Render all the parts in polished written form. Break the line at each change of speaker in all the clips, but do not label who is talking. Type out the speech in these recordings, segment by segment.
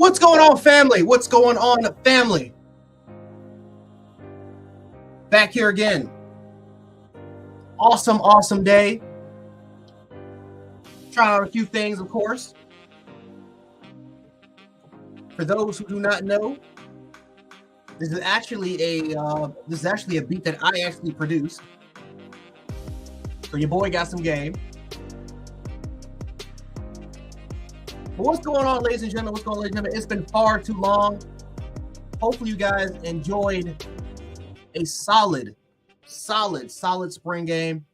What's going on, family? What's going on, family? Back here again. Awesome day. Trying out a few things, of course. For those who do not know, this is actually a beat that I actually produced. So your boy got some game. But what's going on, ladies and gentlemen? What's going on, ladies and gentlemen? It's been far too long. Hopefully you guys enjoyed a solid spring game.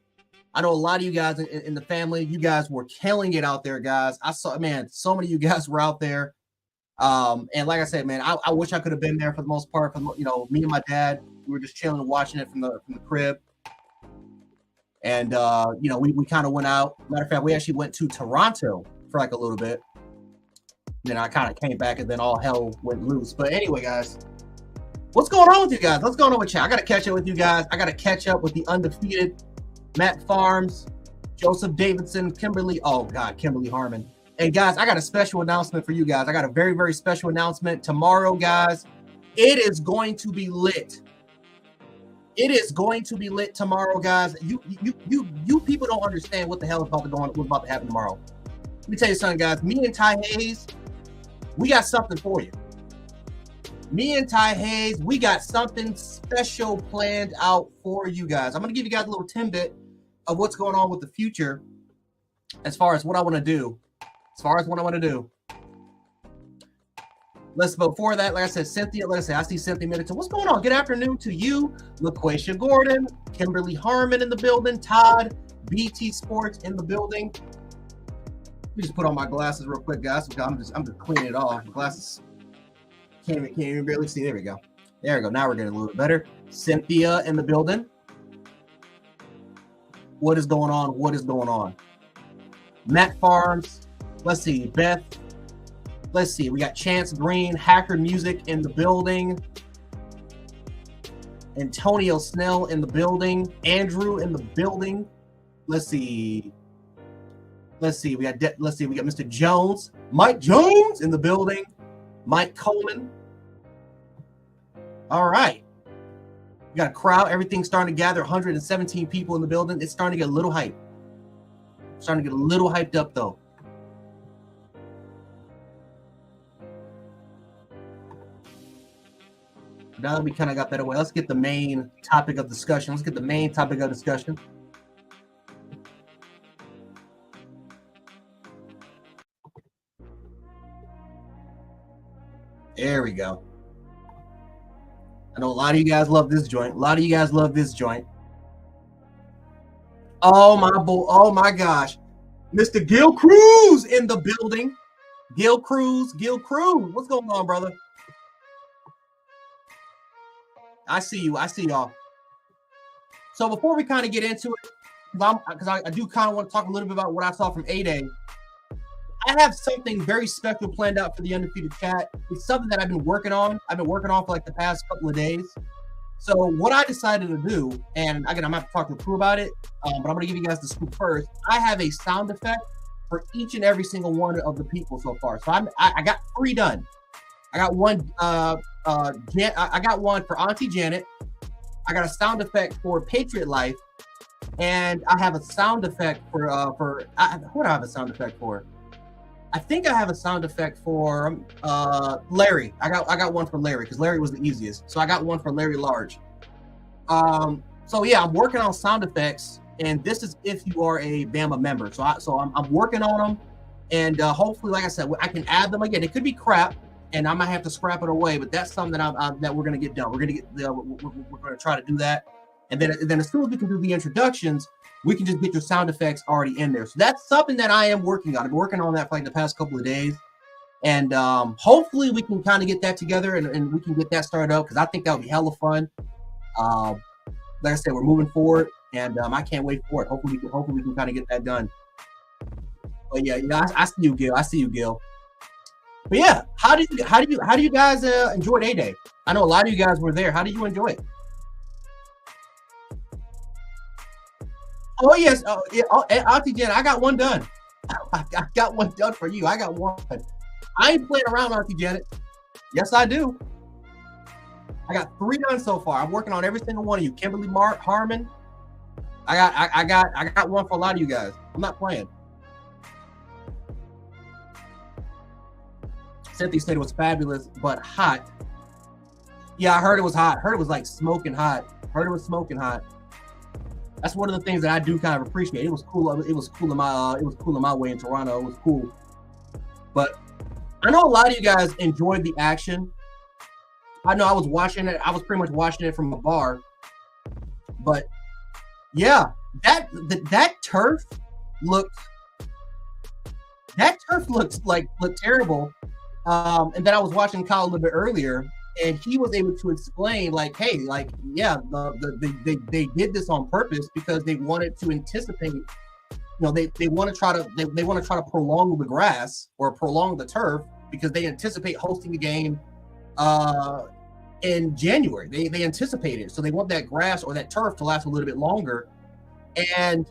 I know a lot of you guys in the family, you guys were killing it out there, guys. I saw, man, so many of you guys were out there. And like I said, man, I wish I could have been there for the most part. Me and my dad, we were just chilling and watching it from the crib. And we kind of went out. Matter of fact, we actually went to Toronto for like a little bit. Then I kind of came back, and then all hell went loose. But anyway, guys, what's going on with you guys? What's going on with you? I got to catch up with you guys. I got to catch up with the undefeated Matt Farms, Joseph Davidson, Kimberly Harmon. And guys, I got a special announcement for you guys. I got a very, very special announcement tomorrow, guys. It is going to be lit. It is going to be lit tomorrow, guys. You people don't understand what the hell is what's about to happen tomorrow. Let me tell you something, guys. Me and Ty Hayes, we got something for you. Me and Ty Hayes, we got something special planned out for you guys. I'm going to give you guys a little tidbit of what's going on with the future as far as what I want to do. Before that, like I said, Cynthia, I see Cynthia Middleton. What's going on? Good afternoon to you, LaQuisha Gordon, Kimberly Harmon in the building, Todd, BT Sports in the building. Let me just put on my glasses real quick, guys. I'm just cleaning it off. My glasses can't even barely see. There we go. Now we're getting a little bit better. Cynthia in the building. What is going on? Matt Farms. Let's see. Beth. Let's see. We got Chance Green, Hacker Music in the building. Antonio Snell in the building. Andrew in the building. Let's see. We got Mr. Jones, Mike Jones in the building. Mike Coleman. All right. We got a crowd. Everything's starting to gather. 117 people in the building. It's starting to get a little hype. Starting to get a little hyped up, though. Now that we kind of got that away, let's get the main topic of discussion. There we go. I know a lot of you guys love this joint. Oh my gosh. Mr. Gil Cruz in the building. Gil Cruz. What's going on, brother? I see y'all. So before we kind of get into it, because I do kind of want to talk a little bit about what I saw from A-Day. I have something very special planned out for the Undefeated Chat. It's something that I've been working on. For like the past couple of days. So what I decided to do, and again, I'm going to have to talk to the crew about it, but I'm going to give you guys the scoop first. I have a sound effect for each and every single one of the people so far. So I got 3 done. I got one. I got one for Auntie Janet. I got a sound effect for Patriot Life, and I have a sound effect for what do I have a sound effect for? I think I have a sound effect for Larry. I got one for Larry because Larry was the easiest. So I got one for Larry Large. So yeah, I'm working on sound effects, and this is if you are a Bama member. So I'm working on them, and hopefully, like I said, I can add them again. It could be crap, and I might have to scrap it away, but that's something that we're gonna get done. We're gonna try to do that, and then as soon as we can do the introductions, we can just get your sound effects already in there. So that's something that I am working on. I've been working on that for like the past couple of days. And hopefully we can kind of get that together and we can get that started up because I think that would be hella fun. Like I said, we're moving forward and I can't wait for it. Hopefully we can kind of get that done. But yeah, I see you, Gil. But yeah, how do you guys enjoy A-Day? I know a lot of you guys were there. How did you enjoy it? Oh yes, Auntie Jen, I got one done. I got one done for you. I got one. I ain't playing around, Auntie Janet. Yes, I do. I got 3 done so far. I'm working on every single one of you. Kimberly Harmon. I got one for a lot of you guys. I'm not playing. Cynthia said it was fabulous, but hot. Yeah, I heard it was hot. Heard it was like smoking hot. Heard it was smoking hot. That's one of the things that I do kind of appreciate. It was cool. It was cool in my way in Toronto. It was cool. But I know a lot of you guys enjoyed the action. I know I was watching it. I was pretty much watching it from a bar. But yeah, that turf looked terrible. And then I was watching Kyle a little bit earlier, and he was able to explain, like, hey, like, yeah, they did this on purpose because they wanted to anticipate. You know, they want to try to prolong the grass or prolong the turf because they anticipate hosting a game in January. They anticipate it, so they want that grass or that turf to last a little bit longer. And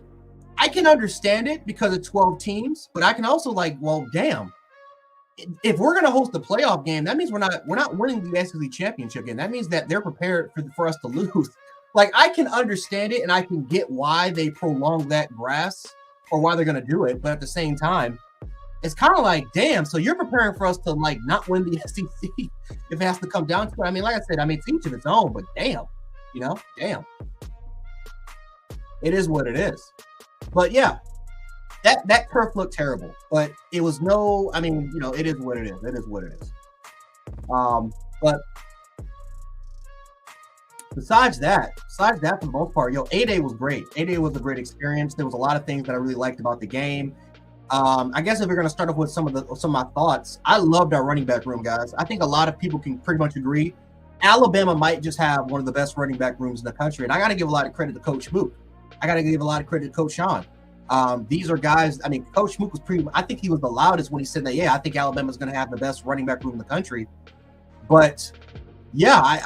I can understand it because of 12 teams, but I can also like, well, damn. If we're going to host the playoff game, that means we're not winning the SEC championship game. That means that they're prepared for us to lose. Like, I can understand it, and I can get why they prolong that grass or why they're going to do it. But at the same time, it's kind of like, damn, so you're preparing for us to, like, not win the SEC if it has to come down to it. I mean, like I said, it's each of its own, but damn, damn. It is what it is. But, yeah. That turf looked terrible, but it was it is what it is. It is what it is. But besides that, for the most part, A-Day was great. A-Day was a great experience. There was a lot of things that I really liked about the game. I guess if we're going to start off with some of my thoughts, I loved our running back room, guys. I think a lot of people can pretty much agree. Alabama might just have one of the best running back rooms in the country, and I got to give a lot of credit to Coach Mook. I got to give a lot of credit to Coach Sean. These are guys, Coach Mook was I think he was the loudest when he said that, yeah, I think Alabama's going to have the best running back room in the country. But yeah,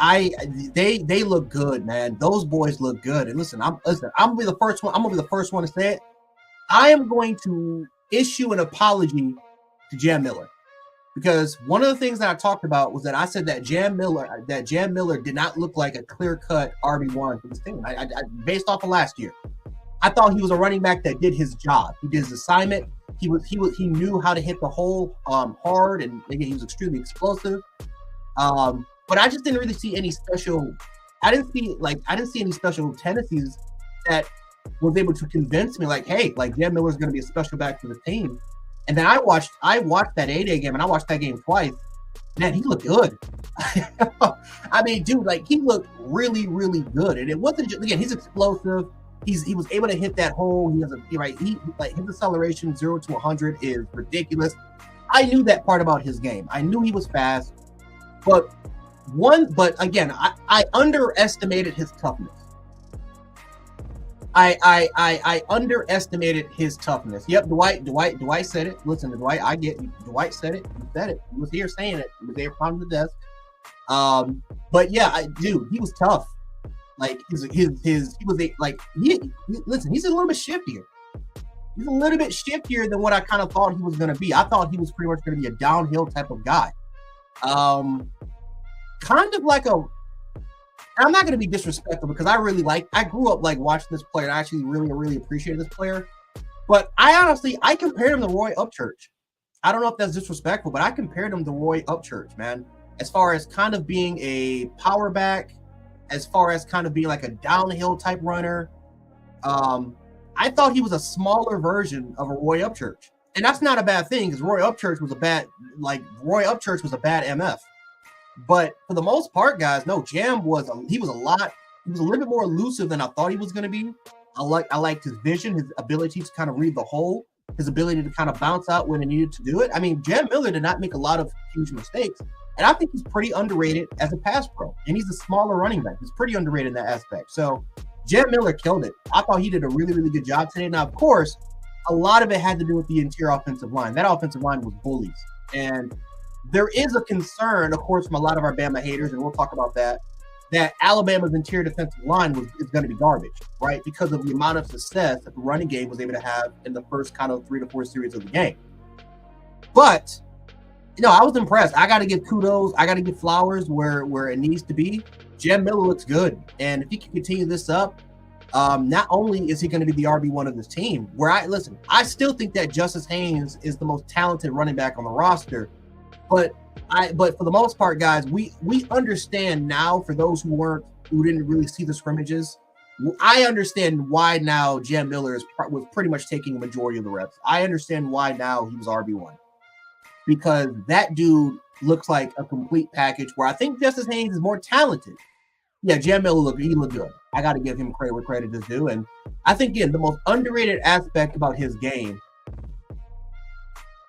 they look good, man. Those boys look good. And listen, I'm gonna be the first one to say it. I am going to issue an apology to Jam Miller, because one of the things that I talked about was that I said that Jam Miller did not look like a clear-cut RB1 for this team. I based off of last year. I thought he was a running back that did his job. He did his assignment. He knew how to hit the hole hard, and again, he was extremely explosive. But I just didn't really see any special. I didn't see any special tendencies that was able to convince me, like, hey, like Jam Miller's going to be a special back for the team. And then I watched that A-Day game, and I watched that game twice. Man, he looked good. Dude, like, he looked really, really good. And it wasn't just, again, he's explosive. He was able to hit that hole. His acceleration 0 to 100 is ridiculous. I knew that part about his game. I knew he was fast, but again, I underestimated his toughness. I underestimated his toughness. Yep, Dwight said it. Listen, Dwight, I get you. Dwight said it. He said it. He was here saying it. He was there from the desk. But yeah, dude, he was tough. Like listen, he's a little bit shiftier. He's a little bit shiftier than what I kind of thought he was going to be. I thought he was pretty much going to be a downhill type of guy. Kind of like I'm not going to be disrespectful because I grew up like watching this player, and I actually really, really appreciated this player. But I compared him to Roy Upchurch. I don't know if that's disrespectful, but I compared him to Roy Upchurch, man. As far as kind of being a power back, as far as kind of being like a downhill type runner. I thought he was a smaller version of a Roy Upchurch. And that's not a bad thing, because Roy Upchurch was a bad MF. But for the most part, guys, no, Jam was a little bit more elusive than I thought he was going to be. I liked his vision, his ability to kind of read the hole, his ability to kind of bounce out when he needed to do it. Jam Miller did not make a lot of huge mistakes. And I think he's pretty underrated as a pass pro. And he's a smaller running back. He's pretty underrated in that aspect. So Jam Miller killed it. I thought he did a really, really good job today. Now, of course, a lot of it had to do with the interior offensive line. That offensive line was bullies. And there is a concern, of course, from a lot of our Bama haters, and we'll talk about that Alabama's interior defensive line is going to be garbage, right? Because of the amount of success that the running game was able to have in the first kind of 3 to 4 series of the game. But No, I was impressed. I got to give kudos. I got to give flowers where it needs to be. Jam Miller looks good, and if he can continue this up, not only is he going to be the RB1 of this team, I still think that Justice Haynes is the most talented running back on the roster, but for the most part, guys, we understand now. For those who didn't really see the scrimmages, I understand why now Jam Miller was pretty much taking a majority of the reps. I understand why now he was RB1. Because that dude looks like a complete package where I think Justice Haynes is more talented. Yeah, Jam Miller looked good. I got to give him credit where credit is due. And I think, again, the most underrated aspect about his game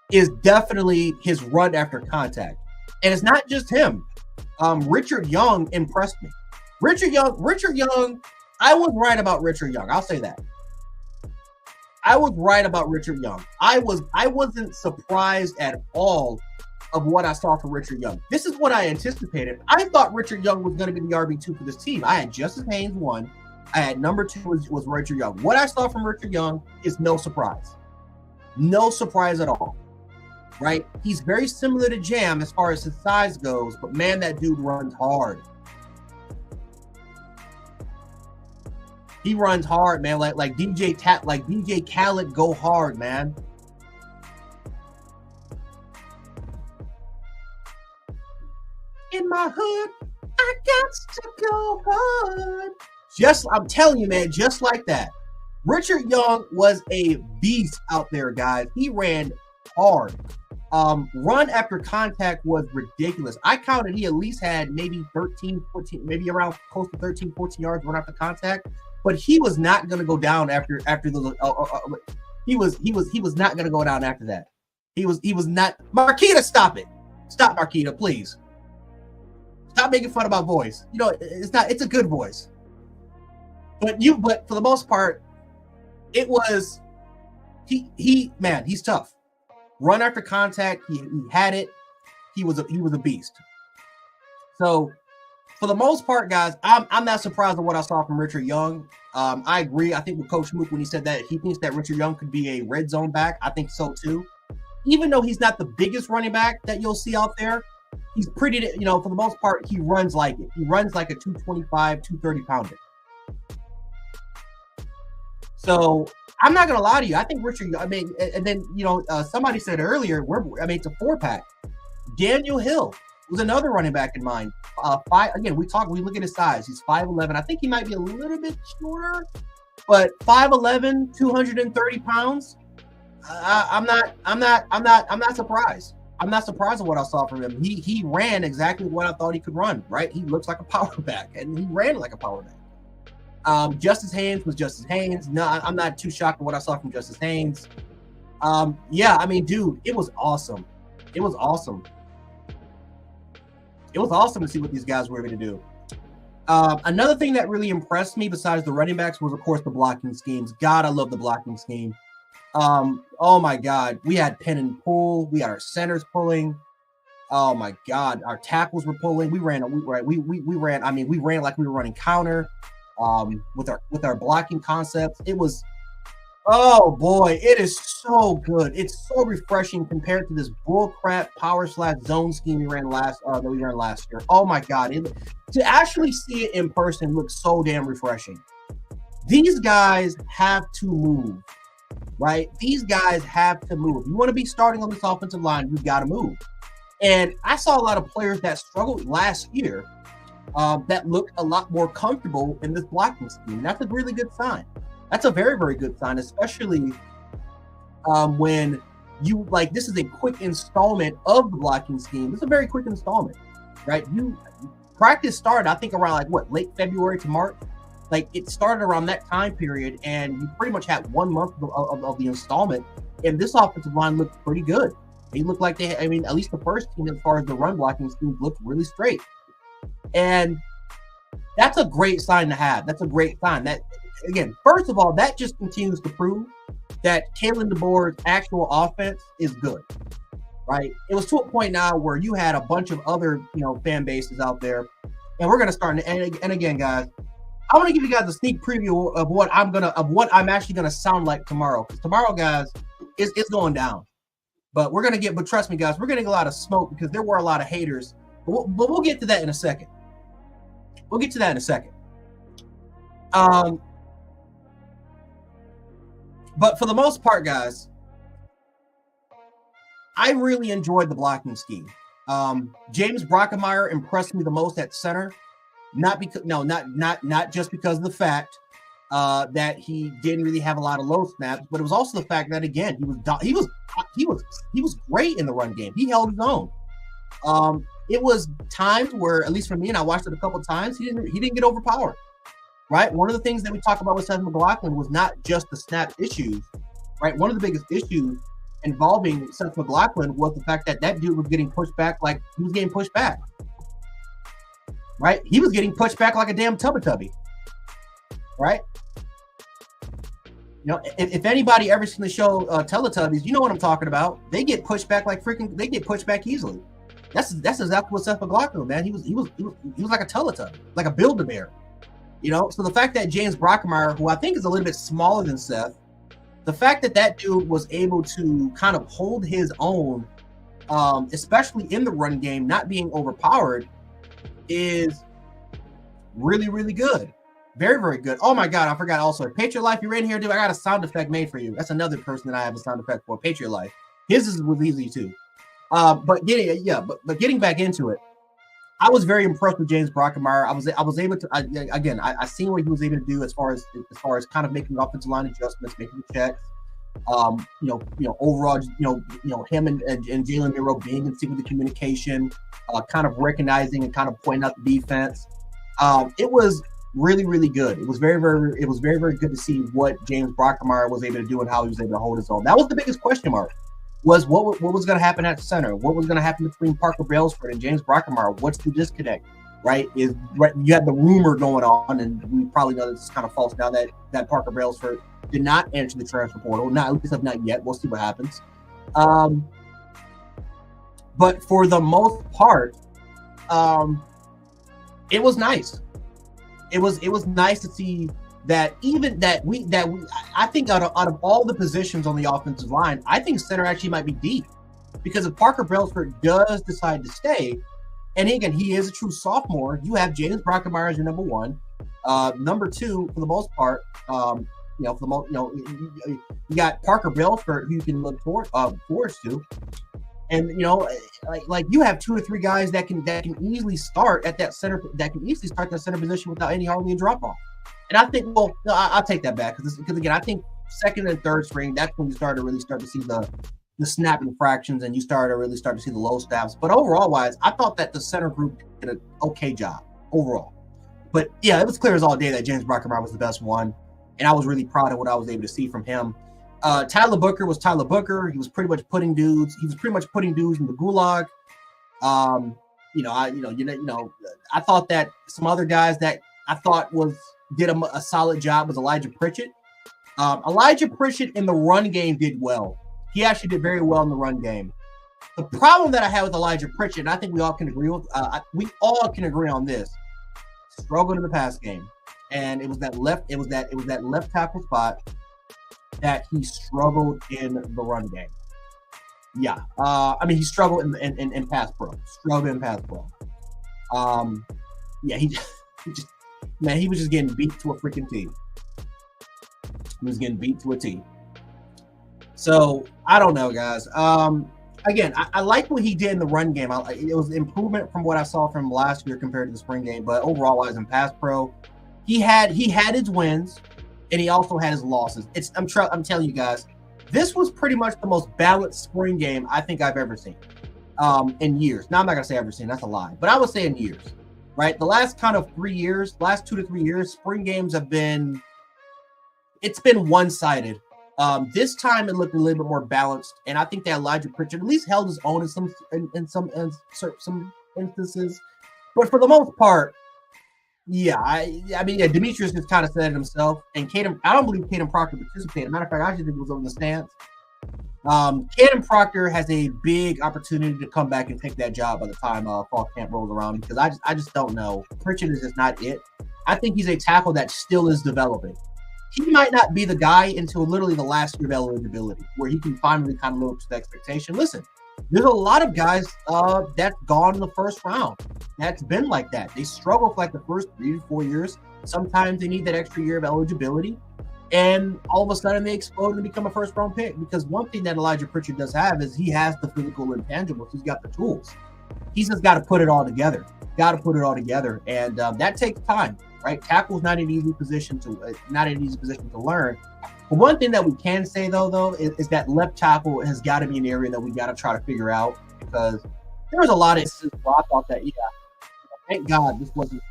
is definitely his run after contact. And it's not just him. Richard Young impressed me. Richard Young, I was right about Richard Young. I'll say that. I was right about Richard Young. I wasn't surprised at all of what I saw from Richard Young. This is what I anticipated. I thought Richard Young was going to be the RB2 for this team. I had Justice Haynes 1. I had number 2 was Richard Young. What I saw from Richard Young is no surprise. No surprise at all. Right? He's very similar to Jam as far as his size goes, but man, that dude runs hard. He runs hard, man. Like DJ Khaled go hard, man. In my hood, I got to go hard. I'm telling you, man, just like that. Richard Young was a beast out there, guys. He ran hard. Run after contact was ridiculous. I counted he at least had maybe 13, 14, maybe around close to 13, 14 yards run after contact. But he was not going to go down after the. He was not going to go down after that. He was not. Marquita, stop it! Stop, Marquita, please. Stop making fun of my voice. You know, it's not. It's a good voice. But for the most part, it was. He's tough. Run after contact. He had it. He was a beast. So. For the most part, guys, I'm not surprised at what I saw from Richard Young. I agree. I think with Coach Mook when he said that he thinks that Richard Young could be a red zone back. I think so too. Even though he's not the biggest running back that you'll see out there, he's pretty. For the most part, he runs like it. He runs like a 225, 230 pounder. So I'm not gonna lie to you. I think Richard. I mean, and then somebody said earlier, it's a 4-pack. Daniel Hill was another running back in mind. We look at his size. He's 5'11". I think he might be a little bit shorter, but 5'11", 230 pounds. I'm not surprised. I'm not surprised at what I saw from him. He ran exactly what I thought he could run, right? He looks like a power back, and he ran like a power back. Justice Haynes was Justice Haynes. No, I'm not too shocked at what I saw from Justice Haynes. Dude, it was awesome. It was awesome. It was awesome to see what these guys were able to do. Another thing that really impressed me besides the running backs was, of course, the blocking schemes. God, I love the blocking scheme. Oh, my God. We had pin and pull. We had our centers pulling. Oh, my God. Our tackles were pulling. We ran like we were running counter with our blocking concepts. It was Oh boy, it is so good. It's so refreshing compared to this bullcrap power/zone scheme we ran last year. Oh my god, to actually see it in person looks so damn refreshing. These guys have to move, right? These guys have to move. If you want to be starting on this offensive line, you've got to move. And I saw a lot of players that struggled last year that looked a lot more comfortable in this blocking scheme. That's a really good sign. That's a very, very good sign, especially when you this is a quick installment of the blocking scheme. This is a very quick installment, right? Practice started, I think, around late February to March. It started around that time period, and you pretty much had 1 month of the installment, and this offensive line looked pretty good. They looked like at least the first team, as far as the run blocking scheme, looked really straight. And that's a great sign to have. That's a great sign. That, again, first of all, that just continues to prove that Kalen DeBoer's actual offense is good, right? It was to a point now where you had a bunch of other, fan bases out there, and we're going to start. And again, guys, I want to give you guys a sneak preview of what I'm actually gonna sound like tomorrow. Because tomorrow, guys, it's going down. But trust me, guys, we're gonna get a lot of smoke because there were a lot of haters. But we'll get to that in a second. But for the most part, guys, I really enjoyed the blocking scheme. James Brockemeyer impressed me the most at center, not just because of the fact that he didn't really have a lot of low snaps, but it was also the fact that again he was great in the run game. He held his own. It was times where, at least for me, and I watched it a couple of times, he didn't get overpowered. Right, one of the things that we talked about with Seth McLaughlin was not just the snap issues. Right, one of the biggest issues involving Seth McLaughlin was the fact that dude was getting pushed back like he was getting pushed back. Right, he was getting pushed back like a damn Tubby. Right. You know, if anybody ever seen the show Teletubbies, you know what I'm talking about. They get pushed back they get pushed back easily. That's exactly what Seth McLaughlin, man. He was like a Teletubby, like a Build-A-Bear. You know, so the fact that James Brockemeyer, who I think is a little bit smaller than Seth, the fact that dude was able to kind of hold his own, especially in the run game, not being overpowered, is really, really good. Very, very good. Oh my God, I forgot also. Patriot Life, you're in here, dude. I got a sound effect made for you. That's another person that I have a sound effect for. Patriot Life. His was easy too. But getting back into it, I was very impressed with James Brockemeyer. I was able to I seen what he was able to do as far as kind of making offensive line adjustments, making the checks. Overall, him and Jalen Miro being in sync with the communication, kind of recognizing and kind of pointing out the defense. It was really, really good. It was very, very good to see what James Brockemeyer was able to do and how he was able to hold his own. That was the biggest question mark. Was what was going to happen at center? What was going to happen between Parker Brailsford and James Brockemeyer? What's the disconnect? Right? You had the rumor going on, and we probably know this is kind of false now that Parker Brailsford did not enter the transfer portal. Not yet. We'll see what happens. But for the most part, it was nice. It was nice to see that I think out of all the positions on the offensive line, I think center actually might be deep, because if Parker Brailsford does decide to stay, and again he is a true sophomore, you have James Brockemeyer as your number one, number two for the most part. You got Parker Brailsford who you can look forward to, and you have 2 or 3 guys that can easily start at that center, position without hardly a drop off. And I think, I'll take that back because again, I think second and third string, that's when you start to see the snapping fractions, and you start to see the low snaps. But overall wise, I thought that the center group did an okay job overall. But yeah, it was clear as all day that James Brockemeyer was the best one, and I was really proud of what I was able to see from him. Tyler Booker was Tyler Booker. He was pretty much putting dudes in the gulag. I thought that some other guys that I thought did a solid job was Elijah Pritchett. Elijah Pritchett in the run game did well. He actually did very well in the run game. The problem that I had with Elijah Pritchett, and I think we all can agree on this, struggled in the pass game, and it was that left tackle spot that he struggled in the run game. Yeah, he struggled in pass pro. He was just getting beat to a freaking T. He was getting beat to a T. So I don't know, guys. Again, I like what he did in the run game. It was improvement from what I saw from last year compared to the spring game. But overall, as in pass pro, he had his wins, and he also had his losses. I'm telling you guys, this was pretty much the most balanced spring game I think I've ever seen in years. Now, I'm not gonna say ever seen. That's a lie. But I would say in years. Right, the last kind of 3 years, last 2 to 3 years, spring games have been one-sided. This time it looked a little bit more balanced, and I think that Elijah Pritchett at least held his own in some instances. But for the most part, Demetrius just kind of said it himself. And I don't believe Caden Proctor participated. Matter of fact, I actually think it was on the stands. Caden Proctor has a big opportunity to come back and take that job by the time fall camp rolls around, because I just don't know. Pritchett is just not it. I think he's a tackle that still is developing. he might not be the guy until literally the last year of eligibility, where he can finally kind of live up to the expectation. Listen, there's a lot of guys that's gone in the first round. That's been like that. They struggle for like the first 3 to 4 years. Sometimes they need that extra year of eligibility, and all of a sudden they explode and become a first round pick. Because one thing that Elijah Pritchard does have is he has the physical intangibles. He's got the tools. He's just got to put it all together. And that takes time, right? Tackle's not an easy position to learn. But one thing that we can say though is that left tackle has got to be an area that we got to try to figure out, because there was a lot of instances where I thought that, thank God this wasn't.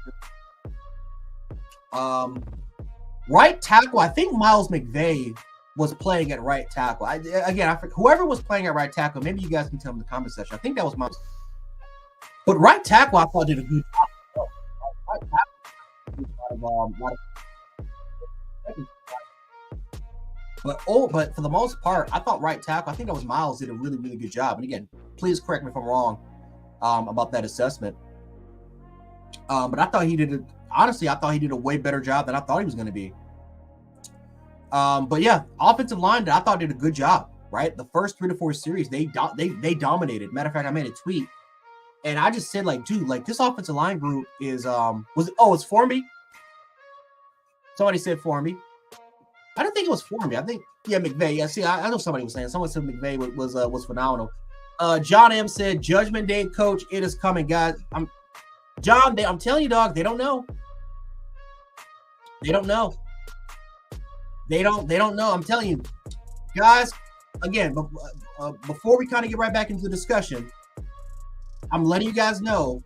Right tackle, I think Miles McVay was playing at right tackle. Whoever was playing at right tackle, maybe you guys can tell me in the comment section. I think that was Miles. But right tackle, I thought did a good job. But for the most part, I thought right tackle, I think that was Miles, did a really, really good job. And again, please correct me if I'm wrong about that assessment. But I thought he did a way better job than I thought he was going to be. But yeah, offensive line, I thought did a good job, right? The first 3 to 4 series, they dominated. Matter of fact, I made a tweet and I just said, like, dude, like this offensive line group is it's Formby. Somebody said Formby. I don't think it was Formby. I think McVay. Yeah, see, I know somebody was saying. Someone said McVay was phenomenal. John M said, Judgment Day, coach, it is coming, guys. I'm telling you, dog, they don't know. They don't know. I'm telling you, guys. Again, before we kind of get right back into the discussion, I'm letting you guys know,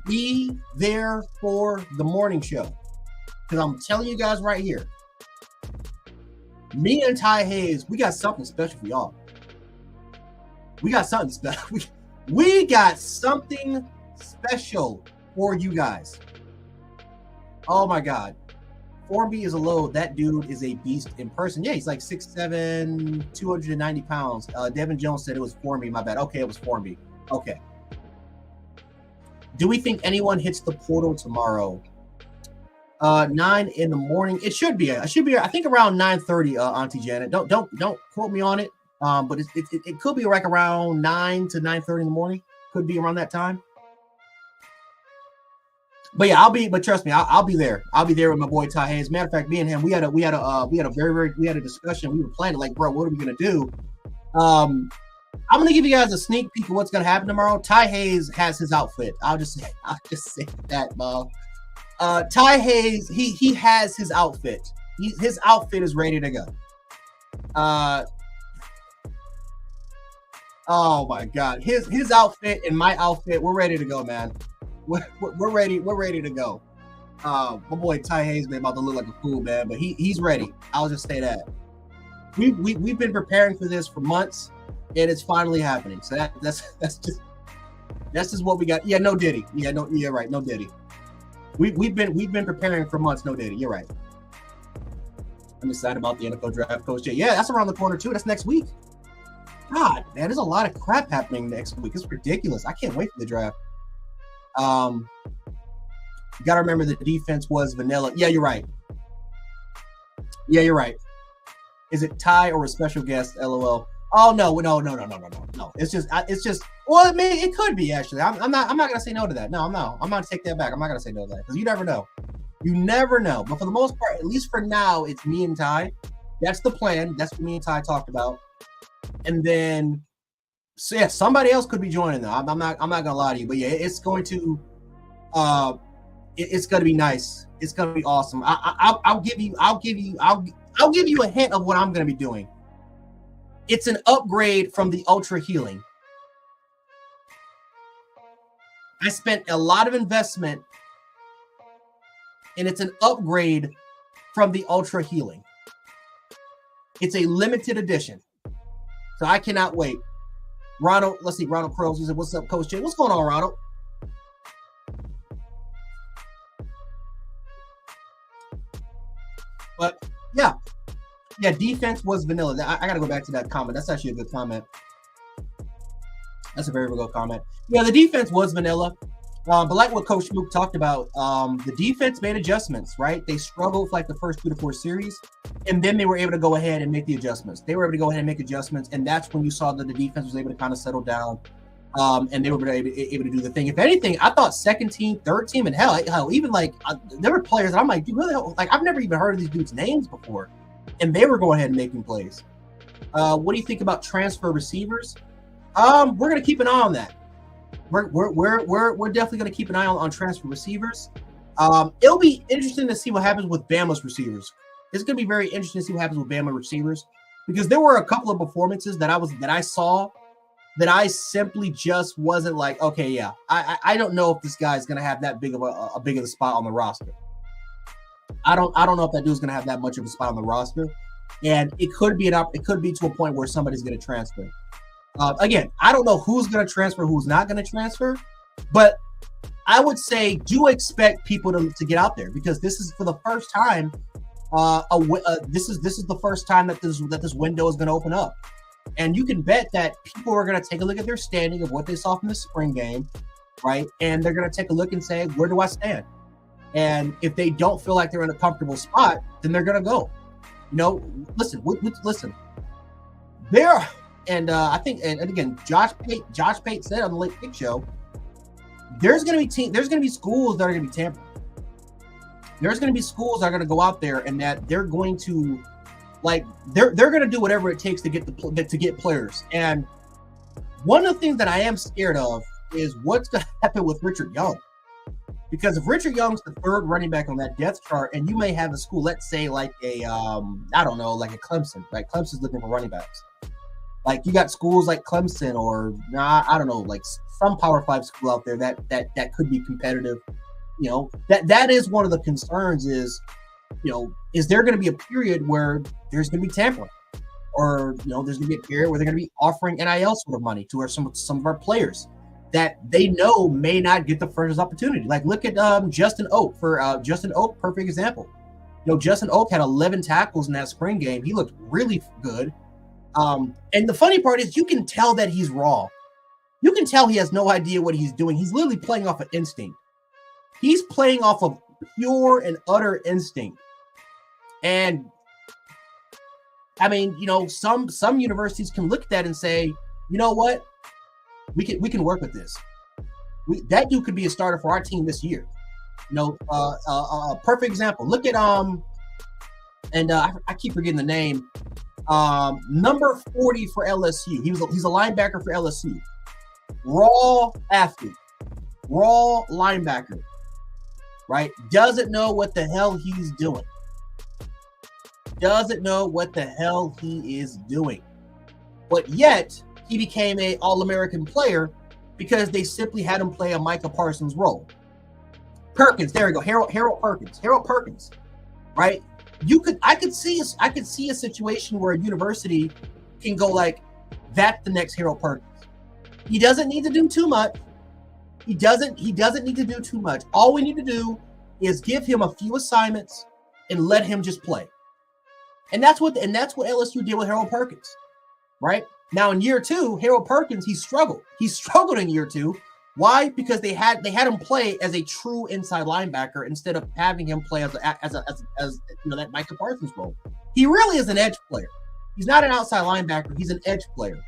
be there for the morning show, because I'm telling you guys right here, me and Ty Hayes, we got something special for y'all. We got something special. We got something special for you guys. Oh my God. Formby is a load. That dude is a beast in person. Yeah, he's like 6'7", 290 pounds. Devin Jones said it was Formby. My bad. Okay, it was Formby. Okay. Do we think anyone hits the portal tomorrow? 9 in the morning. It should be. I think around 9:30. Auntie Janet. Don't quote me on it. But it could be like around 9 to 9:30 in the morning. Could be around that time. But yeah, but trust me, I'll be there. I'll be there with my boy Ty Hayes. Matter of fact, me and him, we had a discussion. We were planning, like, bro, what are we gonna do? I'm gonna give you guys a sneak peek of what's gonna happen tomorrow. Ty Hayes has his outfit. I'll just say that, bro. Ty Hayes, he has his outfit. His outfit is ready to go. Oh my God, his outfit and my outfit, we're ready to go, man. We're ready to go. My boy Ty Hayes, man, about to look like a fool, man, but he's ready. I'll just say that. We've been preparing for this for months, and it's finally happening. So that's just what we got. Yeah, no Diddy. Yeah, right, no Diddy. We've been preparing for months. No Diddy. You're right. I'm excited about the NFL draft, Coach J. Yeah, that's around the corner too. That's next week. God, man, there's a lot of crap happening next week. It's ridiculous. I can't wait for the draft. You gotta remember the defense was vanilla. Yeah, you're right. Is it Ty or a special guest? LOL. Oh no. It's just. Well, it could be actually. I'm not gonna say no to that. No, I'm not gonna take that back. I'm not gonna say no to that, because you never know. You never know. But for the most part, at least for now, it's me and Ty. That's the plan. That's what me and Ty talked about. And then, so yeah, somebody else could be joining though. I'm not gonna lie to you, but yeah, it's going to be nice. It's gonna be awesome. I'll give you a hint of what I'm gonna be doing. It's an upgrade from the Ultra Healing. I spent a lot of investment, and it's an upgrade from the Ultra Healing. It's a limited edition. So I cannot wait. Ronald, let's see, Ronald Crows. He said, "What's up, Coach J? What's going on, Ronald?" But yeah, defense was vanilla. I got to go back to that comment. That's actually a good comment. That's a very good comment. Yeah, the defense was vanilla. But like what Coach Mook talked about, the defense made adjustments, right? They struggled for like the first 2 to 4 series, and then they were able to go ahead and make the adjustments. They were able to go ahead and make adjustments, and that's when you saw that the defense was able to kind of settle down, and they were able to do the thing. If anything, I thought second team, third team, and hell, even like there were players that I'm like, dude, really? Like I've never even heard of these dudes' names before, and they were going ahead and making plays. What do you think about transfer receivers? We're gonna keep an eye on that. We're definitely going to keep an eye on transfer receivers. It'll be interesting to see what happens with Bama's receivers. It's going to be very interesting to see what happens with Bama receivers, because there were a couple of performances that I saw that I simply just wasn't like, okay, yeah, I don't know if this guy's going to have that big of a spot on the roster. I don't know if that dude's going to have that much of a spot on the roster, and it could be to a point where somebody's going to transfer. Again, I don't know who's going to transfer, who's not going to transfer, but I would say do expect people to get out there, because this is for the first time. This is the first time that this window is going to open up, and you can bet that people are going to take a look at their standing of what they saw from the spring game, right? And they're going to take a look and say, where do I stand? And if they don't feel like they're in a comfortable spot, then they're going to go. Listen. There. And I think, and again, Josh Pate said on the Late Kick Show, there's going to be schools that are going to be tampering. There's going to be schools that are going to go out there and that they're going to, like, they're going to do whatever it takes to get players. And one of the things that I am scared of is what's going to happen with Richard Young, because if Richard Young's the third running back on that depth chart, and you may have a school, let's say like a I don't know, like a Clemson, like Clemson's looking for running backs. Like you got schools like Clemson or I don't know, like some Power 5 school out there that could be competitive. That is one of the concerns is, is there going to be a period where there's going to be tampering, or there's going to be a period where they're going to be offering NIL sort of money to some of our players that they know may not get the first opportunity. Like look at Justin Oak perfect example. Justin Oak had 11 tackles in that spring game. He looked really good. And the funny part is you can tell that he's raw. You can tell he has no idea what he's doing. He's literally playing off of instinct. He's playing off of pure and utter instinct. And I mean, some universities can look at that and say, you know what? We can work with this. That dude could be a starter for our team this year. A perfect example. Look at I keep forgetting the name. Number 40 for LSU. He's a linebacker for LSU. Raw athlete, raw linebacker, right? Doesn't know what the hell he's doing. But yet he became an All-American player because they simply had him play a Micah Parsons role. Perkins, there we go. Harold Perkins, right? I could see a situation where a university can go like, that's the next Harold Perkins. He doesn't need to do too much. He doesn't need to do too much. All we need to do is give him a few assignments and let him just play. And that's what LSU did with Harold Perkins, right? Now in year 2, Harold Perkins, he struggled. He struggled in year 2. Why? Because they had him play as a true inside linebacker instead of having him play as that Micah Parsons role. He really is an edge player. He's not an outside linebacker. He's an edge player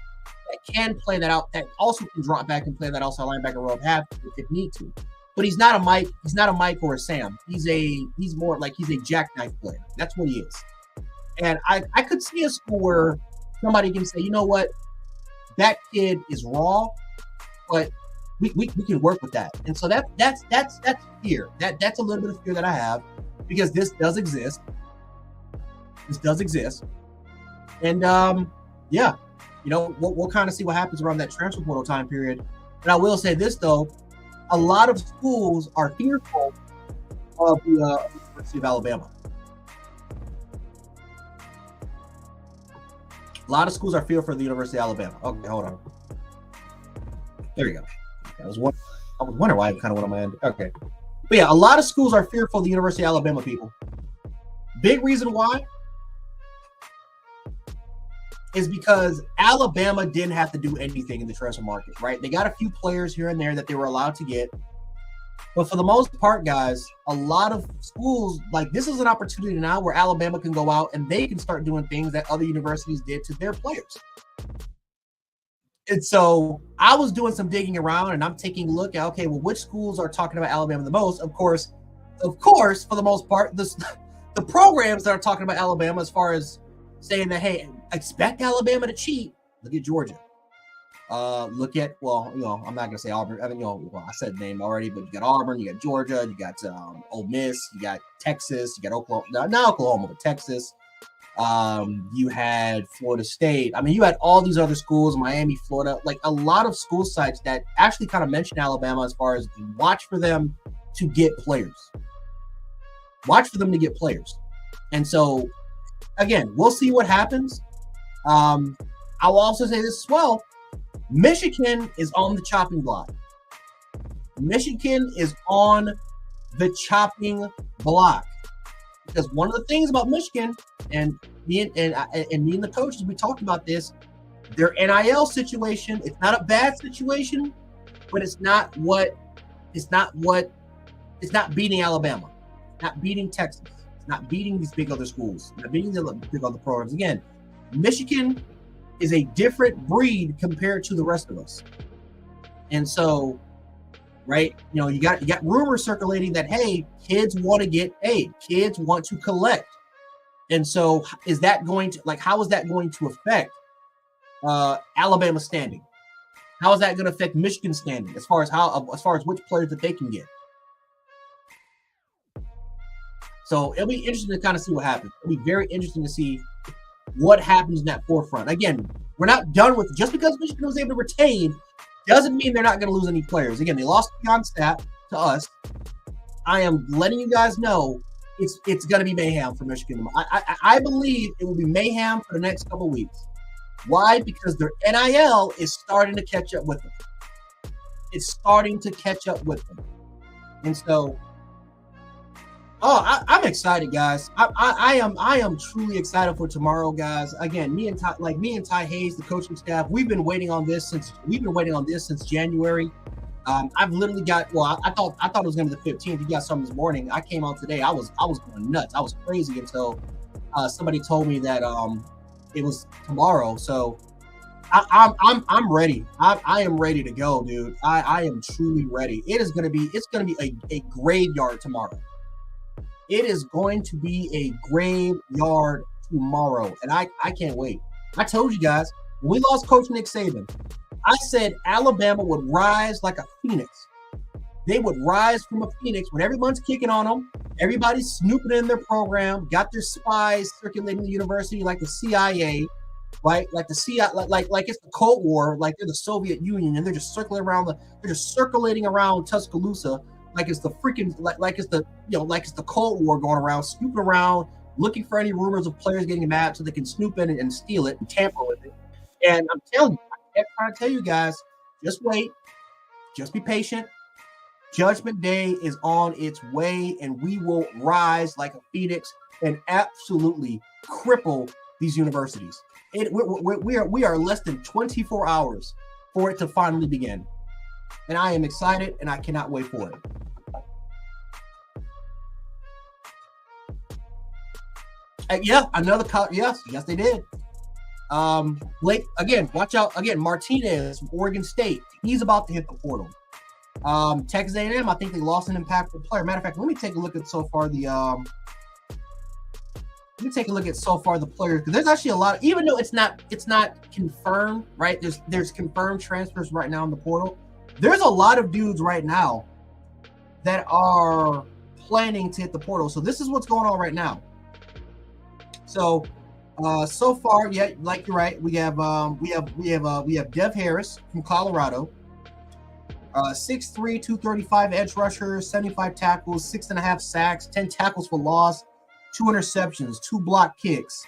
that can play that out. That also can drop back and play that outside linebacker role if need to. But he's not a Mike. He's not a Mike or a Sam. He's more like he's a jackknife player. That's what he is. And I could see a school where somebody can say, you know what, that kid is raw, but we can work with that. And so that's fear. That's a little bit of fear that I have, because this does exist. And we'll kind of see what happens around that transfer portal time period. But I will say this though, a lot of schools are fearful of the University of Alabama. A lot of schools are fearful for the University of Alabama. Okay, hold on. There we go. I was wondering why I kind of went on my end. Okay. But yeah, a lot of schools are fearful of the University of Alabama, people. Big reason why is because Alabama didn't have to do anything in the transfer market, right? They got a few players here and there that they were allowed to get. But for the most part, guys, a lot of schools, like this is an opportunity now where Alabama can go out and they can start doing things that other universities did to their players. And so I was doing some digging around and I'm taking a look at, okay, well, which schools are talking about Alabama the most? Of course, for the most part, the programs that are talking about Alabama as far as saying that, hey, expect Alabama to cheat. Look at Georgia. Look at, well, I'm not gonna say Auburn. I mean, I said the name already, but you got Auburn, you got Georgia, you got Ole Miss, you got Texas, you got Oklahoma, not Oklahoma, but Texas. You had Florida State. I mean, you had all these other schools, Miami, Florida, like a lot of school sites that actually kind of mention Alabama as far as watch for them to get players. Watch for them to get players. And so, again, we'll see what happens. I will also say this as well. Michigan is on the chopping block. Michigan is on the chopping block. Because one of the things about Michigan, and me and the coaches, we talked about this, their NIL situation, it's not a bad situation, but it's not beating Alabama, not beating Texas, it's not beating these big other schools, not beating the big other programs. Again, Michigan is a different breed compared to the rest of us. And so, right, you got rumors circulating that, hey, kids want to get paid, kids want to collect. And so is that going to, how is that going to affect Alabama standing? How is that going to affect Michigan standing as far as which players that they can get? So it'll be interesting to kind of see what happens. It'll be very interesting to see what happens in that forefront. Again, we're not done with, just because Michigan was able to retain doesn't mean they're not going to lose any players. Again, they lost Keon Stapp to us. I am letting you guys know it's going to be mayhem for Michigan. I believe it will be mayhem for the next couple of weeks. Why? Because their NIL is starting to catch up with them. It's starting to catch up with them. And so, I'm excited, guys. I am truly excited for tomorrow, guys. Again, me and Ty Hayes, the coaching staff, we've been waiting on this since January. I've literally got, I thought it was going to be the 15th. You got something this morning. I came on today. I was going nuts. I was crazy until somebody told me that it was tomorrow. So I'm ready. I am ready to go, dude. I am truly ready. It's going to be a graveyard tomorrow. It is going to be a graveyard tomorrow, and I can't wait. I told you guys, when we lost Coach Nick Saban, I said Alabama would rise like a phoenix. They would rise from a phoenix when everyone's kicking on them. Everybody's snooping in their program, got their spies circulating the university like the CIA, right? Like the CIA, like it's the Cold War, like they're the Soviet Union, and they're just circulating around Tuscaloosa. Like it's the freaking like it's the Cold War going around, snooping around, looking for any rumors of players getting mad so they can snoop in and steal it and tamper with it. And I'm telling you, I kept trying to tell you guys, just wait, just be patient. Judgment Day is on its way, and we will rise like a phoenix and absolutely cripple these universities. We are less than 24 hours for it to finally begin. And I am excited, and I cannot wait for it. Yes, they did. Blake, again, watch out. Again, Martinez from Oregon State. He's about to hit the portal. Texas A&M, I think they lost an impactful player. Matter of fact, let me take a look at so far the players, because there's actually a lot, even though it's not confirmed, right? There's confirmed transfers right now in the portal. There's a lot of dudes right now that are planning to hit the portal. So this is what's going on right now. So so far, yeah, like you're right. We have Dev Harris from Colorado. 6'3", 235 edge rusher, 75 tackles, 6.5 sacks, 10 tackles for loss, 2 interceptions, 2 block kicks,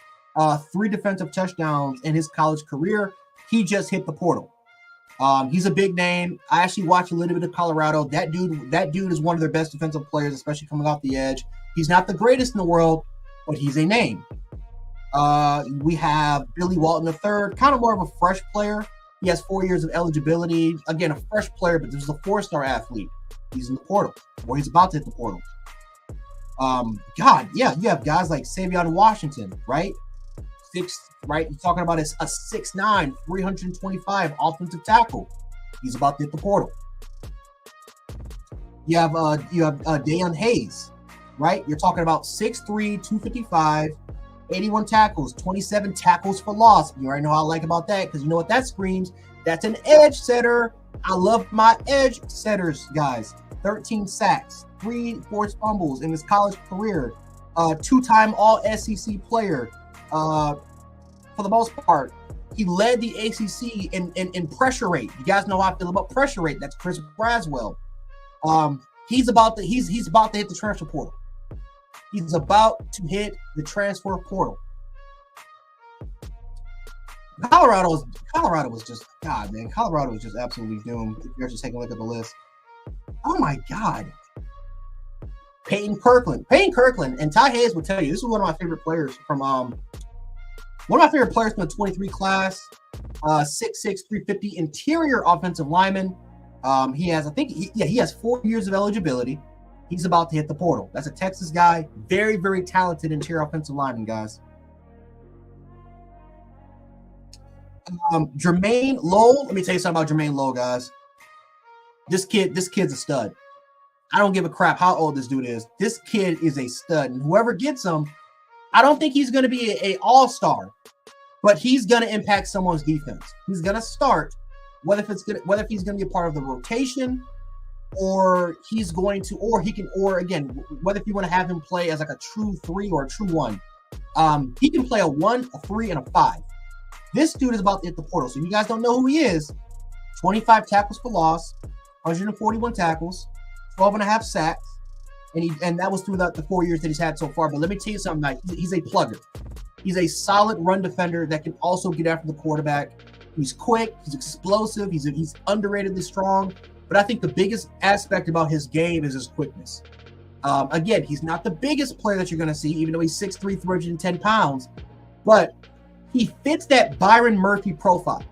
3 defensive touchdowns in his college career. He just hit the portal. He's a big name. I actually watched a little bit of Colorado. That dude is one of their best defensive players, especially coming off the edge. He's not the greatest in the world, but he's a name. We have Billy Walton III, kind of more of a fresh player. He has 4 years of eligibility. Again, a fresh player, but this is a 4-star athlete. He's in the portal, or he's about to hit the portal. God, yeah, you have guys like Savion Washington, right? Right? You're talking about a 6'9", 325 offensive tackle. He's about to hit the portal. You have Dayon Hayes, right? You're talking about 6'3", 255, 81 tackles, 27 tackles for loss. You already know how I like about that, because you know what that screams? That's an edge setter. I love my edge setters, guys. 13 sacks, 3 forced fumbles in his college career, 2-time All-SEC player. For the most part, he led the ACC in pressure rate. You guys know how I feel about pressure rate. That's Chris Braswell. He's about to hit the transfer portal. He's about to hit the transfer portal. Colorado was just, God, man. Colorado was just absolutely doomed. If you're just taking a look at the list. Oh my God. Peyton Kirkland, and Ty Hayes will tell you this is one of my favorite players from the 23 class. 6'6", 350 interior offensive lineman. He has 4 years of eligibility. He's about to hit the portal. That's a Texas guy, very, very talented interior offensive lineman, guys. Jermaine Lowell. Let me tell you something about Jermaine Lowell, guys. This kid's a stud. I don't give a crap how old this dude is. This kid is a stud, and whoever gets him, I don't think he's going to be a all-star, but he's going to impact someone's defense. He's going to start, whether if he's going to be a part of the rotation, or whether if you want to have him play as like a true 3 or a true 1. He can play a 1, a 3, and a 5. This dude is about to hit the portal. So if you guys don't know who he is, 25 tackles for loss, 141 tackles, 12.5 sacks, and that was through the 4 years that he's had so far. But let me tell you something, Mike. He's a plugger. He's a solid run defender that can also get after the quarterback. He's quick. He's explosive. He's underratedly strong. But I think the biggest aspect about his game is his quickness. Again, he's not the biggest player that you're going to see, even though he's 6'3", 310 pounds. But he fits that Byron Murphy profile.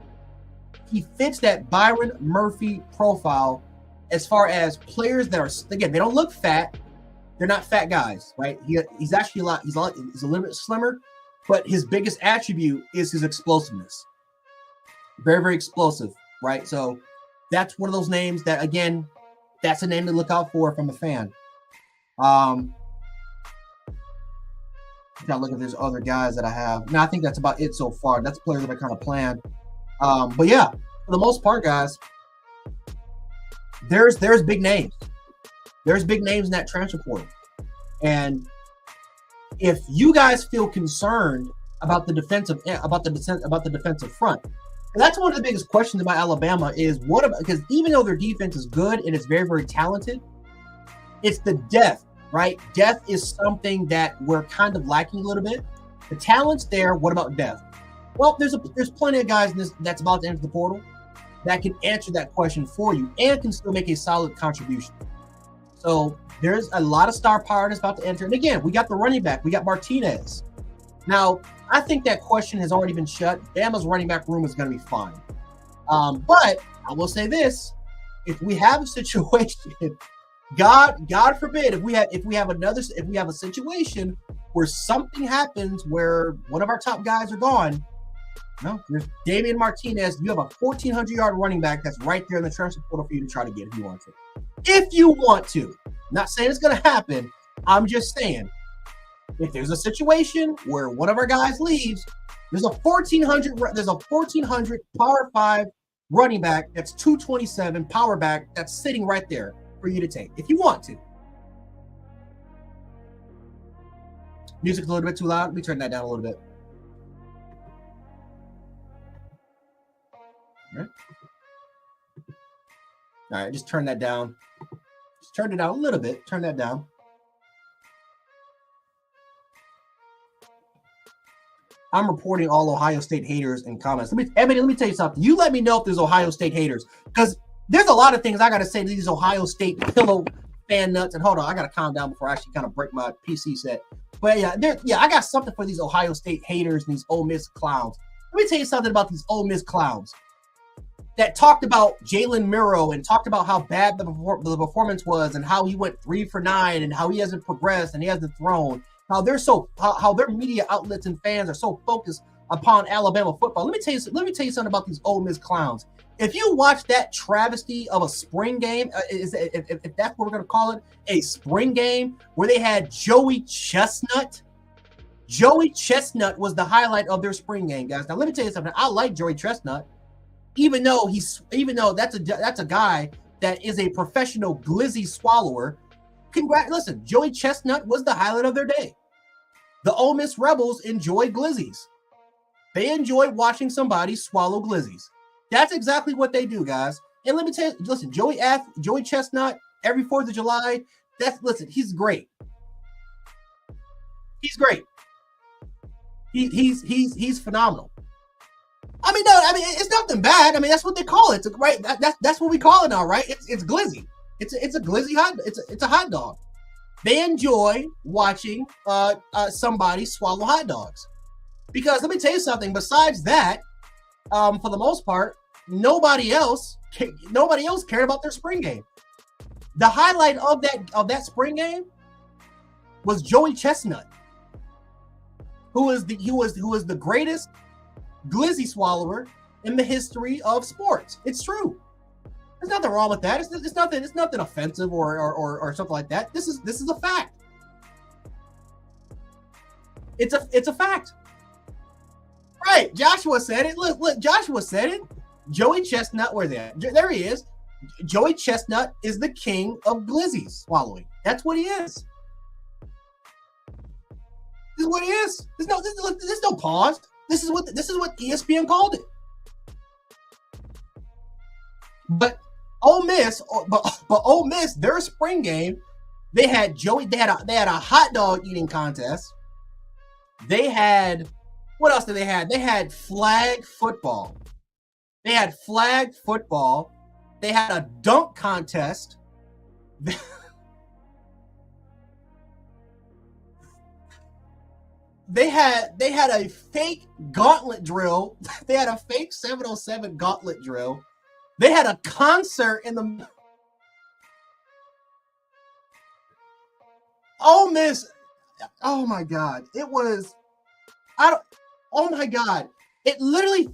As far as players that are, again, they don't look fat. They're not fat guys, right? He's actually he's a little bit slimmer, but his biggest attribute is his explosiveness. Very, very explosive, right? So that's one of those names that, again, that's a name to look out for from a fan. Gotta look if there's other guys that I have. No, I think that's about it so far. That's players that I kind of planned. But yeah, for the most part, guys, there's big names. There's big names in that transfer portal. And if you guys feel concerned about the defensive front, and that's one of the biggest questions about Alabama is because even though their defense is good and it's very, very talented, it's the depth, right? Depth is something that we're kind of lacking a little bit. The talent's there. What about depth? Well, there's plenty of guys that's about to enter the portal that can answer that question for you and can still make a solid contribution. So there's a lot of star power that's about to enter. And again, we got the running back. We got Martinez. Now, I think that question has already been shut. Bama's running back room is going to be fine. But I will say this: if we have a situation, God forbid, if we have a situation where something happens where one of our top guys are gone, there's Damian Martinez. You have a 1,400-yard running back that's right there in the transfer portal for you to try to get if you want to. If you want to. I'm not saying it's going to happen. I'm just saying, if there's a situation where one of our guys leaves, there's a 1,400 Power 5 running back that's 227 power back that's sitting right there for you to take if you want to. Music's a little bit too loud. Let me turn that down a little bit. All right, just turn that down. Just turn it down a little bit. Turn that down. I'm reporting all Ohio State haters in comments. Ebony, let me tell you something. You let me know if there's Ohio State haters, because there's a lot of things I got to say to these Ohio State pillow fan nuts. And hold on, I got to calm down before I actually kind of break my PC set. But yeah, I got something for these Ohio State haters and these Ole Miss clowns. Let me tell you something about these Ole Miss clowns. that talked about Jalen Miro and talked about how bad the performance was and how he went 3 for 9 and how he hasn't progressed and he hasn't thrown. How they're how their media outlets and fans are so focused upon Alabama football. Let me tell you something about these Ole Miss clowns. If you watch that travesty of a spring game, if that's what we're going to call it, a spring game where they had Joey Chestnut. Joey Chestnut was the highlight of their spring game, guys. Now let me tell you something. I like Joey Chestnut, even though that's a guy that is a professional glizzy swallower. Listen, Joey Chestnut was the highlight of their day. The Ole Miss Rebels enjoy glizzies. They enjoy watching somebody swallow glizzies. That's exactly what they do, guys. And let me tell you, listen, Joey Chestnut, every 4th of July, he's great. He's great. He's phenomenal. It's nothing bad. That's what they call it. Right? That's what we call it now, right? It's glizzy. It's a glizzy hot. It's a hot dog. They enjoy watching somebody swallow hot dogs. Because let me tell you something. Besides that, for the most part, nobody else cared about their spring game. The highlight of that spring game was Joey Chestnut, who is the greatest glizzy swallower in the history of sports. It's true. There's nothing wrong with that. It's nothing offensive or something like that. This is a fact. It's a fact. Right. Joshua said it. Look, Joshua said it. Joey Chestnut, there he is. Joey Chestnut is the king of glizzy swallowing. That's what he is. This is what he is. There's no pause. This is what ESPN called it. But Ole Miss, their spring game, they had a hot dog eating contest. They had, what else did they have? They had flag football. They had a dunk contest. They had a fake gauntlet drill. They had a fake 707 gauntlet drill. They had a concert in the Ole Miss. Oh my God. It was, oh my God. It literally,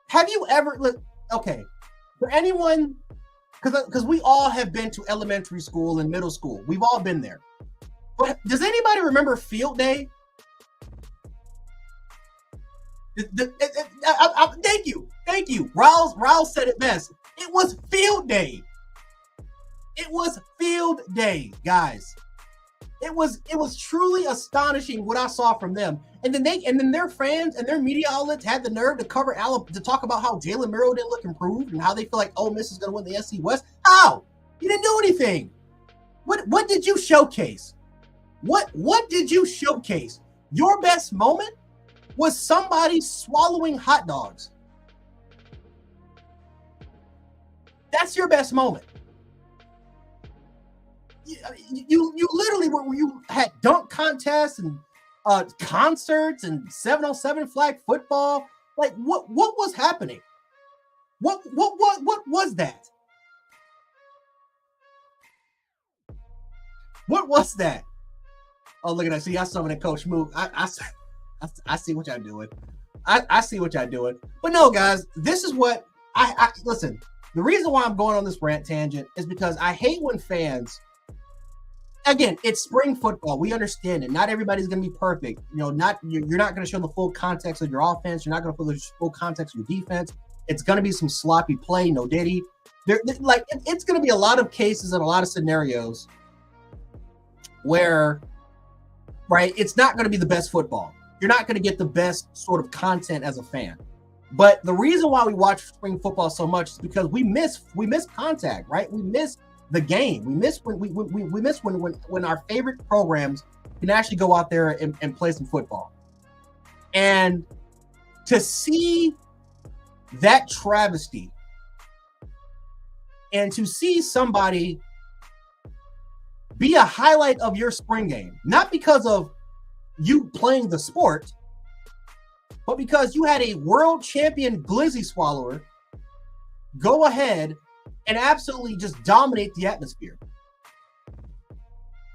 have you ever, okay, for anyone, because we all have been to elementary school and middle school. We've all been there. But does anybody remember field day? Thank you. Raul said it best. It was field day. It was field day, guys. It was truly astonishing what I saw from them. And then their fans and their media outlets had the nerve to cover to talk about how Jalen Miro didn't look improved and how they feel like Ole Miss is going to win the SC West. How? You didn't do anything. What did you showcase? What did you showcase? Your best moment was somebody swallowing hot dogs. That's your best moment. You literally you had dunk contests and concerts and 707 flag football. Like what was happening? What was that? What was that? Oh, look at that. See, I saw that coach move. I see what y'all doing. I see what y'all doing. But no, guys, this is what I listen. The reason why I'm going on this rant tangent is because I hate when fans, again, it's spring football. We understand it. Not everybody's going to be perfect. You're not going to show the full context of your offense. You're not going to show the full context of your defense. It's going to be some sloppy play, no diddy. It's going to be a lot of cases and a lot of scenarios where, right, it's not going to be the best football. You're not going to get the best sort of content as a fan. But the reason why we watch spring football so much is because we miss contact, right? We miss the game. We miss when our favorite programs can actually go out there and play some football. And to see that travesty and to see somebody be a highlight of your spring game, not because of you playing the sport, but because you had a world champion glizzy swallower go ahead and absolutely just dominate the atmosphere.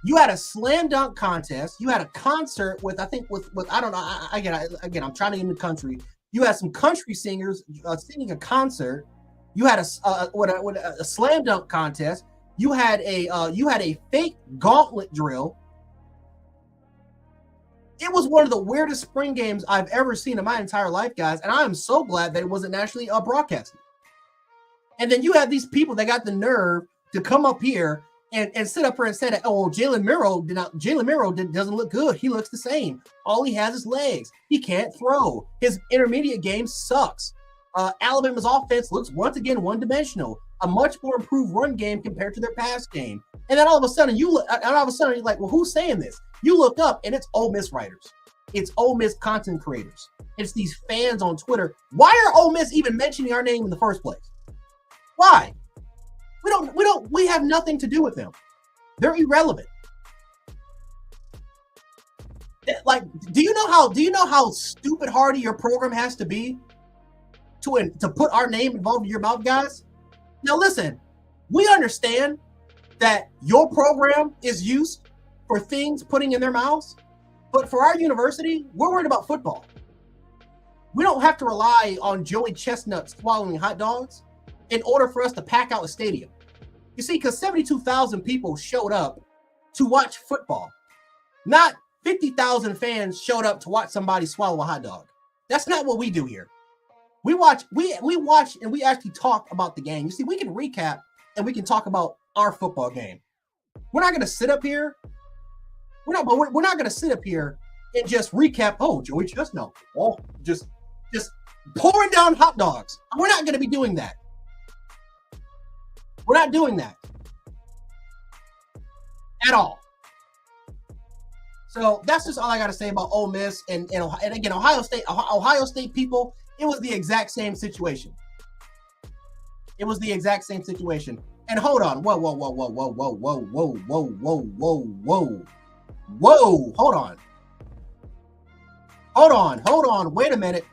You had a slam dunk contest. You had a concert with, I think, with I don't know. Again, I'm trying to get in the country. You had some country singers singing a concert. You had a slam dunk contest. You had a fake gauntlet drill. It was one of the weirdest spring games I've ever seen in my entire life, guys. And I am so glad that it wasn't nationally broadcasted. And then you have these people that got the nerve to come up here and sit up here and say that, oh, Jalen Miro doesn't look good. He looks the same. All he has is legs. He can't throw. His intermediate game sucks. Alabama's offense looks once again one-dimensional. A much more improved run game compared to their pass game. And then all of a sudden you're like, well, who's saying this? You look up and it's Ole Miss writers. It's Ole Miss content creators. It's these fans on Twitter. Why are Ole Miss even mentioning our name in the first place? Why? We have nothing to do with them. They're irrelevant. Like, do you know how stupid hardy your program has to be to put our name involved in your mouth, guys? Now listen, we understand that your program is used for things putting in their mouths, but for our university, we're worried about football. We don't have to rely on Joey Chestnut swallowing hot dogs in order for us to pack out a stadium. You see, because 72,000 people showed up to watch football. Not 50,000 fans showed up to watch somebody swallow a hot dog. That's not what we do here. We watch and we actually talk about the game. You see, we can recap and we can talk about our football game. We're not going to sit up here. We're not going to sit up here and just recap. Oh, Joey Chestnut. Oh, just pouring down hot dogs. We're not going to be doing that. We're not doing that at all. So that's just all I got to say about Ole Miss and again, Ohio State people. It was the exact same situation. It was the exact same situation. And hold on, whoa, hold on. Wait a minute.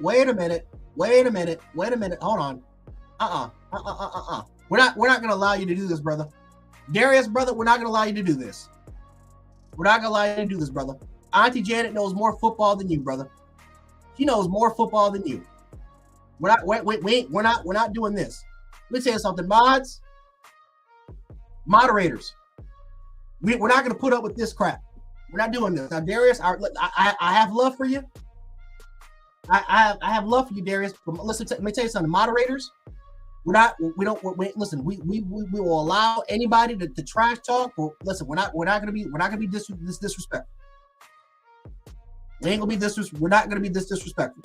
Hold on. We're not going to allow you to do this, brother. Darius, brother, we're not going to allow you to do this. We're not going to allow you to do this, brother. Auntie Janet knows more football than you, brother. She knows more football than you. We're not doing this. Let me tell you something, moderators. We're not going to put up with this crap. We're not doing this. Now, Darius, I have love for you. I have love for you, Darius. But listen, let me tell you something, moderators. We will allow anybody to trash talk. But listen, we're not going to be disrespectful. We ain't gonna be we're not going to be this disrespectful.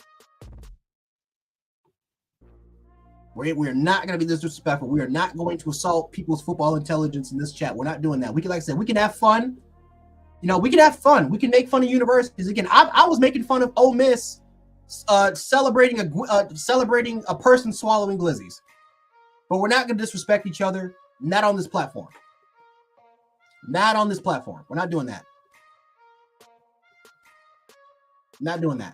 We're not going to be this disrespectful. We are not going to assault people's football intelligence in this chat. We're not doing that. We can, like I said, we can have fun. We can have fun. We can make fun of universities. Again, I was making fun of Ole Miss celebrating a person swallowing glizzies. But we're not going to disrespect each other. Not on this platform. Not on this platform. We're not doing that. Not doing that.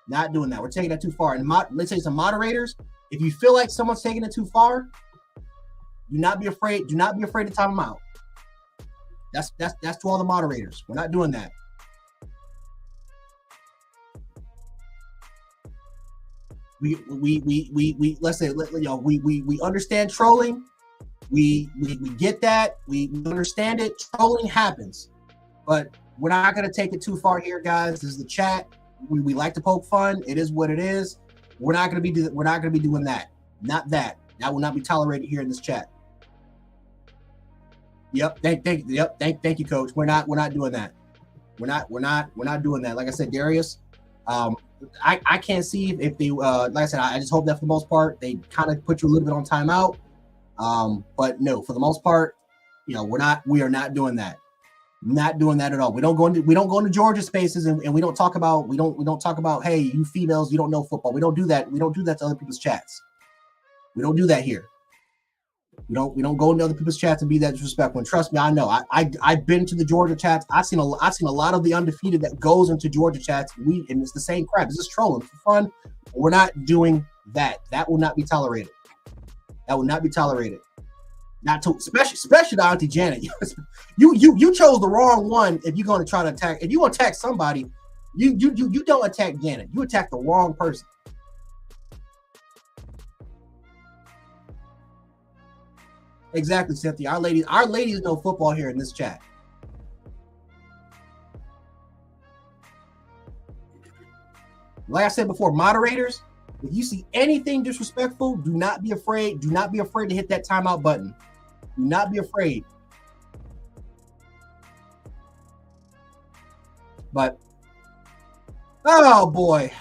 Not doing that. We're taking that too far. And let's say some moderators, if you feel like someone's taking it too far, do not be afraid. Do not be afraid to time them out. That's to all the moderators. We're not doing that. We let's say, we understand trolling. We get that. We understand it. Trolling happens, but we're not going to take it too far here, guys. This is the chat. We like to poke fun. It is what it is. We're not going to be doing that. Not that. That will not be tolerated here in this chat. Yep. Thank you, Coach. We're not doing that. We're not doing that. Like I said, Darius, I can't see if they like I said, I just hope that for the most part they kind of put you a little bit on timeout. But no, for the most part, we are not doing that. Not doing that at all. We don't go into Georgia spaces and we don't talk about, hey, you females, you don't know football. We don't do that. We don't do that to other people's chats. We don't do that here. We don't go into other people's chats and be that disrespectful. And trust me, I know. I've been to the Georgia chats. I've seen a lot of the undefeated that goes into Georgia chats. And it's the same crap. It's just trolling for fun. We're not doing that. That will not be tolerated. That will not be tolerated. Not to especially to Auntie Janet. You chose the wrong one if you're going to try to attack. If you want to attack somebody, you don't attack Janet. You attack the wrong person. Exactly, Cynthia. Our ladies know football here in this chat. Like I said before, moderators, if you see anything disrespectful, do not be afraid. Do not be afraid to hit that timeout button. Do not be afraid. But, oh boy.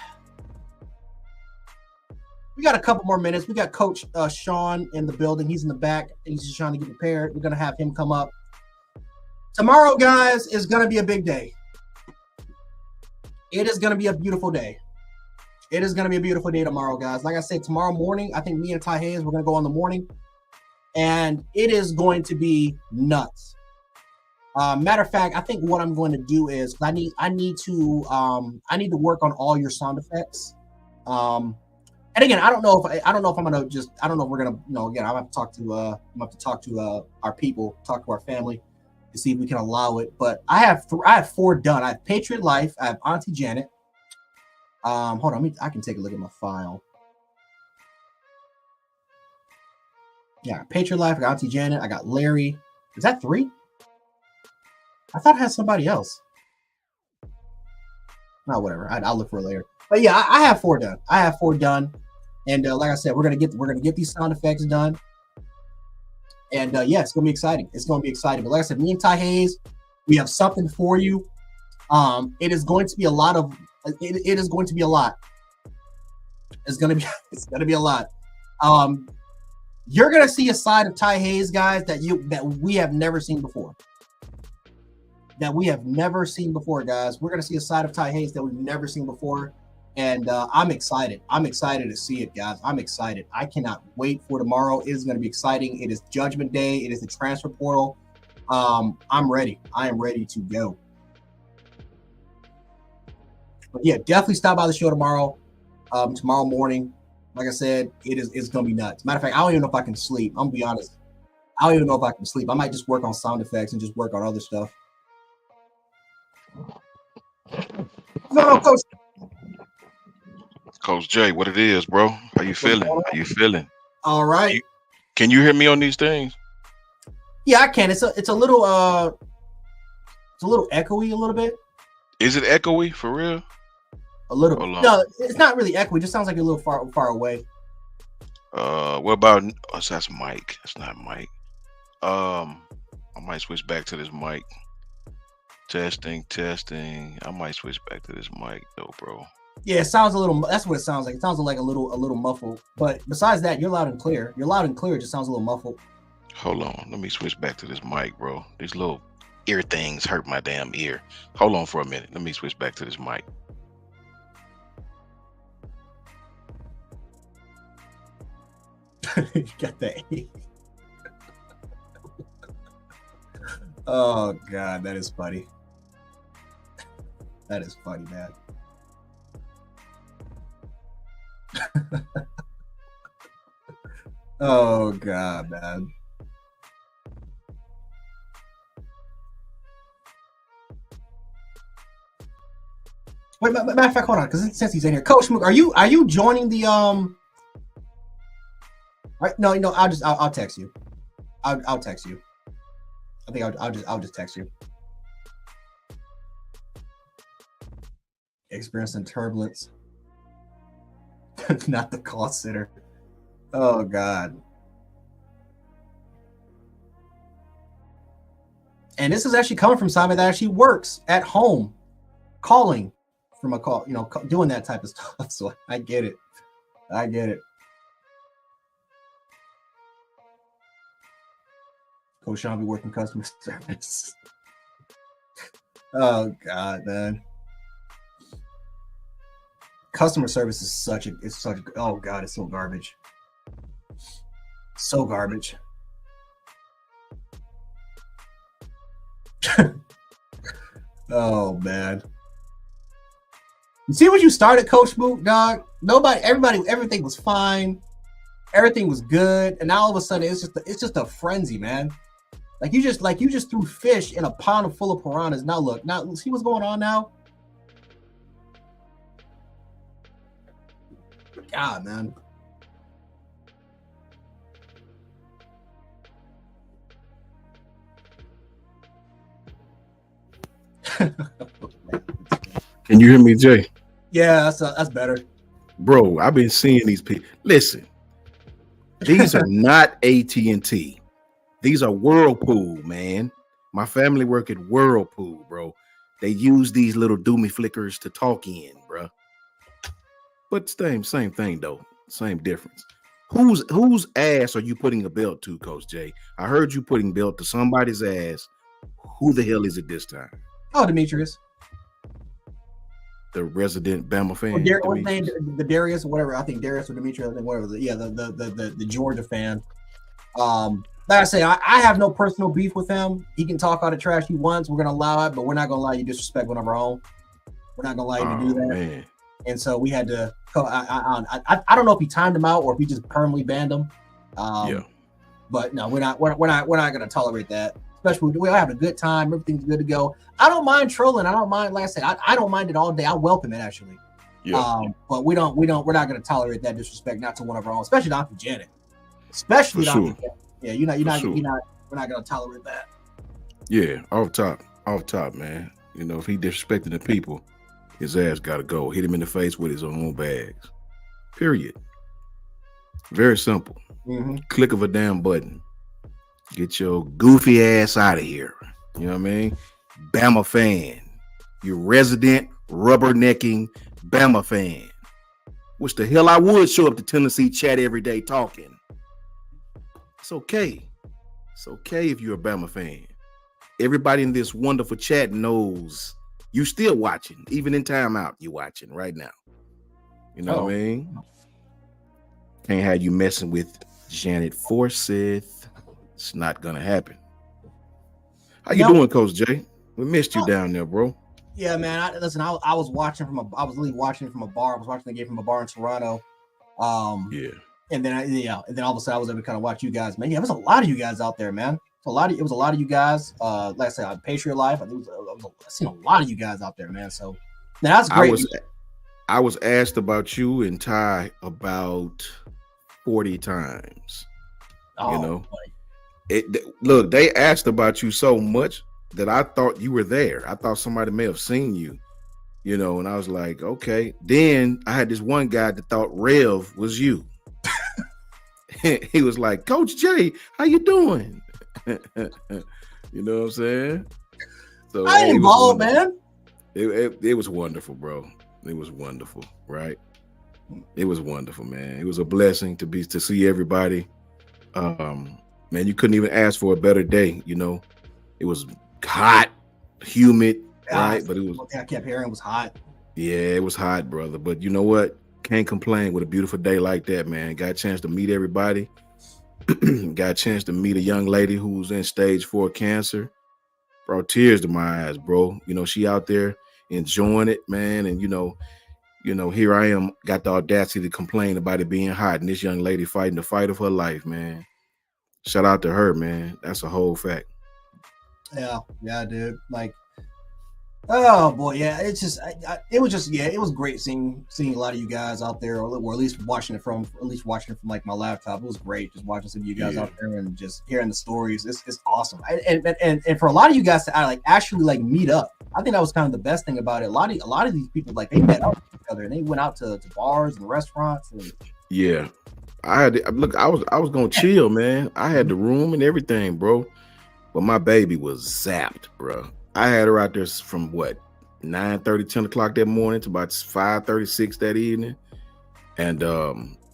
We got a couple more minutes. We got Coach Sean in the building. He's in the back. He's just trying to get prepared. We're going to have him come up. Tomorrow, guys, is going to be a big day. It is going to be a beautiful day. It is going to be a beautiful day tomorrow, guys. Like I said, tomorrow morning, I think me and Ty Hayes, we're going to go on the morning. And it is going to be nuts. Matter of fact, I think what I'm going to do is I need to work on all your sound effects. And again, I don't know if I'm gonna just, I don't know if we're gonna, again, I'm gonna have to talk to our people, talk to our family to see if we can allow it. But I have 4 done. I have Patriot Life, I have Auntie Janet. Hold on, I can take a look at my file. Yeah, Patriot Life, I got Auntie Janet, I got Larry. Is that 3? I thought I had somebody else. No, whatever. I'll look for it later. But yeah, I have 4 done. I have 4 done. And like I said, we're gonna get these sound effects done. And yeah, it's gonna be exciting. It's gonna be exciting. But like I said, me and Ty Hayes, we have something for you. It is going to be a lot of. It is going to be a lot. It's gonna be a lot. You're gonna see a side of Ty Hayes, guys, that we have never seen before. That we have never seen before, guys. We're gonna see a side of Ty Hayes that we've never seen before. And I'm excited. I'm excited to see it, guys. I'm excited. I cannot wait for tomorrow. It is going to be exciting. It is Judgment Day. It is the transfer portal. I'm ready. I am ready to go. But yeah, definitely stop by the show tomorrow. Tomorrow morning. Like I said, it's going to be nuts. Matter of fact, I don't even know if I can sleep. I'm going to be honest. I don't even know if I can sleep. I might just work on sound effects and just work on other stuff. No, Coach.
Coach Jay, what it is, bro? How you feeling? How you feeling?
All right.
Can you hear me on these things?
Yeah, I can. It's a little echoey a little bit.
Is it echoey for real?
A little bit. No, it's not really echoey. It just sounds like a little far away.
What about that's Mike? It's not Mike. I might switch back to this mic. Testing. I might switch back to this mic though, bro.
Yeah, it sounds a little. That's what it sounds like. It sounds like a little muffled. But besides that, you're loud and clear. You're loud and clear. It just sounds a little muffled.
Hold on, let me switch back to this mic, bro. These little ear things hurt my damn ear. Hold on for a minute. Let me switch back to this mic.
You got that. Oh God, that is funny. That is funny, man. Oh God, man. Wait, matter of fact, hold on, because since he's in here, Coach Mook, are you joining the Right? No, I'll text you. I'll text you. I think I'll just text you. Experiencing turbulence. Not the call center. Oh God. And this is actually coming from somebody that actually works at home, calling from a call, doing that type of stuff. So I get it. Coach Sean be working customer service. Oh God, man. Customer service is oh God, it's so garbage. So garbage. Oh man. You see what you started, Coach Moot, dog? Everything was fine. Everything was good. And now all of a sudden it's just a frenzy, man. Like you just threw fish in a pond full of piranhas. Now see what's going on now? God, man.
Can you hear me, Jay?
Yeah, that's better.
Bro, I've been seeing these people. Listen, these are not AT&T. These are Whirlpool, man. My family work at Whirlpool, bro. They use these little doomy flickers to talk in, bro. But same thing though. Same difference. Whose ass are you putting a belt to, Coach Jay? I heard you putting belt to somebody's ass. Who the hell is it this time?
Oh, Demetrius.
The resident Bama fan.
The Darius, whatever. I think Darius or Demetrius, I think whatever. The Georgia fan. Like I say, I have no personal beef with him. He can talk all the trash he wants. We're gonna allow it, but we're not gonna allow you to disrespect one of our own. We're not gonna allow you to do that. Man. And so we had to. I don't know if he timed him out or if he just permanently banned him.
Yeah.
But no, we're not gonna tolerate that. Especially we're having a good time. Everything's good to go. I don't mind trolling. I don't mind. Like I said, I don't mind it all day. I welcome it actually.
Yeah.
But we're not gonna tolerate that disrespect, not to one of our own, especially not to Janet. Especially not to Janet. Yeah, we're not gonna tolerate that.
Yeah, off top, man. You know, if he disrespecting the people, his ass gotta go. Hit him in the face with his own bags. Period. Very simple.
Mm-hmm.
Click of a damn button. Get your goofy ass out of here. You know what I mean? Bama fan. You resident rubbernecking Bama fan. Which the hell I would show up to Tennessee chat every day talking. It's okay. It's okay if you're a Bama fan. Everybody in this wonderful chat knows you still watching. Even in timeout, you're watching right now. You know what I mean? Can't have you messing with Janet Forsyth. It's not gonna happen. How you doing, Coach Jay? We missed you down there, bro.
Yeah, man. I was watching I was literally watching from a bar. I was watching the game from a bar in Toronto.
Yeah.
And then all of a sudden I was able to kind of watch you guys, man. Yeah, there's a lot of you guys out there, man. It was a lot of you guys. Like I said, on Patriot Life, I've seen a lot of you guys out there, man. So that's great.
I was asked about you and Ty about 40 times. You know, look, they asked about you so much that I thought you were there. I thought somebody may have seen you, you know, and I was like, okay. Then I had this one guy that thought Rev was you. He was like, Coach Jay, how you doing? You know what I'm saying? So
I ain't involved, man.
It was wonderful, bro. It was wonderful, right? It was wonderful, man. It was a blessing to see everybody. Man, you couldn't even ask for a better day, you know. It was hot, humid, right? But it was.
I kept hearing it was hot.
Yeah, it was hot, brother. But you know what? Can't complain with a beautiful day like that, man. Got a chance to meet everybody. Got a chance to meet a young lady who's in stage 4 cancer. Brought tears to my eyes, bro. You know, she out there enjoying it, man. And you know, here I am, got the audacity to complain about it being hot, and this young lady fighting the fight of her life, man. Shout out to her, man. That's a whole fact.
Yeah, dude. Like, oh boy, yeah. It's just, it was great seeing a lot of you guys out there, or at least watching it from like my laptop. It was great just watching some of you guys out there and just hearing the stories. It's awesome. And for a lot of you guys to actually meet up, I think that was kind of the best thing about it. A lot of these people, like, they met up with each other and they went out to bars and restaurants.
Yeah. I was gonna chill, man. I had the room and everything, bro. But my baby was zapped, bro. I had her out there from 9:30, 10 o'clock that morning to about 5:36 that evening. And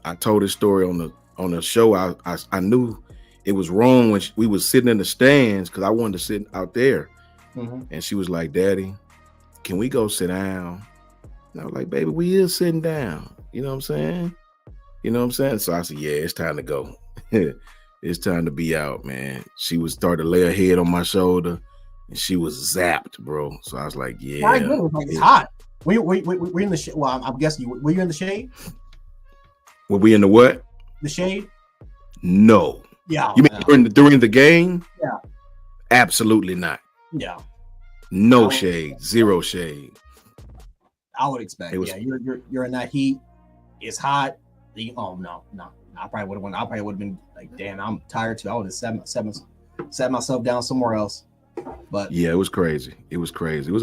I told this story on the show. I knew it was wrong when we was sitting in the stands because I wanted to sit out there. Mm-hmm. And she was like, Daddy, can we go sit down? And I was like, baby, we is sitting down. You know what I'm saying? So I said, yeah, it's time to go. It's time to be out, man. She was starting to lay her head on my shoulder. and she was zapped, bro. So I was like, yeah.
I get it. Like, it's hot. Were you in the shade? Well, I'm guessing were you in the shade?
Were we in the what?
The shade?
No.
Yeah.
You mean during the game?
Yeah.
Absolutely not.
Yeah.
No shade. Zero shade.
I would expect. Yeah, you're in that heat. It's hot. Oh no. I probably would have went. I probably would have been like, damn, I'm tired too. I would have set myself down somewhere else. But
yeah, it was crazy. It was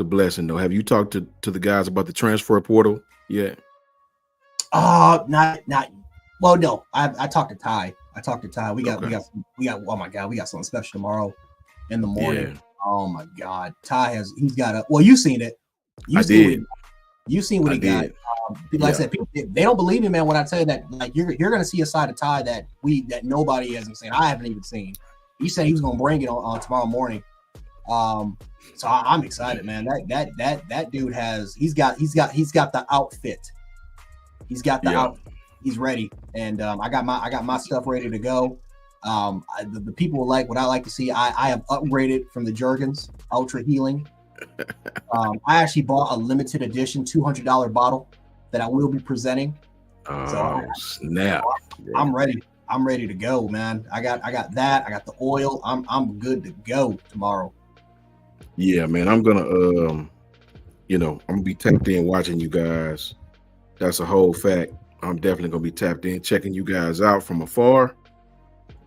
a blessing though. Have you talked to the guys about the transfer portal yet?
Not. Well, no. I talked to Ty. We got. Oh my God, we got something special tomorrow in the morning. Yeah. Oh my God, he's got a. Well, you seen it. You seen what he got. Like I said, people, they don't believe me, man. When I tell you that, like you're gonna see a side of Ty that nobody hasn't seen. I haven't even seen. He said he was gonna bring it on tomorrow morning. So I'm excited, man. That dude he's got the outfit. He's got the outfit. He's ready, and I got my stuff ready to go. The people like what I like to see. I have upgraded from the Jergens Ultra Healing. I actually bought a limited edition $200 bottle that I will be presenting.
Snap!
I'm ready. I'm ready to go, man. I got that. I got the oil. I'm good to go tomorrow.
Yeah, man. I'm gonna I'm gonna be tapped in watching you guys. That's a whole fact. I'm definitely gonna be tapped in, checking you guys out from afar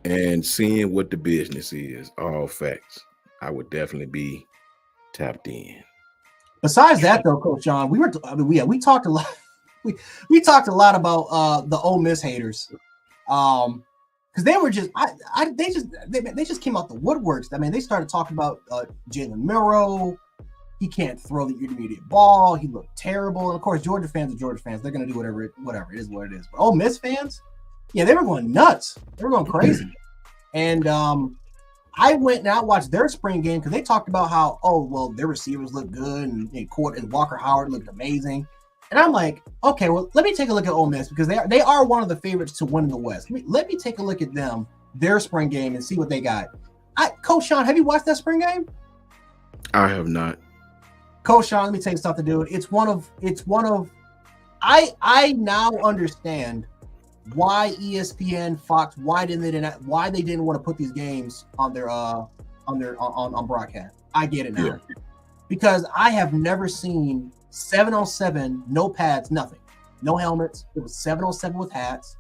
and seeing what the business is. All facts. I would definitely be tapped in.
Besides that, though, Coach John, we talked a lot. We talked a lot about the Ole Miss haters, because they were just they just came out the woodworks. I mean, they started talking about Jalen Milroe. He can't throw the intermediate ball. He looked terrible. And of course, Georgia fans are Georgia fans. They're going to do whatever it is what it is. But Ole Miss fans, yeah, they were going nuts. They were going crazy. And I went and I watched their spring game because they talked about how, their receivers look good and Walker Howard looked amazing. And I'm like, okay, well, let me take a look at Ole Miss because they are one of the favorites to win in the West. Let me take a look at their spring game, and see what they got. Coach Sean, have you watched that spring game?
I have not.
Coach Sean, let me tell you something, dude. It's one of. I now understand why ESPN, Fox, why they didn't want to put these games on their on broadcast. I get it now. Yeah. Because I have never seen 7-on-7, no pads, nothing, no helmets. It was 7-on-7 with hats.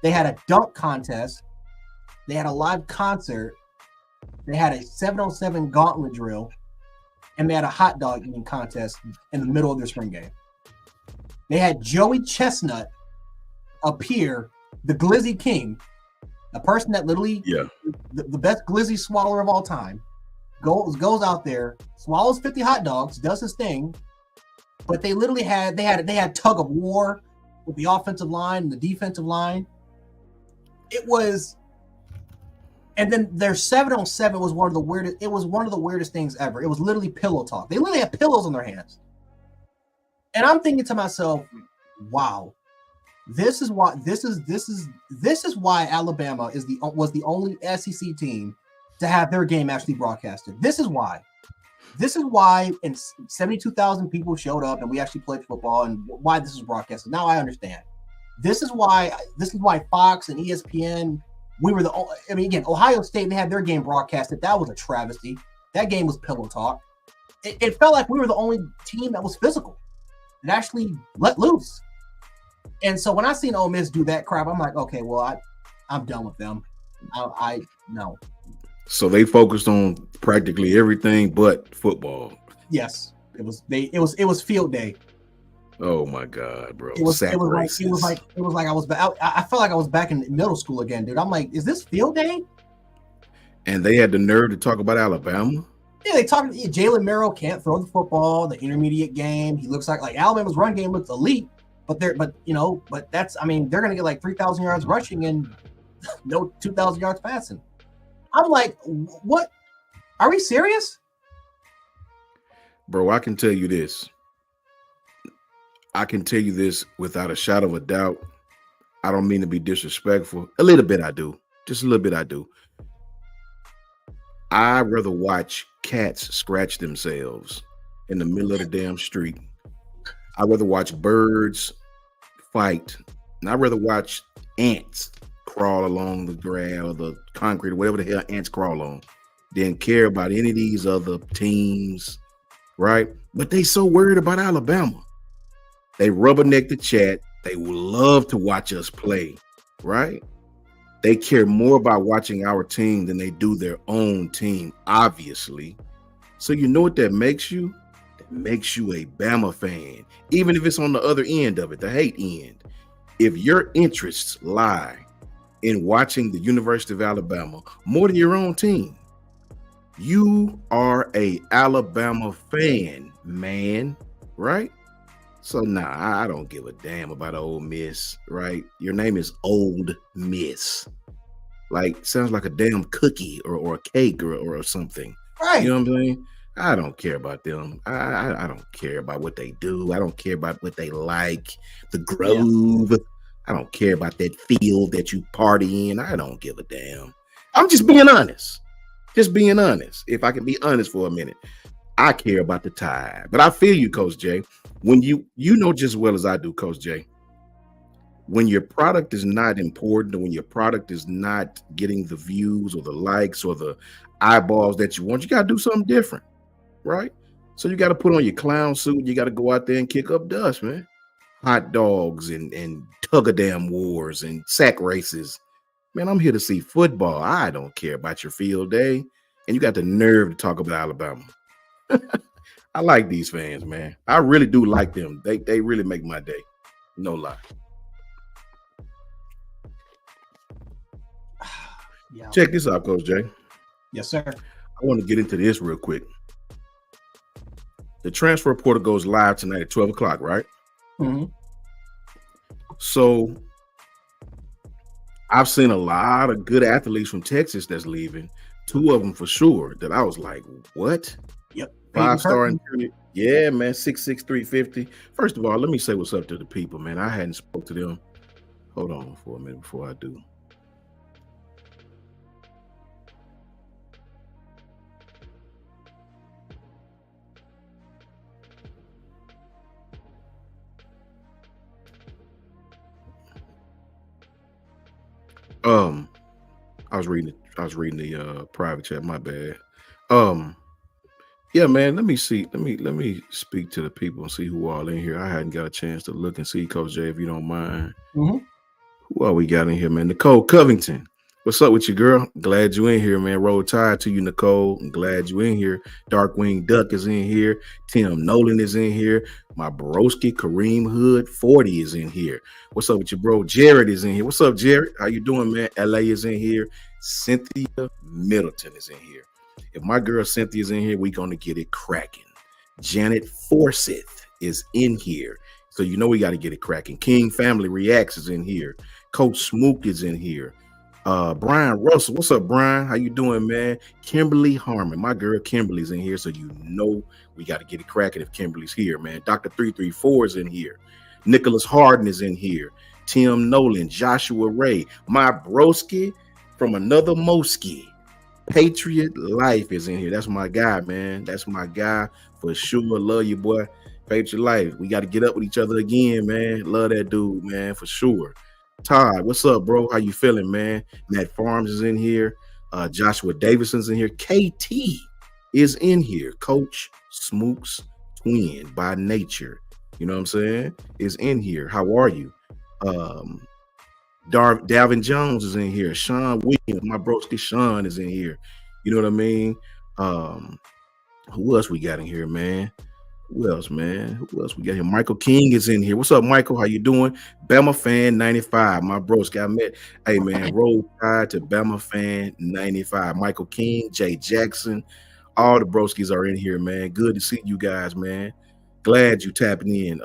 They had a dunk contest. They had a live concert. They had a 7-on-7 gauntlet drill. And they had a hot dog eating contest in the middle of their spring game. They had Joey Chestnut appear, the Glizzy King, a person that literally, the best Glizzy swallower of all time, goes out there, swallows 50 hot dogs, does his thing. But they literally had tug of war with the offensive line and the defensive line. It was. And then their 7-on-7 was one of the weirdest. It was one of the weirdest things ever. It was literally pillow talk. They literally had pillows in their hands. And I'm thinking to myself, wow, this is why Alabama was the only SEC team to have their game actually broadcasted. This is why. And 72,000 people showed up and we actually played football, and why this is broadcasted. Now I understand. This is why Fox and ESPN. Again, Ohio State, they had their game broadcasted. That was a travesty. That game was pillow talk. It felt like we were the only team that was physical and actually let loose. And so when I seen Ole Miss do that crap, I'm like, okay, well, I'm done with them. I no.
So they focused on practically everything but football.
Yes, it was field day.
Oh my God, bro!
It was like I was back. I felt like I was back in middle school again, dude. I'm like, is this field day?
And they had the nerve to talk about Alabama.
Yeah, they talked. Jalen Milroe can't throw the football. The intermediate game, he looks like Alabama's run game looks elite, but that's. I mean, they're gonna get like 3,000 yards rushing and no 2,000 yards passing. I'm like, what? Are we serious?
Bro, I can tell you this. I can tell you this without a shadow of a doubt. I don't mean to be disrespectful. A little bit I do. Just a little bit I do. I'd rather watch cats scratch themselves in the middle of the damn street. I'd rather watch birds fight. And I'd rather watch ants crawl along the grass or the concrete or whatever the hell ants crawl on than care about any of these other teams, right? But they so worried about Alabama. They rubberneck the chat. They would love to watch us play, right? They care more about watching our team than they do their own team, obviously. So you know what that makes you? That makes you a Bama fan, even if it's on the other end of it, the hate end. If your interests lie in watching the University of Alabama more than your own team, you are a Alabama fan, man, right? So I don't give a damn about Ole Miss, right? Your name is Old Miss. Like, sounds like a damn cookie or a cake or something.
Right.
You know what I'm saying? I don't care about them. I don't care about what they do. I don't care about what they like. The Grove. Yeah. I don't care about that field that you party in. I don't give a damn. I'm just being honest. Just being honest. If I can be honest for a minute. I care about the Tide. But I feel you, Coach Jay. When you know just as well as I do, Coach Jay, when your product is not important or when your product is not getting the views or the likes or the eyeballs that you want, you got to do something different, right? So you got to put on your clown suit. You got to go out there and kick up dust, man. Hot dogs and tug-a-damn wars and sack races. Man, I'm here to see football. I don't care about your field day. And you got the nerve to talk about Alabama. I like these fans, man. I really do like them. They really make my day. No lie. Yeah. Check this out, Coach Jay.
Yes, sir.
I want to get into this real quick. The transfer portal goes live tonight at 12 o'clock, right?
Mm-hmm.
So I've seen a lot of good athletes from Texas that's leaving. 2 of them for sure that I was like, what?
Yep.
5-star. Yeah, man. 6'6", 350. First of all, let me say what's up to the people, man. I hadn't spoke to them. Hold on for a minute before I do. I was reading the private chat. My bad. Yeah, man. Let me see. Let me speak to the people and see who all in here. I hadn't got a chance to look and see, Coach Jay, if you don't mind.
Mm-hmm.
Who all we got in here, man? Nicole Covington. What's up with you, girl? Glad you in here, man. Roll Tide to you, Nicole. I'm glad you in here. Darkwing Duck is in here. Tim Nolan is in here. My broski Kareem Hood 40 is in here. What's up with you, bro? Jared is in here. What's up, Jared? How you doing, man? LA is in here. Cynthia Middleton is in here. If my girl Cynthia's in here, we gonna get it cracking. Janet Forsyth is in here. So you know we got to get it cracking. King Family Reacts is in here. Coach Smook is in here. Brian Russell, what's up, Brian? How you doing, man? Kimberly Harmon, my girl Kimberly's in here, so you know we got to get it cracking if Kimberly's here, man. Dr. 334 is in here. Nicholas Harden is in here. Tim Nolan, Joshua Ray, my broski from another Moski. Patriot Life is in here. That's my guy, man. That's my guy for sure. Love you, boy. Patriot Life. We got to get up with each other again, man. Love that dude, man, for sure. Todd, what's up, bro? How you feeling, man? Matt Farms is in here. Joshua Davidson's in here. KT is in here. Coach Smook's twin by nature. You know what I'm saying? Is in here. How are you? Dalvin Jones is in here. Sean Williams, my broski Sean is in here. You know what I mean? Who else we got in here, man? Who else, man? Who else we got here? Michael King is in here. What's up, Michael? How you doing? Bama Fan 95. My broski, I met. Hey, man, roll tide to Bama Fan 95. Michael King, Jay Jackson. All the broskis are in here, man. Good to see you guys, man. Glad you tapping in.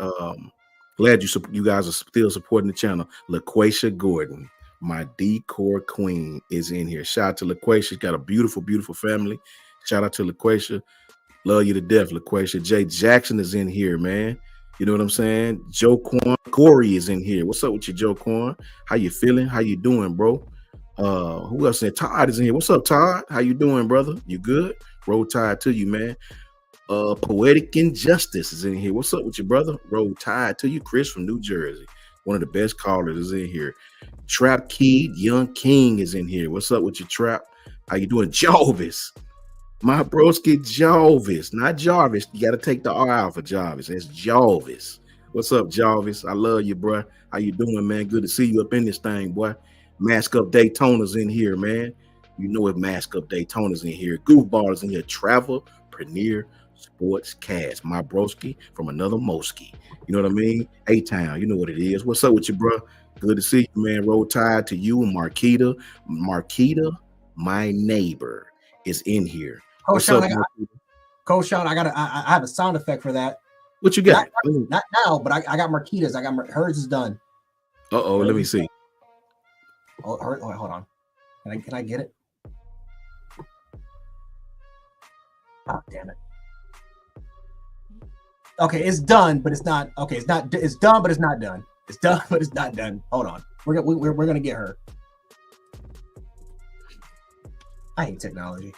Glad you guys are still supporting the channel. LaQuasia Gordon, my decor queen, is in here. Shout out to LaQuasia. She's got a beautiful, beautiful family. Shout out to LaQuasia. Love you to death, LaQuasia. Jay Jackson is in here, man. You know what I'm saying? Joe Quan Corey is in here. What's up with you, Joe Quan? How you feeling? How you doing, bro? Who else said Todd is in here? What's up, Todd? How you doing, brother? You good? Roll Tide to you, man. Poetic Injustice is in here. What's up with you, brother? Roll Tide to you. Chris from New Jersey. One of the best callers is in here. Trap Key, Young King is in here. What's up with you, Trap? How you doing? Jarvis. My broski Jarvis, not Jarvis. You got to take the R out for Jarvis. It's Jarvis. What's up, Jarvis? I love you, bro. How you doing, man? Good to see you up in this thing, boy. Mask Up Daytona's in here, man. You know it. Mask Up Daytona's in here. Goofball is in here. Travel Premier Sports Cast. My broski from another Moski. You know what I mean? A-Town. You know what it is. What's up with you, bro? Good to see you, man. Roll Tide to you and Marquita. Marquita, my neighbor, is in here.
Coach Sean, I have a sound effect for that.
What you got?
Not now, but I got Marquita's. Hers is done.
Uh-oh, let me see.
Oh, hold on. Can I get it? Oh, damn it. Okay, it's done, but it's not. Okay, it's not. It's done, but it's not done. It's done, but it's not done. Hold on. We're gonna get her. I hate technology.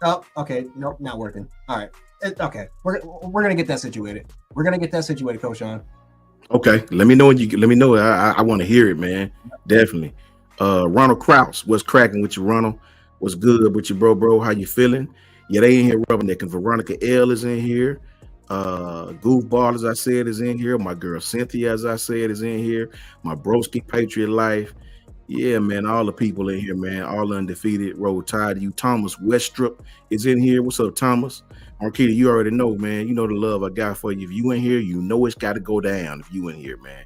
Oh, okay. Nope, not working. All right. Okay. We're gonna get that situated. We're gonna get that situated, Coach Sean.
Okay. Let me know when you let me know. I want to hear it, man. Definitely. Ronald Kraus, what's cracking with you, Ronald? What's good with you, bro? How you feeling? Yeah, they in here rubbernecking. Veronica L is in here. Goofball, as I said, is in here. My girl Cynthia, as I said, is in here. My broski Patriot Life. Yeah, man, all the people in here, man, all undefeated. Roll Tide to you. Thomas Westrup is in here. What's up, Thomas? Marquita, you already know, man. You know the love I got for you. If you in here, you know it's got to go down if you in here, man.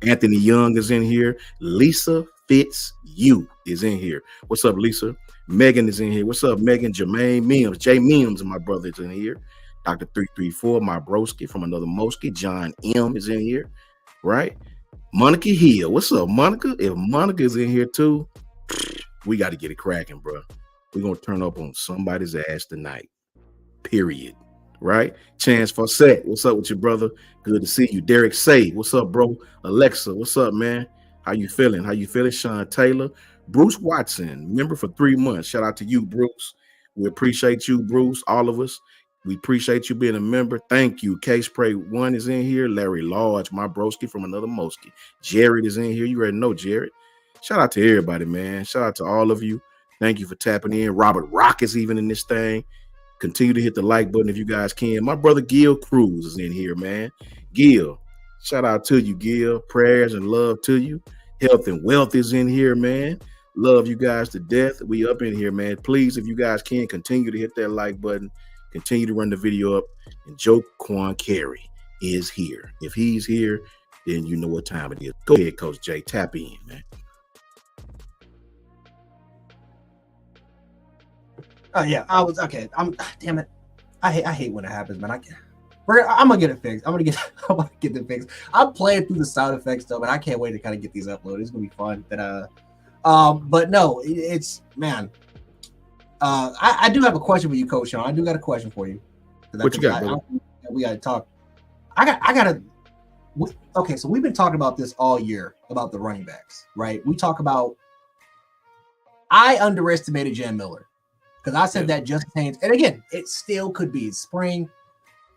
Anthony Young is in here. Lisa Fitz you is in here. What's up, Lisa? Megan is in here. What's up, Megan? Jermaine Mims. Jay Mims and my brother is in here. Dr. 334, my broski from another Moski. John M is in here, right? Monica Hill. What's up, Monica? If Monica's in here too, we got to get it cracking, bro. We're going to turn up on somebody's ass tonight. Period. Right? Chance Fawcett. What's up with you, brother? Good to see you. Derek Say. What's up, bro? Alexa. What's up, man? How you feeling? Sean Taylor. Bruce Watson. Member for 3 months. Shout out to you, Bruce. We appreciate you, Bruce. All of us. We appreciate you being a member. Thank you. K-Spray 1 is in here. Larry Lodge, my broski from another Moski. Jared is in here. You already know Jared. Shout out to everybody, man. Shout out to all of you. Thank you for tapping in. Robert Rock is even in this thing. Continue to hit the like button if you guys can. My brother Gil Cruz is in here, man. Gil, shout out to you, Gil. Prayers and love to you. Health and wealth is in here, man. Love you guys to death. We up in here, man. Please, if you guys can, continue to hit that like button. Continue to run the video up. And Joe Quan Carey is here. If he's here, then you know what time it is. Go ahead, Coach Jay. Tap in, man.
Oh yeah, I was okay. Damn it. I hate when it happens, man. I'm gonna get it fixed. I'm gonna get it fixed. I'm playing through the sound effects though, but I can't wait to kind of get these uploaded. It's gonna be fun. But no, it's man. I do have a question for you, Coach Sean. I do got a question for you.
What you got, brother?
We gotta talk. Okay, so we've been talking about this all year about the running backs, right? We talk about. I underestimated Jan Miller because I said that Justice Haynes, and again, it still could be spring,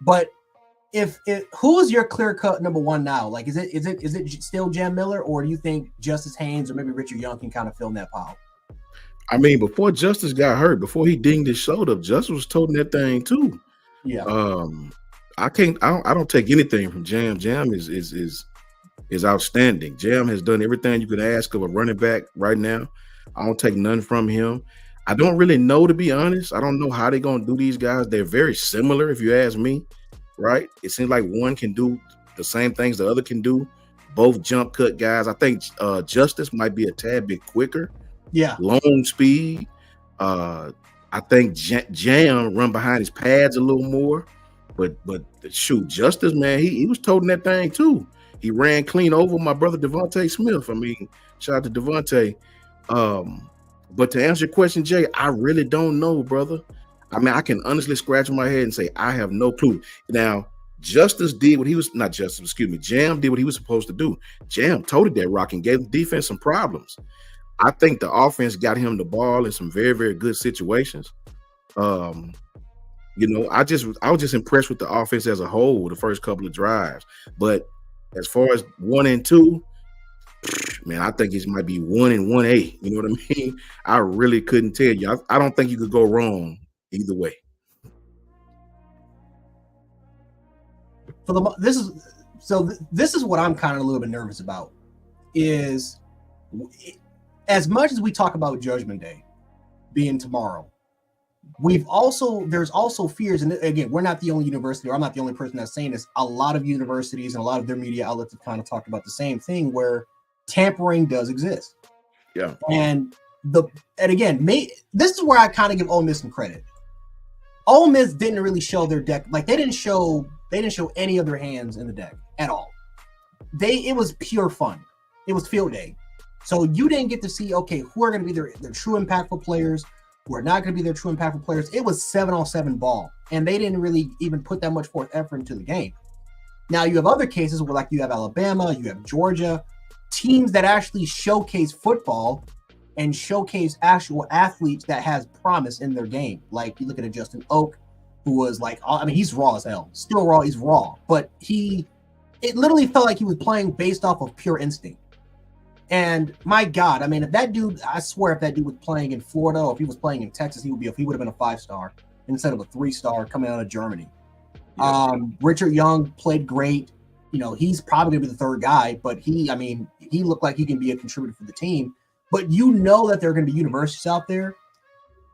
but who's your clear cut number one now? Like, is it still Jan Miller, or do you think Justice Haynes or maybe Richard Young can kind of fill in that pile?
I mean, before Justice got hurt, before he dinged his shoulder, Justice was toting that thing too.
Yeah.
I don't take anything from Jam. Jam is outstanding. Jam has done everything you could ask of a running back right now. I don't take none from him. I don't really know, to be honest. I don't know how they're gonna do these guys. They're very similar, if you ask me. Right? It seems like one can do the same things the other can do. Both jump cut guys. I think Justice might be a tad bit quicker.
Yeah.
Long speed. I think Jam run behind his pads a little more. But shoot, Justice, man, he was toting that thing too. He ran clean over my brother Devontae Smith. I mean, shout out to Devontae. But to answer your question, Jay, I really don't know, brother. I mean, I can honestly scratch my head and say I have no clue. Now, Justice did what he was not Justice, excuse me. Jam did what he was supposed to do. Jam toted that rock and gave the defense some problems. I think the offense got him the ball in some very, very good situations. You know, I was just impressed with the offense as a whole the first couple of drives. But as far as 1 and 2, man, I think it might be 1 and 1A. You know what I mean? I really couldn't tell you. I don't think you could go wrong either way.
This is what I'm kind of a little bit nervous about is as much as we talk about Judgment Day being tomorrow, there's also fears, and again, we're not the only university, or I'm not the only person that's saying this. A lot of universities and a lot of their media outlets have kind of talked about the same thing, where tampering does exist.
Yeah.
And again, this is where I kind of give Ole Miss some credit. Ole Miss didn't really show their deck, like they didn't show any of their hands in the deck at all. It was pure fun. It was field day. So you didn't get to see, okay, who are going to be their true impactful players, who are not going to be their true impactful players. It was 7-on-7 ball, and they didn't really even put that much forth effort into the game. Now you have other cases where, like, you have Alabama, you have Georgia, teams that actually showcase football and showcase actual athletes that has promise in their game. Like you look at a Justin Oak, who was like, I mean, he's raw as hell, still raw. He's raw, but it literally felt like he was playing based off of pure instinct. And my God, I mean, I swear if that dude was playing in Florida or if he was playing in Texas, he would have been a 5-star instead of a 3-star coming out of Germany. Yeah. Richard Young played great. You know, he's probably gonna be the third guy, but he looked like he can be a contributor for the team. But you know that there are gonna be universities out there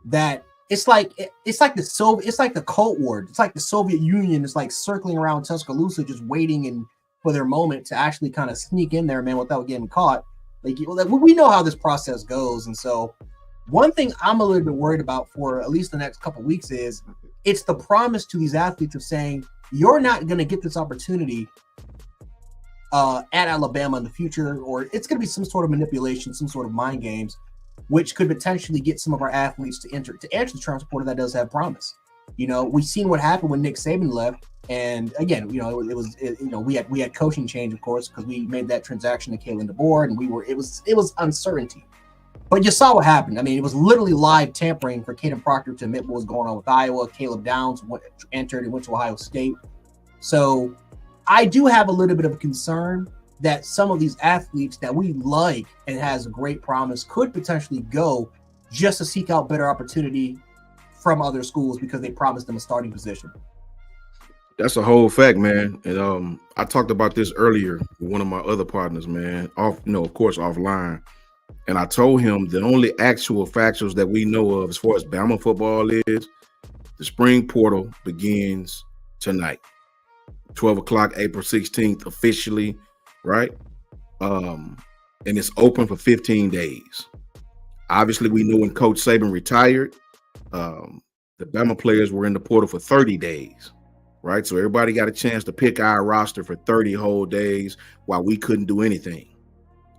that it's like the Cold War. It's like the Soviet Union is like circling around Tuscaloosa, just waiting for their moment to actually kind of sneak in there, man, without getting caught. Like we know how this process goes, and so one thing I'm a little bit worried about for at least the next couple of weeks is it's the promise to these athletes of saying you're not going to get this opportunity at Alabama in the future, or it's going to be some sort of manipulation, some sort of mind games, which could potentially get some of our athletes to enter the transfer portal that does have promise. You know, we've seen what happened when Nick Saban left. And again, you know, we had coaching change, of course, because we made that transaction to Kalen DeBoer, and it was uncertainty. But you saw what happened. I mean, it was literally live tampering for Caden Proctor to admit what was going on with Iowa. Caleb Downs entered and went to Ohio State. So I do have a little bit of a concern that some of these athletes that we like and has a great promise could potentially go just to seek out better opportunity from other schools because they promised them a starting position.
That's a whole fact, man. And I talked about this earlier with one of my other partners, man. Of course, offline. And I told him the only actual factuals that we know of as far as Bama football is the spring portal begins tonight, 12 o'clock, April 16th, officially, right? And it's open for 15 days. Obviously, we know when Coach Saban retired, the Bama players were in the portal for 30 days. Right, so everybody got a chance to pick our roster for 30 whole days while we couldn't do anything.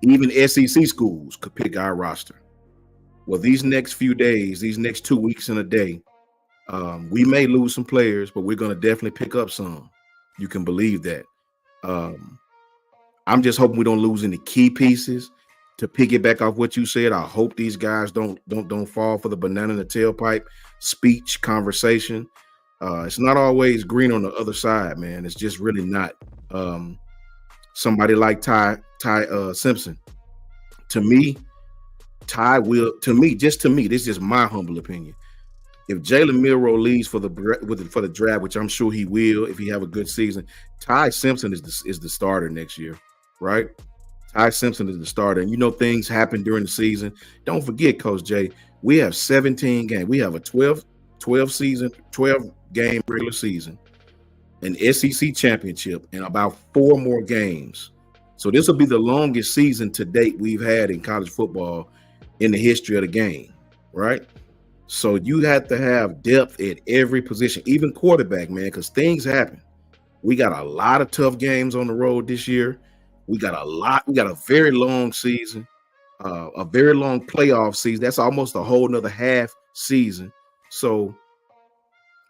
Even SEC schools could pick our roster. Well, these next few days, these next 2 weeks and a day, we may lose some players, but we're going to definitely pick up some. You can believe that. I'm just hoping we don't lose any key pieces. To piggyback off what you said, I hope these guys don't fall for the banana in the tailpipe speech conversation. It's not always green on the other side, man. It's just really not. Somebody like Ty Simpson. To me, this is just my humble opinion. If Jalen Milroe leaves for the draft, which I'm sure he will if he have a good season, Ty Simpson is the starter next year, right? Ty Simpson is the starter. And you know things happen during the season. Don't forget, Coach Jay, we have 17 games. We have a 12 game regular season, an SEC championship, and about 4 more games. So this will be the longest season to date we've had in college football in the history of the game, right? So you have to have depth at every position, even quarterback, man, because things happen. We got a lot of tough games on the road this year. We got a very long season, a very long playoff season. That's almost a whole nother half season. So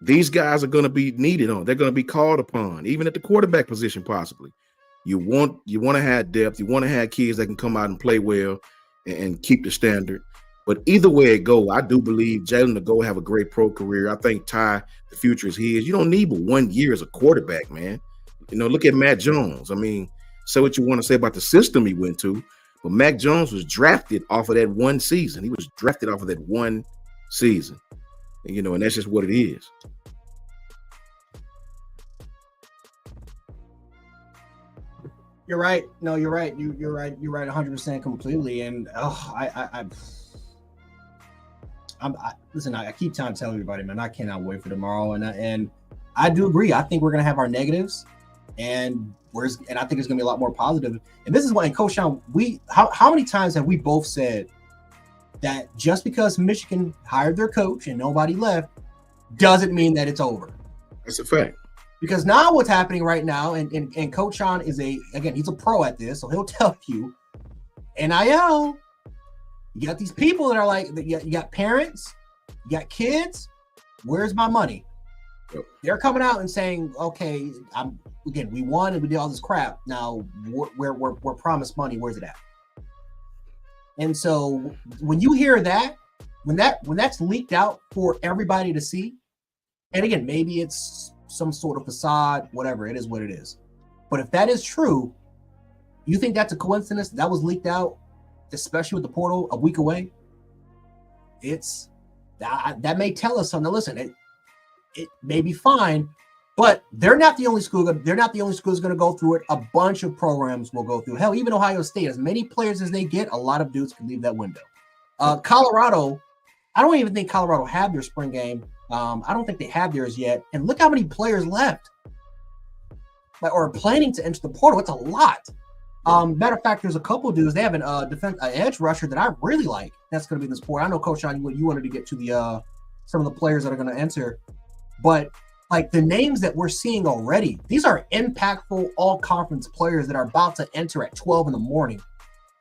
These guys are going to be needed on. They're going to be called upon, even at the quarterback position, possibly. You want to have depth. You want to have kids that can come out and play well and keep the standard. But either way it go, I do believe Jalen will go have a great pro career. I think Ty, the future is his. You don't need but 1 year as a quarterback, man. Look at Matt Jones. I mean, say what you want to say about the system he went to, but Mac Jones was drafted off of that one season. He was drafted off of that one season. And that's just what it is.
You're right. No, you're right. You're right. You're right 100% completely. And listen, I keep trying to tell everybody, man, I cannot wait for tomorrow. And I do agree. I think we're going to have our negatives and I think it's going to be a lot more positive. And this is why, and Coach Sean, how many times have we both said that just because Michigan hired their coach and nobody left doesn't mean that it's over?
That's a fact.
Because now what's happening right now, and Coach Sean is he's a pro at this, so he'll tell you, NIL, you got these people that are like, you got parents, you got kids, where's my money? Yep. They're coming out and saying, okay, we won and we did all this crap. Now we're promised money, where's it at? And so when you hear that, when that's leaked out for everybody to see, and again, maybe it's some sort of facade, whatever, it is what it is. But if that is true, you think that's a coincidence that was leaked out, especially with the portal a week away? That may tell us something. Listen, it may be fine, but they're not the only school. They're not the only school that's going to go through it. A bunch of programs will go through. Hell, even Ohio State, as many players as they get, a lot of dudes can leave that window. Colorado, I don't even think Colorado had their spring game. I don't think they have theirs yet. And look how many players left or are planning to enter the portal. It's a lot. Matter of fact, there's a couple dudes. They have an edge rusher that I really like. That's going to be in this portal. I know, Coach Sean, you wanted to get to the some of the players that are going to enter. But like the names that we're seeing already, these are impactful all-conference players that are about to enter at 12 in the morning.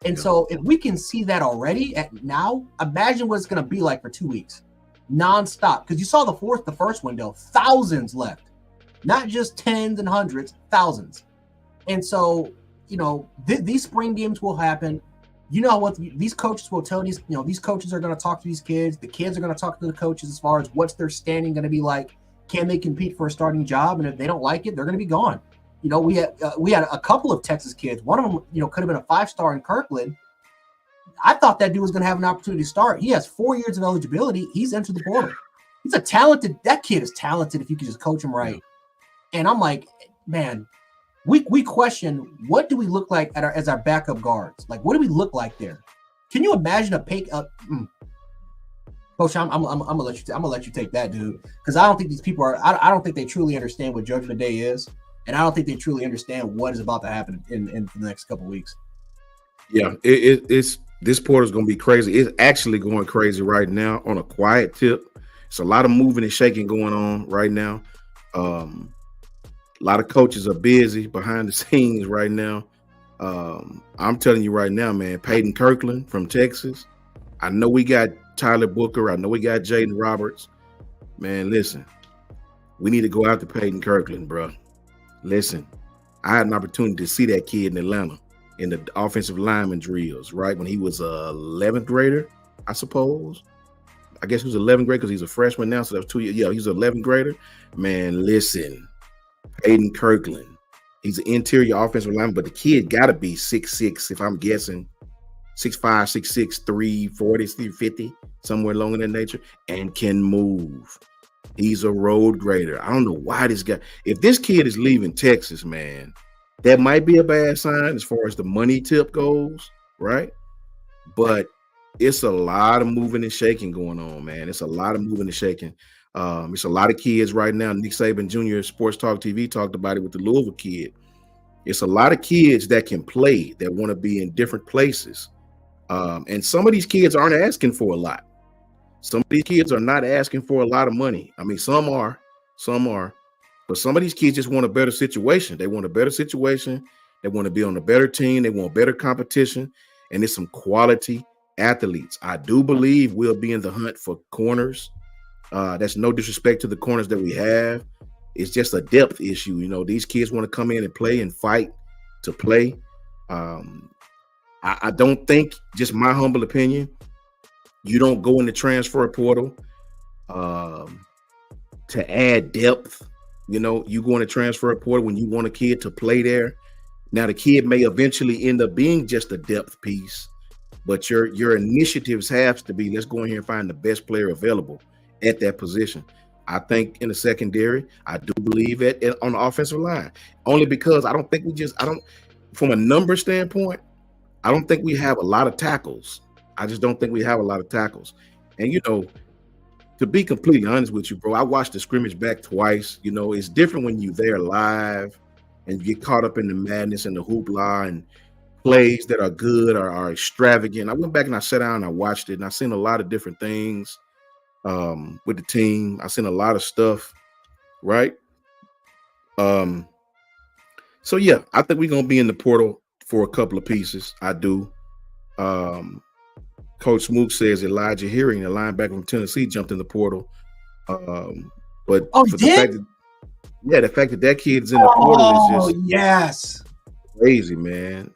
And so if we can see that already at now, imagine what it's going to be like for 2 weeks. Nonstop, because you saw the first window, thousands left, not just tens and hundreds, thousands. And so, these spring games will happen. What these coaches will tell these, these coaches are going to talk to these kids. The kids are going to talk to the coaches as far as what's their standing going to be like. Can they compete for a starting job? And if they don't like it, they're going to be gone. We had a couple of Texas kids. One of them, could have been a 5-star in Kirkland. I thought that dude was going to have an opportunity to start. He has 4 years of eligibility. He's entered the portal. That kid is talented if you can just coach him right. And I'm like, man, we question, what do we look like as our backup guards? Like, what do we look like there? Can you imagine Coach, I'm gonna let you take that, dude, because I don't think these people I don't think they truly understand what Judgment Day is, and I don't think they truly understand what is about to happen in the next couple of weeks.
Yeah, it's this portal is going to be crazy. It's actually going crazy right now. On a quiet tip, it's a lot of moving and shaking going on right now. A lot of coaches are busy behind the scenes right now. I'm telling you right now, man, Peyton Kirkland from Texas. I know we got Tyler Booker. I know we got Jaden Roberts. Man, listen, we need to go after Peyton Kirkland, bro. Listen, I had an opportunity to see that kid in Atlanta in the offensive lineman drills, right? When he was a 11th grader, I suppose. I guess he was 11th grade because he's a freshman now, so that was 2 years. Yeah, he's an 11th grader. Man, listen, Peyton Kirkland. He's an interior offensive lineman, but the kid got to be 6'6", if I'm guessing. 6'5", 6'6", 340, 350, somewhere along in that nature, and can move. He's a road grader. I don't know why this guy, if this kid is leaving Texas, man, that might be a bad sign as far as the money tip goes, right? But it's a lot of moving and shaking going on, man. It's a lot of moving and shaking. It's a lot of kids right now. Nick Saban Jr. Sports Talk TV talked about it with the Louisville kid. It's a lot of kids that can play, that want to be in different places. And some of these kids aren't asking for a lot. Some of these kids are not asking for a lot of money. I mean, some are, but some of these kids just want a better situation. They want a better situation. They want to be on a better team. They want better competition. And it's some quality athletes. I do believe we'll be in the hunt for corners That's no disrespect to the corners that we have. It's just a depth issue. You know, these kids want to come in and play and fight to play. I don't think, just my humble opinion, you don't go in the transfer portal to add depth. You know, you go in the transfer portal when you want a kid to play there. Now, the kid may eventually end up being just a depth piece, but your initiatives have to be, let's go in here and find the best player available at that position. I think in the secondary, I do believe on the offensive line, only because I don't think from a number standpoint, I don't think we have a lot of tackles. I just don't think we have a lot of tackles. And, you know, to be completely honest with you, bro, I watched the scrimmage back twice. You know, it's different when you're there live and you get caught up in the madness and the hoopla and plays that are good or are extravagant. I went back and I sat down and I watched it, and I seen a lot of different things with the team. I seen a lot of stuff, right? So yeah, I think we're gonna be in the portal for a couple of pieces. I do. Coach Smook says Elijah Herring, the linebacker from Tennessee, jumped in the portal. But the fact that kid's in the portal is just
yes,
crazy, man.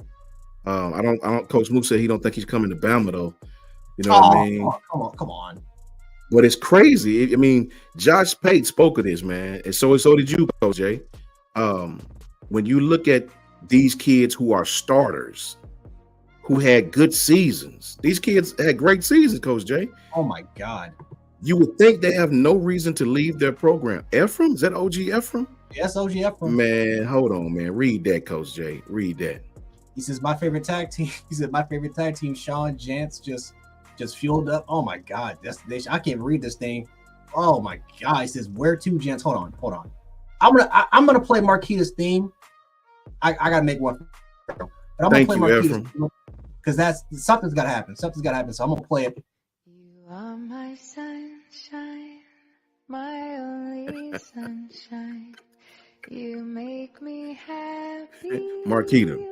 I don't. Coach Mook said he don't think he's coming to Bama though. You know what I mean?
Come on.
But it's crazy. I mean, Josh Pate spoke of this, man, and so did you, Coach Jay. When you look at these kids who are starters, who had good seasons, these kids had great seasons, Coach Jay.
Oh my God.
You would think they have no reason to leave their program. Ephraim, is that OG Ephraim?
Yes, OG Ephraim.
Man, hold on, man. Read that, Coach Jay. Read that.
He says my favorite tag team. He said my favorite tag team. Sean Jantz just fueled up. Oh my God, I can't read this thing. Oh my God. He says where to, Jantz? Hold on. I'm gonna play Marquita's theme. I gotta make one. But I'm gonna play Marquita's theme because that's something's gotta happen. So I'm gonna play it.
You are my sunshine, my only sunshine. You make me happy.
Marquita,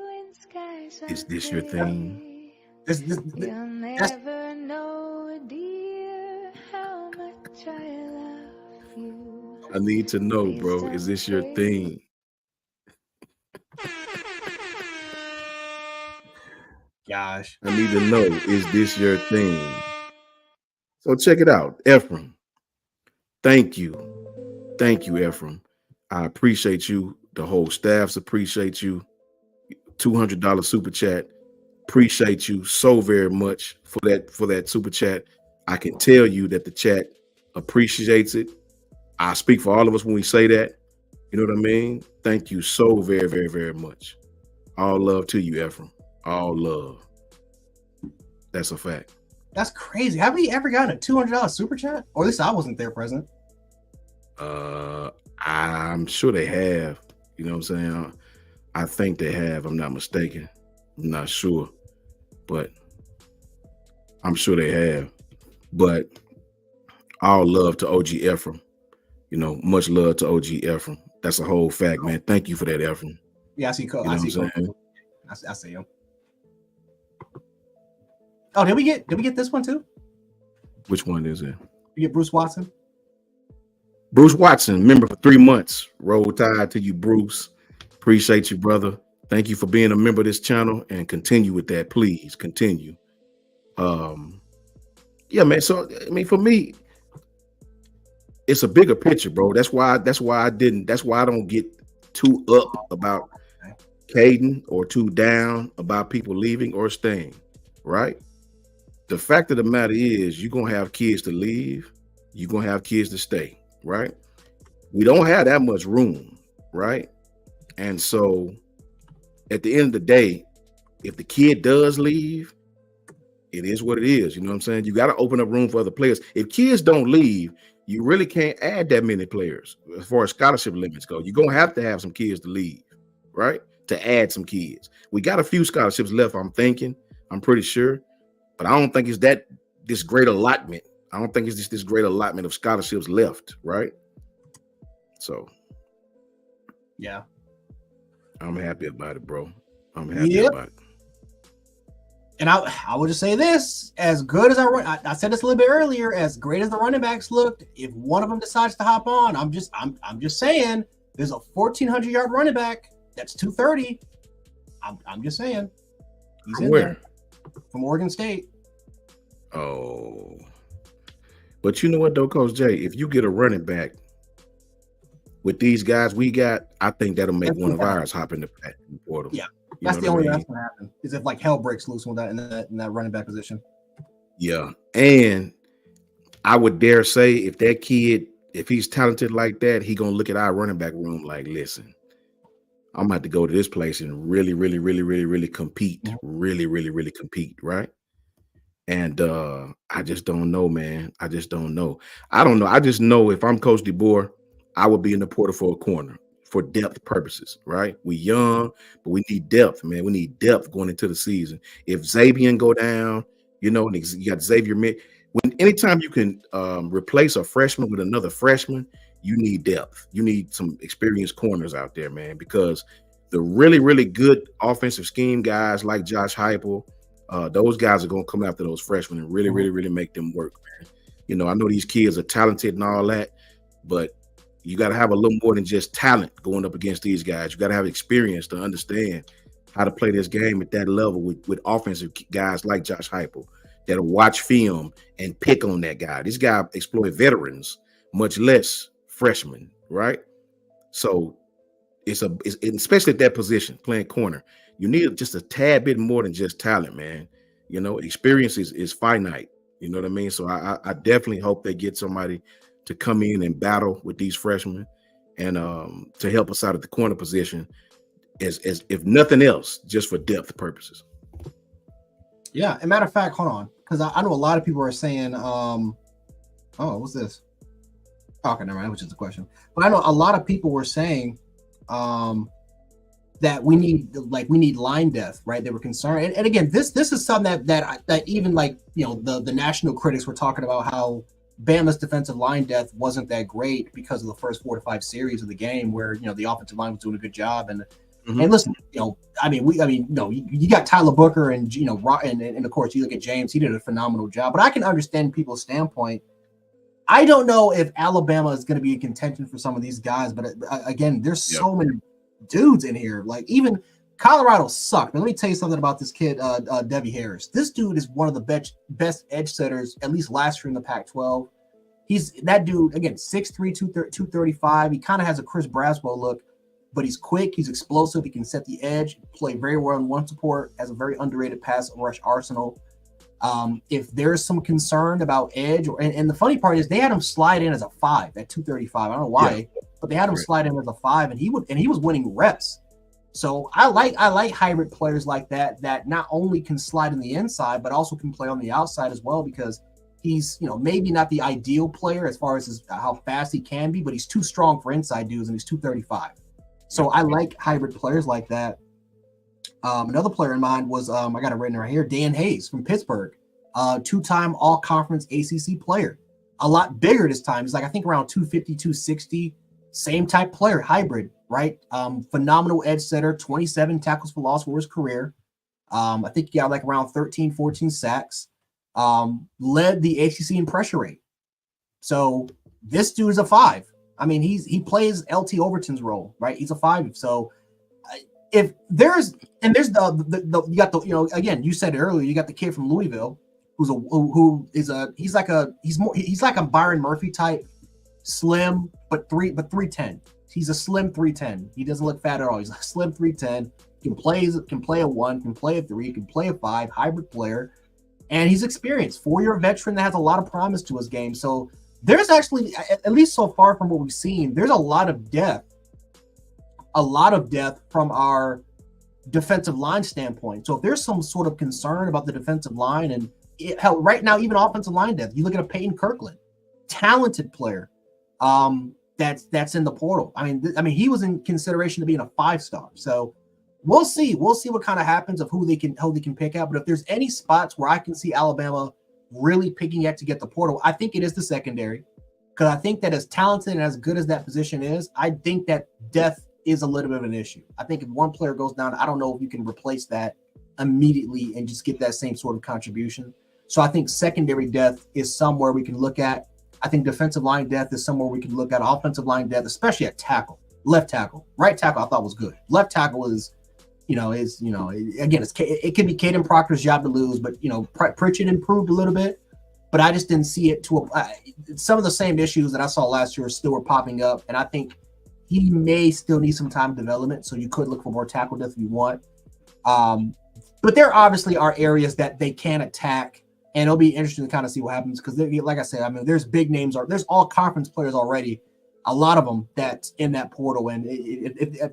is this your thing?
You'll never know, dear, how much I love you.
I need to know, bro. Is this your thing?
Gosh.
I need to know, is this your thing? So check it out, Ephraim. Thank you, Ephraim. I appreciate you. The whole staffs appreciate you. $200 super chat. Appreciate you so very much for that super chat. I can tell you that the chat appreciates it. I speak for all of us when we say that. You know what I mean? Thank you so very, very, very much. All love to you, Ephraim. All love. That's a fact.
That's crazy. Have we ever gotten a $200 super chat? Or at least I wasn't there present.
I'm sure they have. You know what I'm saying? I think they have. I'm not mistaken. I'm not sure. But I'm sure they have. But all love to OG Ephraim. You know, much love to OG Ephraim. That's a whole fact, man. Thank you for that, Ephraim.
Yeah, I see.
You know
I see him. Oh, did we get this one too?
Which one is it?
We get Bruce Watson.
Bruce Watson, member for 3 months. Roll Tide to you, Bruce. Appreciate you, brother. Thank you for being a member of this channel, and continue with that. Please continue. Yeah, man. So I mean, for me, it's a bigger picture, bro. That's why I don't get too up about Caden or too down about people leaving or staying, right? The fact of the matter is you're going to have kids to leave. You're going to have kids to stay, right? We don't have that much room, right? And so at the end of the day, if the kid does leave, it is what it is. You know what I'm saying? You got to open up room for other players. If kids don't leave, you really can't add that many players as far as scholarship limits go. You're going to have some kids to leave, right? To add some kids. We got a few scholarships left, I'm pretty sure. But I don't think it's this great allotment. I don't think it's just this great allotment of scholarships left, right? So,
yeah.
I'm happy about it, bro. I'm happy about it.
And I will just say this: as good as I said this a little bit earlier, as great as the running backs looked, if one of them decides to hop on, I'm just saying, there's a 1,400-yard running back that's 230. I'm just saying, he's
From
in
where?
there from Oregon State.
Oh, but you know what though, Coach Jay? If you get a running back with these guys we got, I think that'll make one of ours hop in the portal.
Yeah.
You
That's
know
the
what I
only
mean?
that's gonna happen. Is if like hell breaks loose with that in that running back position.
Yeah. And I would dare say if that kid, if he's talented like that, he gonna look at our running back room like, listen, I'm about to go to this place and really, really, really, really, really compete. Really, really, really compete, right? And I just don't know, man. I just don't know. I don't know. I just know if I'm Coach DeBoer, I would be in the portal for a corner for depth purposes, right? We young, but we need depth, man. We need depth going into the season. If Xavier go down, you know, and you got Xavier mid. Anytime you can replace a freshman with another freshman, you need depth. You need some experienced corners out there, man, because the really, really good offensive scheme guys like Josh Heupel, those guys are going to come after those freshmen and really, really, really make them work, man. You know, I know these kids are talented and all that, but you got to have a little more than just talent going up against these guys. You got to have experience to understand how to play this game at that level with offensive guys like Josh Heupel that'll watch film and pick on that guy. This guy exploit veterans, much less freshmen, right? So it's especially at that position, playing corner, you need just a tad bit more than just talent, man. You know, experience is finite. You know what I mean? So I definitely hope they get somebody to come in and battle with these freshmen and to help us out at the corner position as if nothing else, just for depth purposes.
Yeah, as a matter of fact, hold on, because I know a lot of people are saying, oh, what's this? Okay, never mind, which is the question. But I know a lot of people were saying that we need line depth, right? They were concerned, and again, this is something that even like, you know, the national critics were talking about how Bama's defensive line depth wasn't that great because of the first 4 to 5 series of the game, where, you know, the offensive line was doing a good job. And and listen, you know, you got Tyler Booker and, you know, and of course you look at James, he did a phenomenal job. But I can understand people's standpoint. I don't know if Alabama is going to be in contention for some of these guys, but again, there's so many dudes in here. Like, even Colorado sucked. But let me tell you something about this kid, Debbie Harris. This dude is one of the best edge setters, at least last year in the Pac-12. He's that dude, again, 6'3", 235. He kind of has a Chris Braswell look, but he's quick, he's explosive, he can set the edge, play very well in one support, has a very underrated pass rush arsenal. If there's some concern about edge, and the funny part is they had him slide in as a 5 at 235. I don't know why, but they had him slide in as a 5, and he was winning reps. So I like hybrid players like that not only can slide in the inside, but also can play on the outside as well, because he's, you know, maybe not the ideal player as far as how fast he can be, but he's too strong for inside dudes, and he's 235. So I like hybrid players like that. Another player in mind was, I got it written right here, Dan Hayes from Pittsburgh, 2-time all-conference ACC player. A lot bigger this time. He's like, I think around 250, 260, same type player, hybrid, right? Phenomenal edge setter, 27 tackles for loss for his career. I think he got like around 13, 14 sacks. Led the ACC in pressure rate. So this dude is a 5. I mean, he plays LT Overton's role, right? He's a 5. So if there's the you got the, you know, again, you said it earlier, you got the kid from Louisville he's like a Byron Murphy type, slim but 310. He's a slim 310. He doesn't look fat at all. He's a slim 310. Can play a 1, can play a 3, can play a 5, hybrid player, and he's experienced, 4-year veteran that has a lot of promise to his game. So there's actually, at least so far from what we've seen, there's a lot of depth from our defensive line standpoint. So if there's some sort of concern about the defensive line, and hell, right now, even offensive line depth, you look at a Peyton Kirkland, talented player, that's in the portal. I mean, he was in consideration to being a 5-star. So we'll see what kind of happens of who they can pick out. But if there's any spots where I can see Alabama really picking at to get the portal, I think it is the secondary, because I think that as talented and as good as that position is, I think that depth is a little bit of an issue. I think if one player goes down, I don't know if you can replace that immediately and just get that same sort of contribution. So I think secondary depth is somewhere we can look at. I think defensive line depth is somewhere we can look at. Offensive line depth, especially at tackle, left tackle, right tackle. I thought was good. Left tackle is again, it could be Caden Proctor's job to lose, but Pritchett improved a little bit, but I just didn't see it some of the same issues that I saw last year still were popping up, and I think he may still need some time development. So you could look for more tackle depth if you want, but there obviously are areas that they can attack, and it'll be interesting to kind of see what happens because, like I said, I mean, there's big names, there's all conference players already. A lot of them that's in that portal, and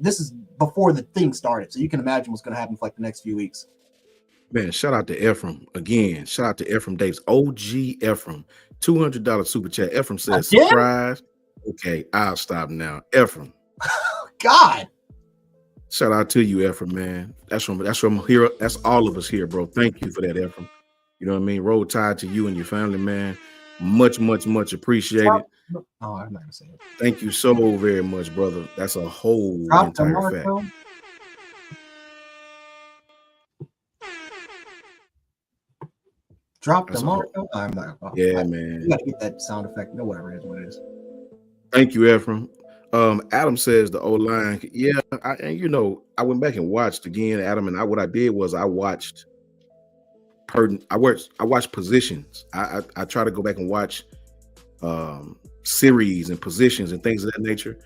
this is before the thing started, so you can imagine what's going to happen for like the next few weeks.
Man, shout out to Ephraim again. Shout out to Ephraim Davis, OG Ephraim, $200 super chat. Ephraim says, "Surprise." Okay, I'll stop now. Ephraim,
God,
shout out to you, Ephraim, man. That's from here. That's all of us here, bro. Thank you for that, Ephraim. You know what I mean? Roll Tide to you and your family, man. Much appreciated.
Oh, I'm not gonna say it.
Thank you so very much, brother. That's a whole entire fact.
Drop the Marco. I'm not.
Yeah, man.
You gotta get that sound effect. No, whatever it is, what it is.
Thank you, Ephraim. Adam says the O-line. Yeah, I went back and watched again, Adam, and what I did was I watched positions. I try to go back and watch series and positions and things of that nature.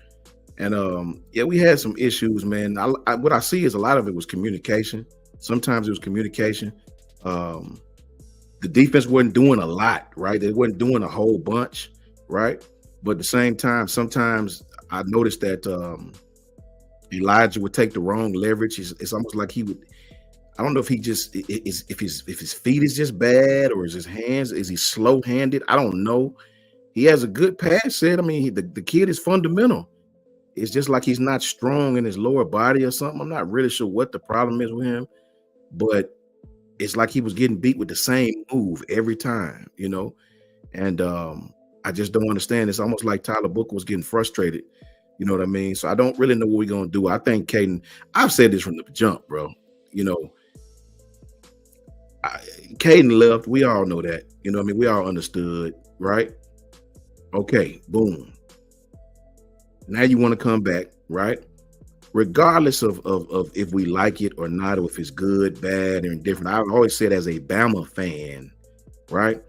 And we had some issues, man. What I see is a lot of it was communication. Sometimes it was communication. The defense wasn't doing a lot, right? They wasn't doing a whole bunch, right? But at the same time, sometimes I noticed that Elijah would take the wrong leverage. It's almost like he would. I don't know if he just if his feet is just bad or is his hands, is he slow-handed? I don't know. He has a good pass set. I mean, the kid is fundamental. It's just like he's not strong in his lower body or something. I'm not really sure what the problem is with him, but it's like he was getting beat with the same move every time, and I just don't understand. It's almost like Tyler Booker was getting frustrated. You know what I mean? So I don't really know what we're going to do. I think Caden, I've said this from the jump, bro. Caden left. We all know that. We all understood, right? Okay, boom. Now you want to come back, right? Regardless of if we like it or not, or if it's good, bad, or indifferent. I've always said as a Bama fan, right?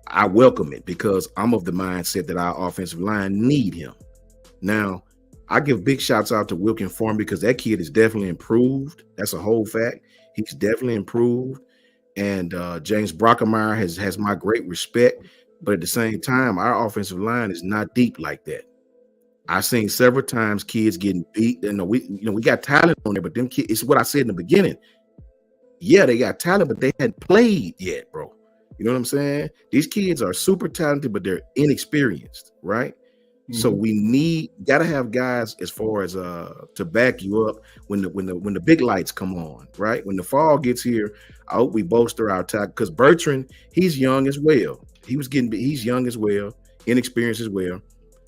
I welcome it because I'm of the mindset that our offensive line need him. Now, I give big shouts out to Wilkin Farm because that kid is definitely improved. That's a whole fact. He's definitely improved. And James Brockemeyer has my great respect. But at the same time, our offensive line is not deep like that. I've seen several times kids getting beat. We got talent on there, but them kids, it's what I said in the beginning. Yeah, they got talent, but they hadn't played yet, bro. You know what I'm saying? These kids are super talented, but they're inexperienced, right? Mm-hmm. So we gotta have guys as far as to back you up when the big lights come on, right? When the fall gets here, I hope we bolster our tackle because Bertrand, he's young as well. He's young as well, inexperienced as well.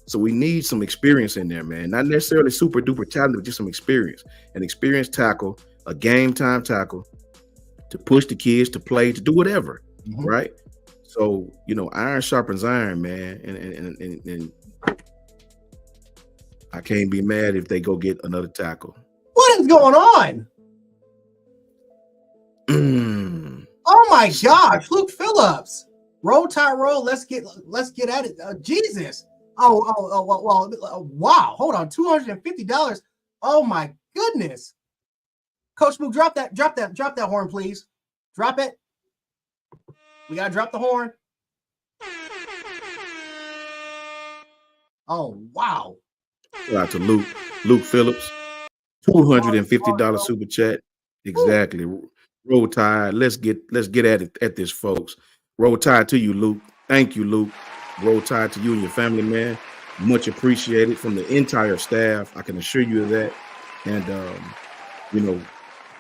So we need some experience in there, man. Not necessarily super duper talented, but just some experience. An experienced tackle, a game time tackle to push the kids to play, to do whatever, right? So, iron sharpens iron, man. And I can't be mad if they go get another tackle.
What is going on? Oh my gosh, Luke Phillips. Roll Tide roll. Let's get at it. Jesus. Oh, wow. Hold on. $250. Oh my goodness. Coach Mook, drop that horn, please. Drop it. We gotta drop the horn. Oh, wow.
Shout out to Luke Phillips. $250 super chat. Exactly. Roll Tide. Let's get at it at this, folks. Roll Tide to you, Luke. Thank you, Luke. Roll Tide to you and your family, man. Much appreciated from the entire staff. I can assure you of that. And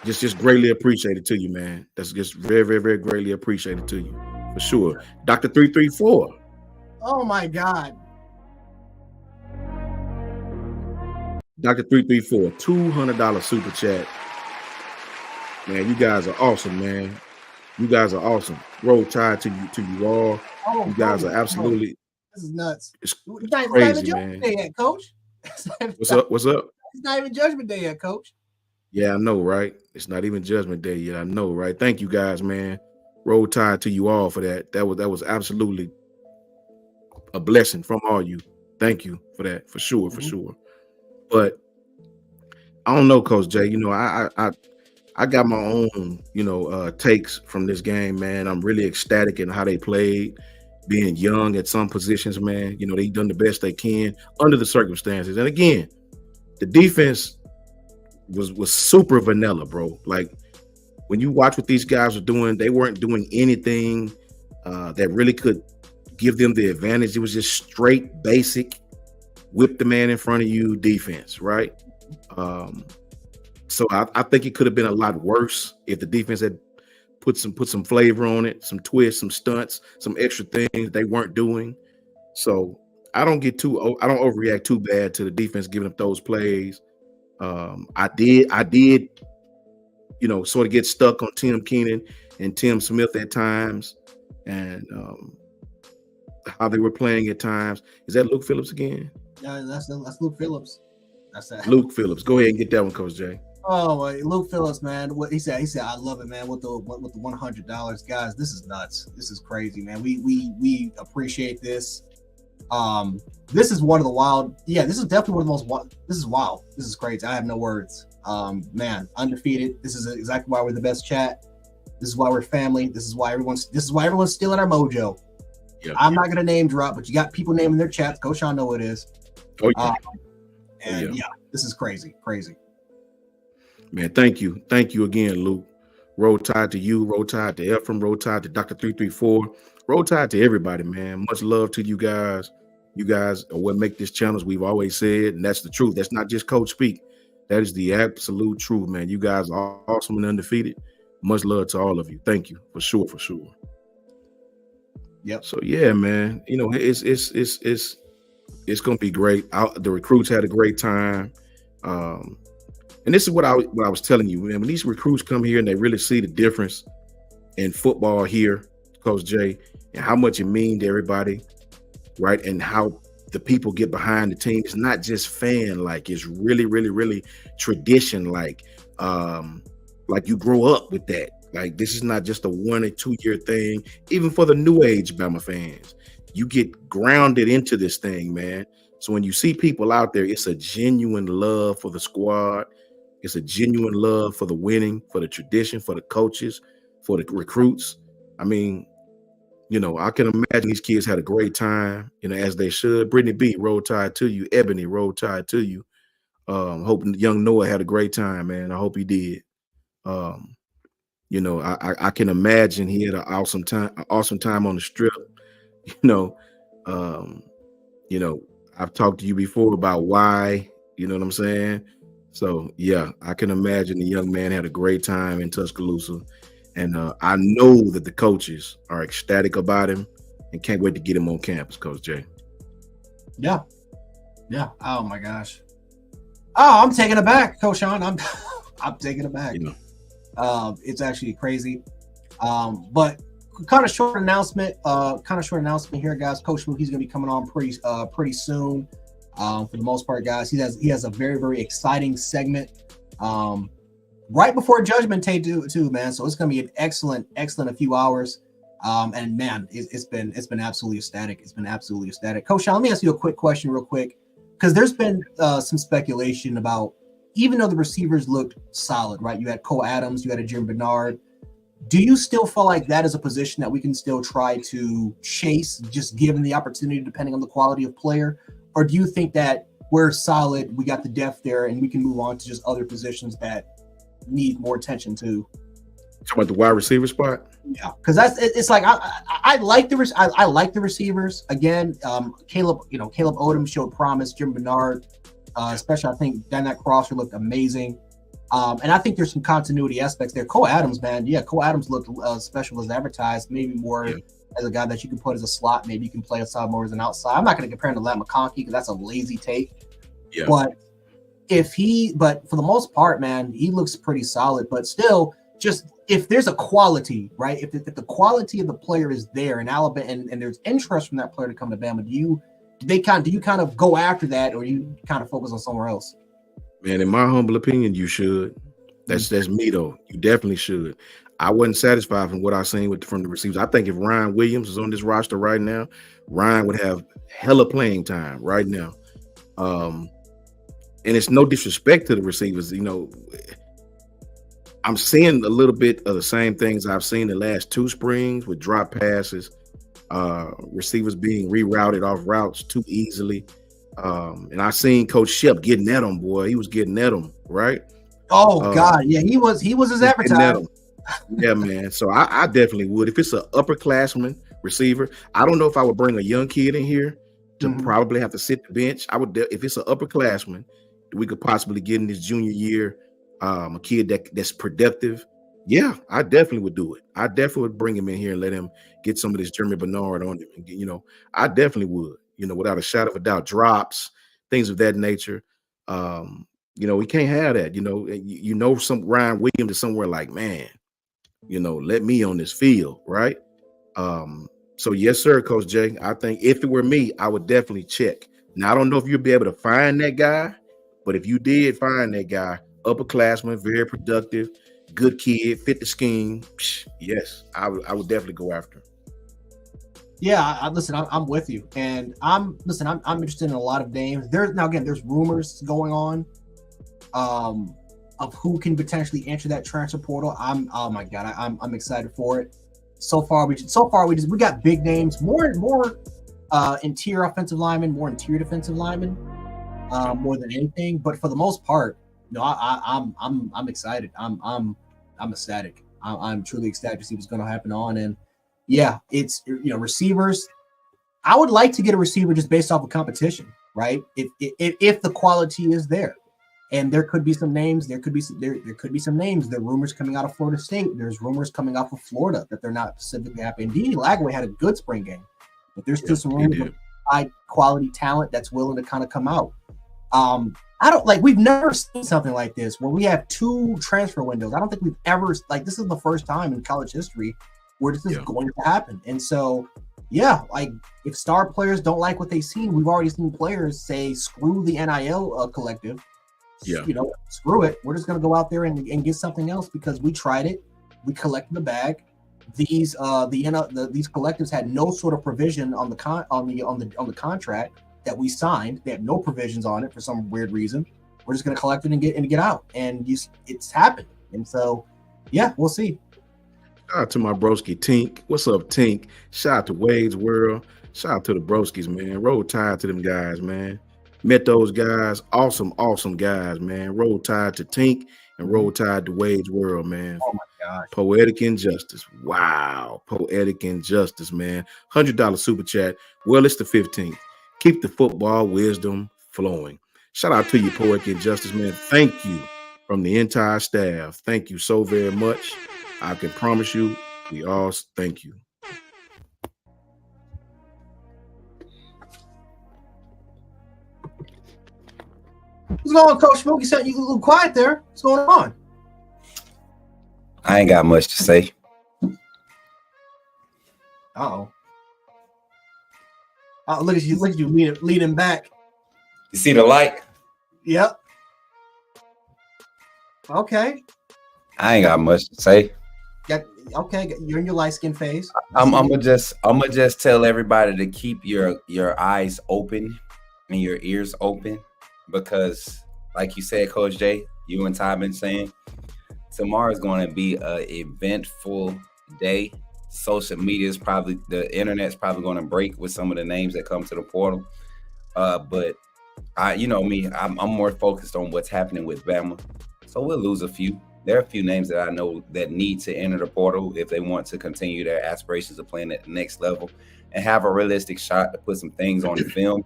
just greatly appreciated to you, man. That's just very, very, very greatly appreciated to you. For sure. Dr. 334.
Oh my God.
Dr. 334, $200 super chat. Man, you guys are awesome, man. You guys are awesome. Roll Tide to you all.
Oh,
You guys
bro,
are absolutely
this is nuts.
it's
It's not even
crazy,
Judgment
man.
Day yet, Coach.
What's up? What's up?
It's not even Judgment Day yet, Coach.
Yeah, I know, right? It's not even Judgment Day yet. I know, right? Thank you guys, man. Roll Tide to you all for that. That was absolutely a blessing from all you. Thank you for that, for sure, for sure. But I don't know, Coach Jay. You know, I got my own, takes from this game, man. I'm really ecstatic in how they played, being young at some positions, man. You know, they done the best they can under the circumstances. And again, the defense was super vanilla, bro. Like when you watch what these guys were doing, they weren't doing anything that really could give them the advantage. It was just straight, basic, whip the man in front of you defense, right? So I think it could have been a lot worse if the defense had put some flavor on it, some twists, some stunts, some extra things they weren't doing. So I don't overreact too bad to the defense giving up those plays. I did, sort of get stuck on Tim Keenan and Tim Smith at times, and how they were playing at times. Is that Luke Phillips again?
Yeah, that's Luke Phillips. That's that.
Luke Phillips. Go ahead and get that one, Coach Jay.
Oh, Luke Phillips, man. What he said, I love it, man. With the $100, guys, this is nuts. This is crazy, man. We appreciate this. This is one of the wild. Yeah, this is definitely one of the most wild. This is wild. This is crazy. I have no words. Man, undefeated. This is exactly why we're the best chat. This is why we're family. This is why everyone's stealing our mojo. Yep. I'm not gonna name drop, but you got people naming their chats. Coach Sean know it is.
Oh yeah.
Yeah, this is crazy.
Man, thank you again, Luke. Roll Tide to you. Roll Tide to Ephraim. Roll Tide to Dr. 334. Roll Tide to everybody, man. Much love to you guys. You guys are what make this channel, as we've always said, and that's the truth. That's not just Coach speak. That is the absolute truth, man. You guys are awesome and undefeated. Much love to all of you. Thank you for sure.
Yep.
So yeah, man. It's gonna be great. The recruits had a great time. And this is what I was telling you, man. When these recruits come here and they really see the difference in football here, Coach Jay, and how much it means to everybody, right? And how the people get behind the team. It's not just fan-like. It's really, really, really tradition-like. Like you grow up with that. Like this is not just a 1 or 2 year thing. Even for the new age Bama fans, you get grounded into this thing, man. So when you see people out there, it's a genuine love for the squad. It's a genuine love for the winning, for the tradition, for the coaches, for the recruits. I mean, I can imagine these kids had a great time, as they should. Brittany B, Roll Tide to you. Ebony, Roll Tide to you. Hope young Noah had a great time, man. I hope he did. I can imagine he had an awesome time on the strip. I've talked to you before about why, you know what I'm saying? So yeah, I can imagine the young man had a great time in Tuscaloosa. And I know that the coaches are ecstatic about him and can't wait to get him on campus, Coach Jay.
Yeah. Oh my gosh. Oh, I'm taking it back, Coach Sean. I'm taking it back. It's actually crazy. But kind of short announcement here, guys. Coach Luke, he's gonna be coming on pretty soon. For the most part, guys, he has a very, very exciting segment. Right before Judgment Day too, man. So it's gonna be an excellent a few hours. And man, it's been absolutely ecstatic. It's been absolutely ecstatic. Coach Sean, let me ask you a quick question real quick, because there's been some speculation about, even though the receivers looked solid, right? You had Cole Adams, you had a Jim Bernard. Do you still feel like that is a position that we can still try to chase, just given the opportunity, depending on the quality of player? Or do you think that we're solid, we got the depth there, and we can move on to just other positions that need more attention too?
Talking about the wide receiver spot?
Yeah, because it's like I like the receivers. Again, Caleb Odom showed promise. Jim Bernard, especially, I think Daniel Crosser looked amazing. And I think there's some continuity aspects there. Cole Adams, man, Cole Adams looked special as advertised. Maybe more as a guy that you can put as a slot. Maybe you can play aside more as an outside. I'm not going to compare him to Lat McConkey because that's a lazy take. Yeah. But for the most part, man, he looks pretty solid. But still, just if there's a quality, right? If the quality of the player is there in Alabama and there's interest from that player to come to Bama, do you kind of go after that, or you kind of focus on somewhere else?
Man, in my humble opinion, you should. That's me though. You definitely should. I wasn't satisfied from what I seen from the receivers. I think if Ryan Williams is on this roster right now, Ryan would have hella playing time right now. And it's no disrespect to the receivers. You know, I'm seeing a little bit of the same things I've seen the last 2 springs with drop passes, receivers being rerouted off routes too easily. And I seen Coach Shep getting at him, boy. He was getting at him, right?
Oh God, yeah, he was his advertisement.
Yeah, man. So I definitely would. If it's an upperclassman receiver, I don't know if I would bring a young kid in here to probably have to sit the bench. I would, if it's an upperclassman, we could possibly get in this junior year, a kid that's productive. Yeah, I definitely would do it. I definitely would bring him in here and let him get some of this Jeremy Bernard on him. And you know, I definitely would. You know, without a shadow of a doubt, drops, things of that nature. You know, we can't have that. You know, some Ryan Williams is somewhere like, man, you know, let me on this field, right? So yes, sir, Coach Jay. I think if it were me, I would definitely check. Now, I don't know if you'll be able to find that guy, but if you did find that guy, upperclassman, very productive, good kid, fit the scheme, yes, I would definitely go after him.
Yeah, listen, I'm with you, and I'm interested in a lot of names. There's rumors going on, of who can potentially enter that transfer portal. Oh my God, I'm excited for it. So far we got big names, more interior offensive linemen, more interior defensive linemen, more than anything. But for the most part, no, I'm excited. I'm ecstatic. I'm truly ecstatic to see what's going to happen on. And yeah, it's, you know, receivers. I would like to get a receiver just based off of competition, right? If the quality is there. And there could be some names. There could be some names. There are rumors coming out of Florida State. There's rumors coming off of Florida that they're not specifically happy. And Dee Lagway had a good spring game, but there's still some rumors of high quality talent that's willing to kind of come out. We've never seen something like this where we have 2 transfer windows. I don't think we've ever, this is the first time in college history where this is going to happen. And so, yeah, if star players don't like what they've seen, we've already seen players say, screw the NIL collective.
Yeah,
you know, screw it. We're just going to go out there and get something else because we tried it. We collected the bag. These these collectives had no sort of provision on the contract that we signed. They had no provisions on it for some weird reason. We're just going to collect it and get out. And it's happened. And so, yeah, we'll see.
Shout out to my broski Tink. What's up, Tink? Shout out to Wade's World. Shout out to the broskis, man. Roll Tide to them guys, man. Met those guys, awesome guys, man. Roll Tide to Tink and Roll Tide to Wade's World, man.
Oh my gosh.
Poetic Injustice. Wow. Poetic Injustice, man. $100 super chat. Well, it's the 15th. Keep the football wisdom flowing. Shout out to you, Poetic Injustice, man. Thank you from the entire staff. Thank you so very much. I can promise you, we all thank you.
What's going on, Coach Smoke? You said you a little quiet there. What's going on?
I ain't got much to say.
Uh-oh. Look at you leaning back.
You see the light?
Yep. Okay.
I ain't got much to say.
Okay, you're in your light skin phase.
I'm gonna just tell everybody to keep your eyes open and your ears open, because like you said, Coach Jay, you and Ty been saying, tomorrow is going to be an eventful day. Social media is probably, the internet's probably going to break with some of the names that come to the portal. But you know me, I'm more focused on what's happening with Bama. So we'll lose a few. There are a few names that I know that need to enter the portal if they want to continue their aspirations of playing at the next level and have a realistic shot to put some things on the film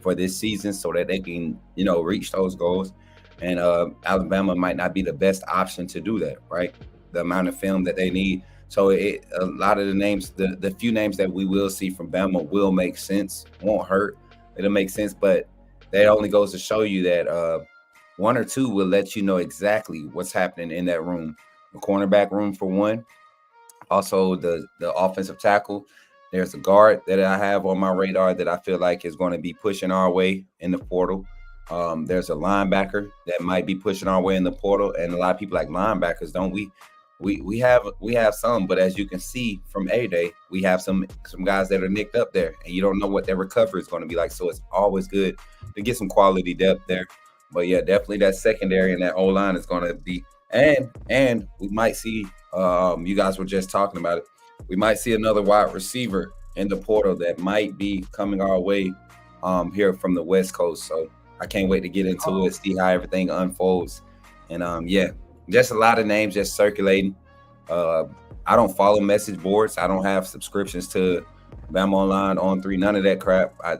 for this season so that they can, you know, reach those goals. And Alabama might not be the best option to do that, right? The amount of film that they need. So a lot of the names, the few names that we will see from Bama will make sense, won't hurt. It'll make sense, but that only goes to show you that one or two will let you know exactly what's happening in that room the cornerback room for one. Also, the offensive tackle. There's a guard that I have on my radar that I feel like is going to be pushing our way in the portal. There's a linebacker that might be pushing our way in the portal, and a lot of people like linebackers, don't we? We have some, but as you can see from A-Day, we have some guys that are nicked up there, and you don't know what their recovery is going to be like. So it's always good to get some quality depth there. But yeah, definitely that secondary and that O-line is going to be, and we might see. You guys were just talking about it. We might see another wide receiver in the portal that might be coming our way here from the West Coast. So I can't wait to get into it, see how everything unfolds. And yeah, just a lot of names just circulating. I don't follow message boards. I don't have subscriptions to Bama Online, On3, none of that crap. I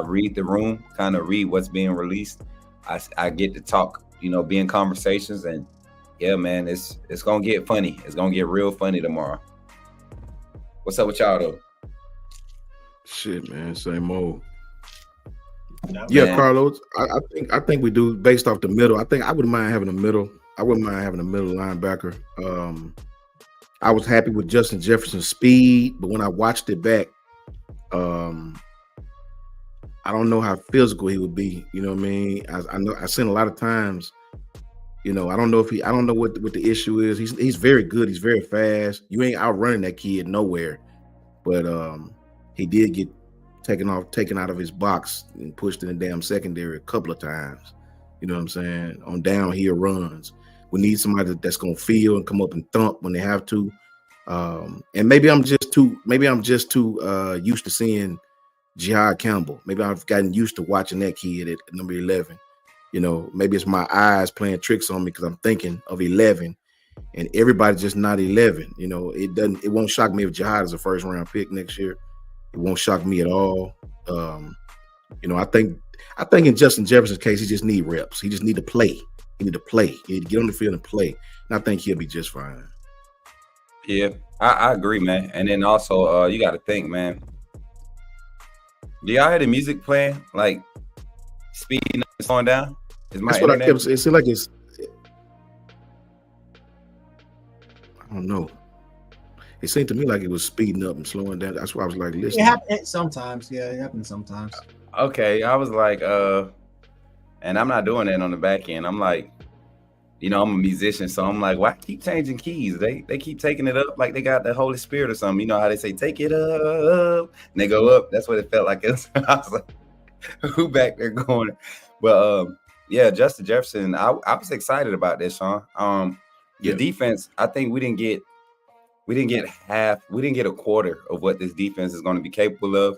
read the room, kind of read what's being released. I get to talk, be in conversations, and yeah, man, it's gonna get funny. It's gonna get real funny tomorrow. What's up with y'all though?
Shit, man, same old.
Yeah,
man. Carlos, I think we do based off the middle. I think I wouldn't mind having a middle. I wouldn't mind having a middle linebacker. I was happy with Justin Jefferson's speed, but when I watched it back, I don't know how physical he would be. You know what I mean? I know I've seen a lot of times. I don't know what the issue is. He's very good. He's very fast. You ain't outrunning that kid nowhere. But he did get taken out of his box and pushed in the damn secondary a couple of times. You know what I'm saying? On downhill runs. We need somebody that's gonna feel and come up and thump when they have to. And maybe I'm just too used to seeing Jihad Campbell. Maybe I've gotten used to watching that kid at number 11. Maybe it's my eyes playing tricks on me because I'm thinking of 11, and everybody's just not 11. It won't shock me if Jihad is a first round pick next year. It won't shock me at all. I think in Justin Jefferson's case, he just need reps. He just need to play. He need to play. He need to get on the field and play. And I think he'll be just fine.
Yeah, I agree, man. And then also, you got to think, man. Do y'all hear the music playing? Like speeding up and slowing down?
That's what I kept saying. It seems like it's. I don't know. It seemed to me like it was speeding up and slowing down. That's why I was like, listen.
It happens sometimes. Yeah, it happens sometimes.
Okay, I was like, and I'm not doing that on the back end. I'm like, I'm a musician, so I'm like, why keep changing keys? They keep taking it up like they got the Holy Spirit or something. You know how they say, take it up, and they go up. That's what it felt like. I was like, who back there going? But yeah, Justin Jefferson, I was excited about this, Sean. The defense, I think we didn't get a quarter of what this defense is going to be capable of.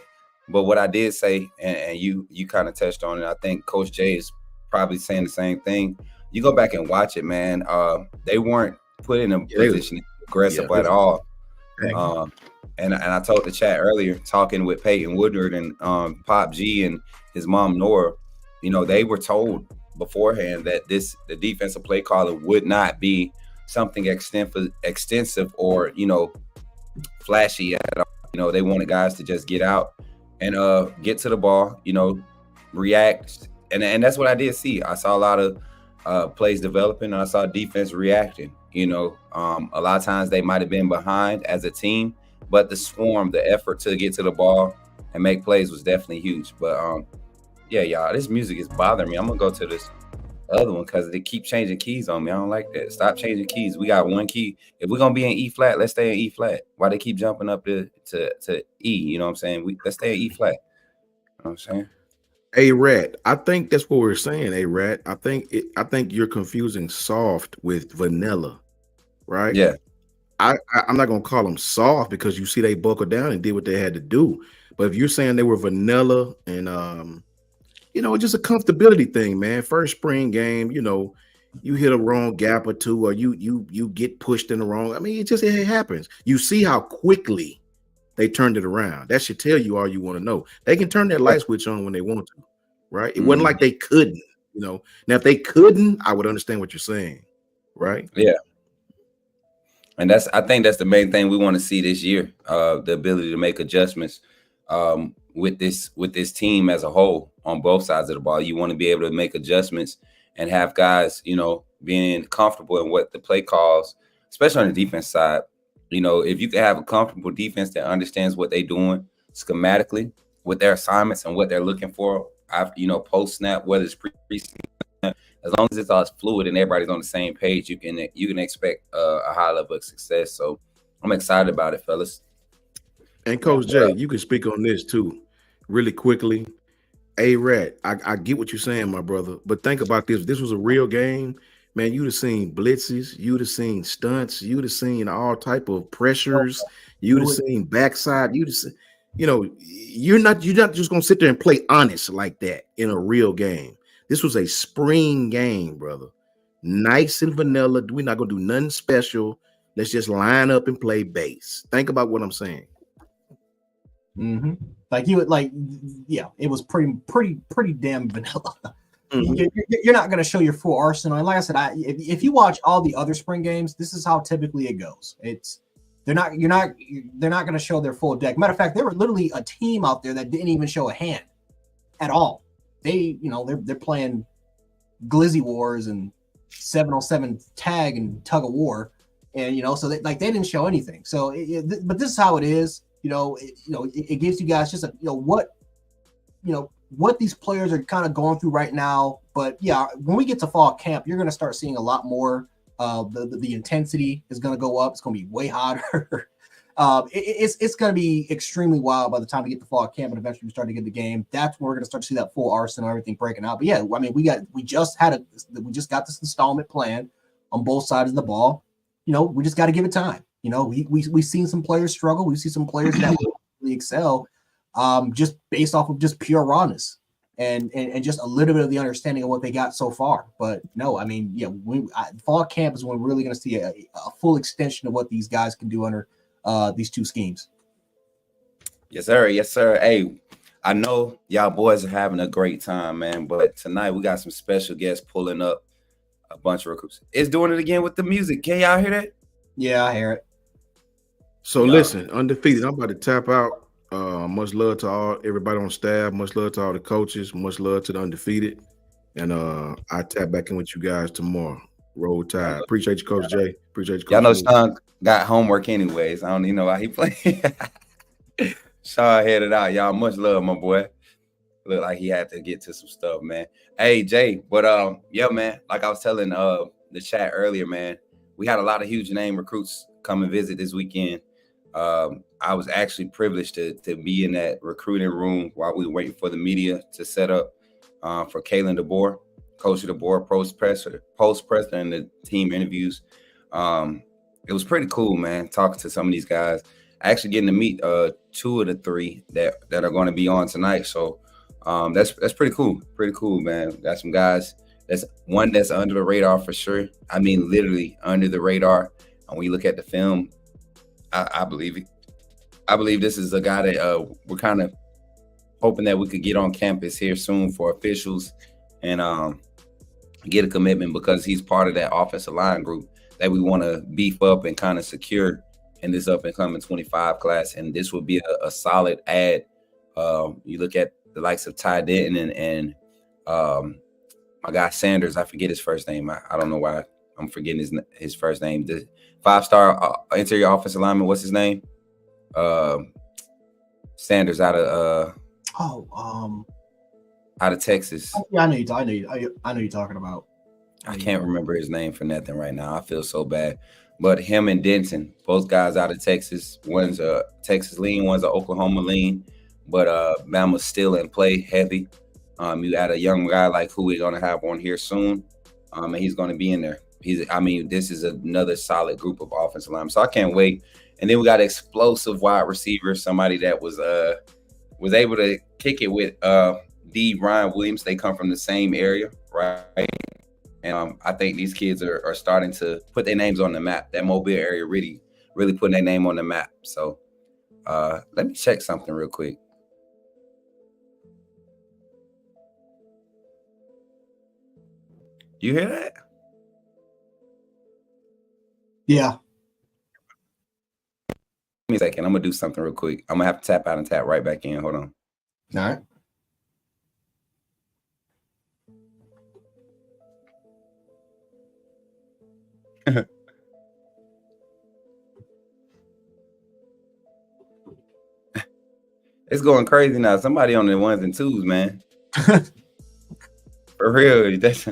But what I did say, and you kind of touched on it, I think Coach Jay is probably saying the same thing. You go back and watch it, man. They weren't put in a position aggressive at all. And I told the chat earlier, talking with Peyton Woodward and Pop G and his mom Nora, they were told beforehand that the defensive play caller would not be something extensive or flashy at all. They wanted guys to just get out and get to the ball, react, and that's what I did see. I saw a lot of plays developing, and I saw defense reacting. A lot of times they might have been behind as a team, but the effort to get to the ball and make plays was definitely huge. But yeah, y'all, this music is bothering me. I'm gonna go to this other one because they keep changing keys on me. I don't like that. Stop changing keys. We got one key. If we're gonna be in E flat, let's stay in E flat. Why they keep jumping up to E? You know what I'm saying? Let's stay in E flat. You know what I'm saying?
A-Rat, I think that's what we're saying. A-Rat, I think you're confusing soft with vanilla, right?
Yeah.
I'm not gonna call them soft because you see they buckled down and did what they had to do. But if you're saying they were vanilla and it's just a comfortability thing, man. First spring game, you hit a wrong gap or two, or you get pushed in the wrong. I mean, it happens. You see how quickly they turned it around. That should tell you all you want to know. They can turn that light switch on when they want to, right? It wasn't like they couldn't, Now, if they couldn't, I would understand what you're saying, right?
Yeah. And I think that's the main thing we want to see this year, the ability to make adjustments with this team as a whole on both sides of the ball. You want to be able to make adjustments and have guys, being comfortable in what the play calls, especially on the defense side. If you can have a comfortable defense that understands what they're doing schematically with their assignments and what they're looking for, post snap, whether it's pre, as long as it's all fluid and everybody's on the same page, you can expect a high level of success. So I'm excited about it, fellas.
And Coach Jay, you can speak on this too, really quickly. A-Rat, I get what you're saying, my brother, but think about this. This was a real game, man. You'd have seen blitzes, you'd have seen stunts, you'd have seen all type of pressures, you'd have seen backside, you'd have seen, you're not just gonna sit there and play honest like that in a real game. This was a spring game, brother. Nice and vanilla. We're not gonna do nothing special. Let's just line up and play base. Think about what I'm saying.
Mm-hmm. It was pretty damn vanilla. Mm-hmm. You're not going to show your full arsenal. And like I said, if you watch all the other spring games, this is how typically it goes. They're not going to show their full deck. Matter of fact, there were literally a team out there that didn't even show a hand at all. They're playing Glizzy Wars and 7-on-7 tag and tug of war, and so they didn't show anything. So, but this is how it is. It gives you guys just what these players are kind of going through right now. But yeah, when we get to fall camp, you're going to start seeing a lot more. The intensity is going to go up. It's going to be way hotter. It's going to be extremely wild by the time we get to fall camp and eventually we start to get the game. That's when we're going to start to see that full arsenal, everything breaking out. But yeah, I mean, we just got this installment plan on both sides of the ball. We just got to give it time. We've seen some players struggle. We've seen some players that really excel, just based off of just pure rawness and just a little bit of the understanding of what they got so far. But no, I mean, yeah, fall camp is when we're really going to see a full extension of what these guys can do under these two schemes.
Yes, sir. Yes, sir. Hey, I know y'all boys are having a great time, man. But tonight we got some special guests pulling up a bunch of recruits. It's doing it again with the music. Can y'all hear that?
Yeah, I hear it.
So listen, undefeated. I'm about to tap out. Much love to everybody on staff. Much love to all the coaches. Much love to the undefeated. And I tap back in with you guys tomorrow. Roll Tide. Appreciate you, Coach Jay. Appreciate you, Coach.
Y'all know Sean got homework anyways. I don't even know why he playing. Sean headed out. Y'all much love, my boy. Look like he had to get to some stuff, man. Hey, Jay, but yeah, man. Like I was telling the chat earlier, man. We had a lot of huge name recruits come and visit this weekend. I was actually privileged to be in that recruiting room while we were waiting for the media to set up for Kalen DeBoer, Coach DeBoer, post presser, and the team interviews. It was pretty cool, man, talking to some of these guys. Actually getting to meet 2 of the 3 that are going to be on tonight. So that's pretty cool. Pretty cool, man. Got some guys. That's one that's under the radar for sure. I mean, literally under the radar. And when you look at the film, I believe it. I believe this is a guy that we're kind of hoping that we could get on campus here soon for officials and get a commitment, because he's part of that offensive line group that we want to beef up and kind of secure in this up and coming 25 class. And this would be a solid add. You look at the likes of Ty Denton and my guy Sanders. I forget his first name. I don't know why I'm forgetting his first name. The 5-star interior offensive lineman. What's his name? Sanders out of Texas.
Yeah, I know you're talking about.
I can't remember his name for nothing right now. I feel so bad. But him and Denton, both guys out of Texas. One's a Texas lean, one's an Oklahoma lean. But Bama's still in play heavy. You add a young guy like who we're gonna have on here soon, and he's gonna be in there. This is another solid group of offensive linemen. So I can't wait. And then we got explosive wide receiver, somebody that was able to kick it with Ryan Williams. They come from the same area, right? And I think these kids are starting to put their names on the map. That Mobile area really putting their name on the map. So let me check something real quick. You hear that?
Yeah.
Give me a second. I'm going to do something real quick. I'm going to have to tap out and tap right back in. Hold on.
All right.
It's going crazy now. Somebody on the ones and twos, man. For real. That's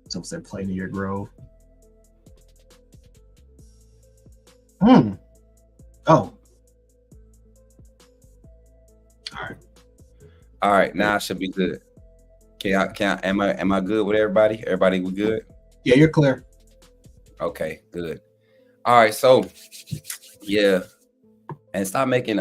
Someone said play near Grove. Oh.
all right. Now I should be good. Am I good with everybody? Everybody we good?
Yeah, you're clear.
Okay, good. All right, so yeah. And stop making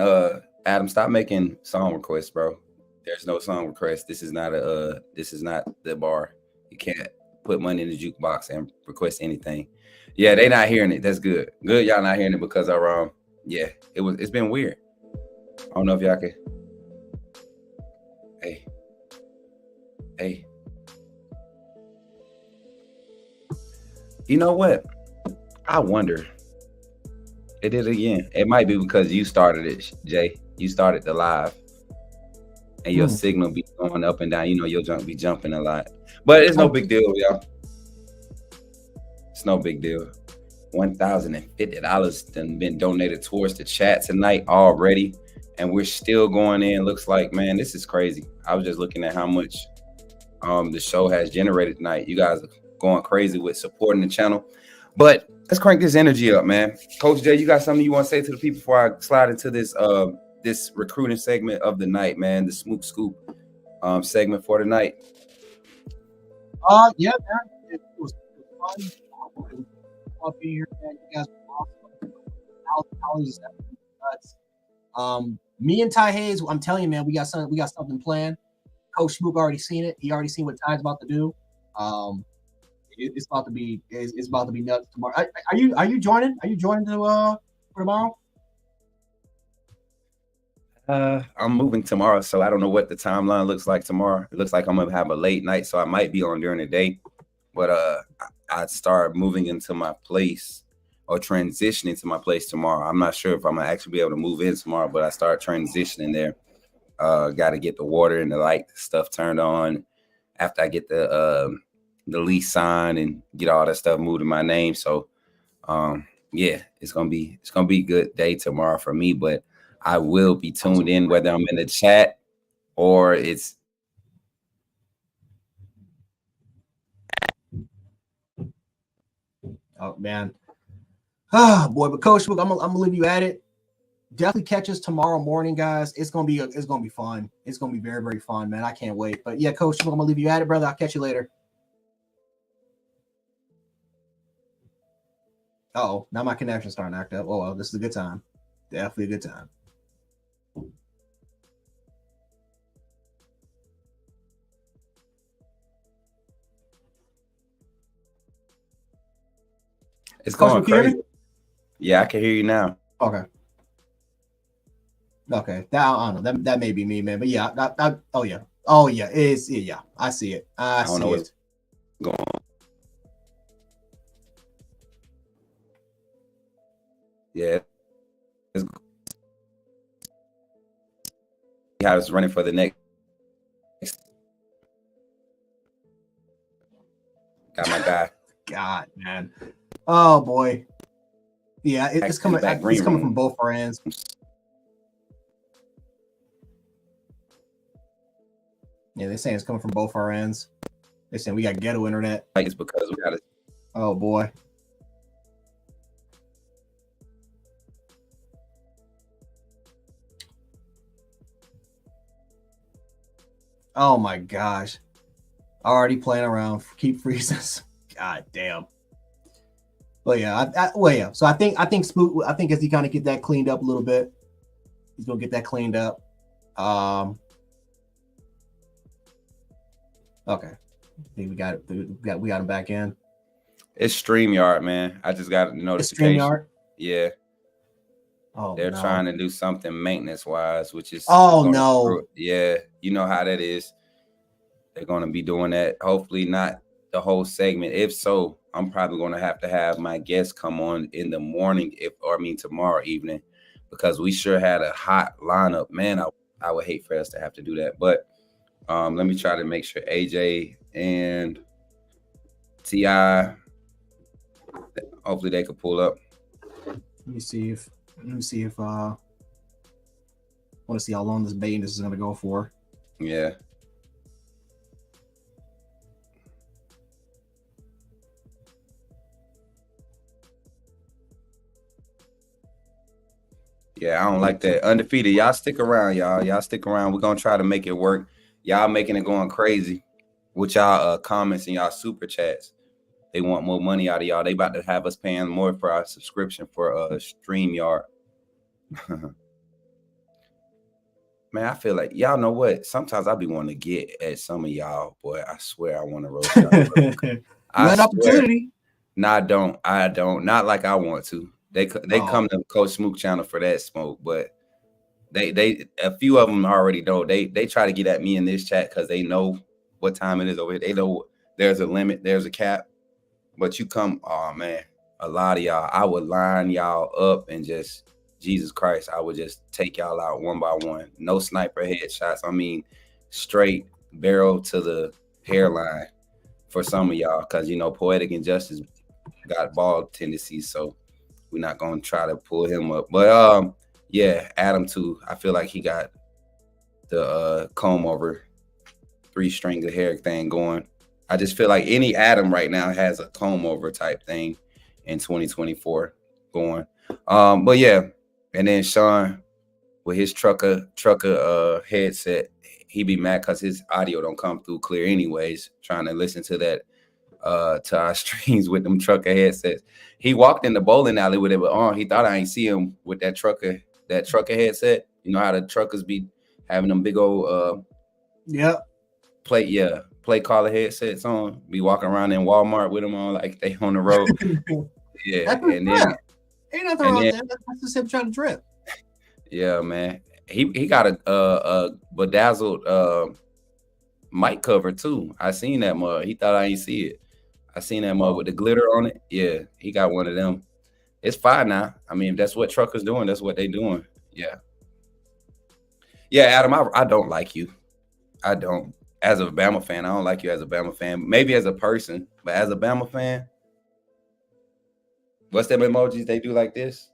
Adam, stop making song requests, bro. There's no song request. This is not the bar. You can't put money in the jukebox and request anything. Yeah, they not hearing it. That's good. Good, y'all not hearing it because of yeah, it's been weird. I don't know if y'all can. Hey. You know what? I wonder. It did again. It might be because you started it, Jay. You started the live. And your signal be going up and down. You know, your junk be jumping a lot. But it's no big deal, y'all. It's no big deal. $1,050 done been donated towards the chat tonight already. And we're still going in. Looks like, man, this is crazy. I was just looking at how much the show has generated tonight. You guys are going crazy with supporting the channel. But let's crank this energy up, man. Coach Jay, you got something you want to say to the people before I slide into this this recruiting segment of the night, man? The Smook Scoop segment for the night.
Yeah, man. It was fun. I'll be here, man. You guys were awesome. Me and Ty Hayes, I'm telling you, man, we got something planned. Coach Smook already seen it. He already seen what Ty's about to do. It's about to be nuts tomorrow. Are you joining? Are you joining for tomorrow?
I'm moving tomorrow, so I don't know what the timeline looks like tomorrow. It looks like I'm gonna have a late night, so I might be on during the day. But I start moving into my place or transitioning to my place tomorrow. I'm not sure if I'm gonna actually be able to move in tomorrow, but I start transitioning there. Got to get the water and the light stuff turned on after I get the lease signed and get all that stuff moved in my name. So yeah, it's gonna be a good day tomorrow for me, but I will be tuned in whether I'm in the chat or it's
oh man. Oh boy, but Coach Smook, I'm gonna leave you at it. Definitely catch us tomorrow morning, guys. It's gonna be fun. It's gonna be very, very fun, man. I can't wait. But yeah, Coach Smook, I'm gonna leave you at it, brother. I'll catch you later. Oh, now my connection's starting to act up. Oh well, this is a good time. Definitely a good time.
it's
Coach,
going
can you hear
crazy.
me?
Yeah, I can hear you now.
Okay. I don't know. That may be me, man. But yeah, oh yeah, yeah. I see it. I
don't
see
know what's
it.
going on. Yeah. How it's running for the next. Got my guy.
God, man. Oh boy. Yeah, it's coming. It's coming from both our ends. Yeah, they're saying it's coming from both our ends. They're saying we got ghetto internet.
It's because we got it.
Oh boy. Oh my gosh. Already playing around. Keep freezes. God damn. But yeah, So I think Smoot. I think as he kind of get that cleaned up a little bit, he's gonna get that cleaned up. Okay. I think we got him back in.
It's StreamYard, man. I just got a notification.
It's StreamYard?
Yeah.
Oh,
they're trying to do something maintenance wise, which is yeah, you know how that is. They're gonna be doing that. Hopefully not the whole segment. If so, I'm probably gonna have my guests come on in the morning, tomorrow evening, because we sure had a hot lineup, man. I would hate for us to have to do that. But let me try to make sure AJ and T.I. hopefully they could pull up.
Let me see if I want to see how long this baiting is going to go for.
Yeah. Yeah, I don't like that. Undefeated. Y'all stick around, y'all. Y'all stick around. We're going to try to make it work. Y'all making it going crazy with y'all comments and y'all super chats. They want more money out of y'all. They about to have us paying more for our subscription for StreamYard. Man, I feel like y'all know what? Sometimes I be wanting to get at some of y'all, boy. I swear I want to roast y'all.
An opportunity.
No, I don't. I don't. Not like I want to. They come to Coach Smook channel for that smoke, but they a few of them already know. They try to get at me in this chat because they know what time it is over here. They know there's a limit, there's a cap. But you come, oh man, a lot of y'all, I would line y'all up and just Jesus Christ, I would just take y'all out one by one. No sniper headshots. I mean, straight barrel to the hairline for some of y'all, because you know Poetic Injustice got ball tendencies, so we're not gonna try to pull him up. But yeah, Adam too. I feel like he got the comb over 3-string of hair thing going. I just feel like any Adam right now has a comb over type thing in 2024 going. But yeah, and then Sean with his trucker headset, he be mad because his audio don't come through clear anyways, trying to listen to that to our streams with them trucker headsets. He walked in the bowling alley with it on. He thought I ain't see him with that trucker headset. You know how the truckers be having them big old play caller headsets on, be walking around in Walmart with them on like they on the road. Yeah, and then
ain't nothing wrong with that. That's just him trying to drip.
Yeah, man. He got a bedazzled mic cover too. I seen that mug. He thought I ain't see it. I seen that mug with the glitter on it. Yeah, he got one of them. It's fine now. I mean, if that's what truckers doing, that's what they doing. Yeah. Yeah, Adam, I don't like you. I don't. As a Bama fan, I don't like you as a Bama fan. Maybe as a person, but as a Bama fan, what's them emojis they do like this?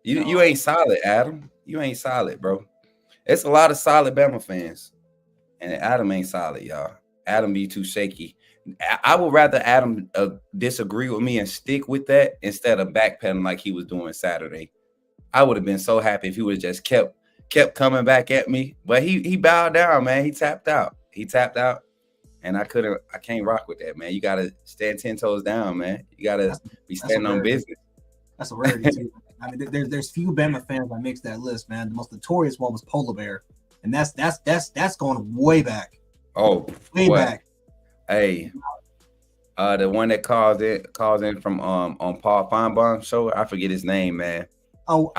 You ain't solid, Adam. You ain't solid, bro. It's a lot of solid Bama fans, and Adam ain't solid, y'all. Adam be too shaky. I would rather Adam disagree with me and stick with that instead of backpedaling like he was doing Saturday. I would have been so happy if he would have just kept coming back at me. But he bowed down, man. He tapped out. And I can't rock with that, man. You gotta stand 10 toes down, man. You gotta be standing on business.
That's a rarity too. I mean, there's few Bama fans that makes that list, man. The most notorious one was Polar Bear, and that's going way back.
Oh,
way back.
Hey, the one that calls in from on Paul Feinbaum show. I forget his name, man.
Oh,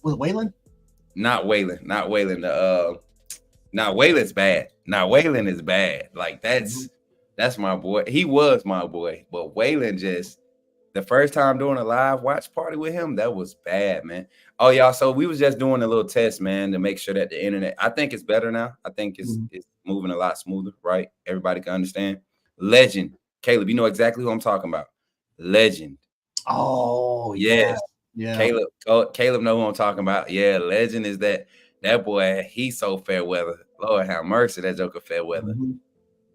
was it Waylon?
Not Waylon. Now Waylon's bad. Now Waylon is bad. Like that's my boy. He was my boy, but Waylon just the first time doing a live watch party with him, that was bad, man. Oh, y'all. So we was just doing a little test, man, to make sure that the internet. I think it's better now. I think it's moving a lot smoother, right? Everybody can understand. Legend, Caleb. You know exactly who I'm talking about. Legend.
Oh,
yes.
Yeah.
Caleb know who I'm talking about. Yeah, Legend is that boy. He's so fair weather. Lord have mercy, that joker fair weather.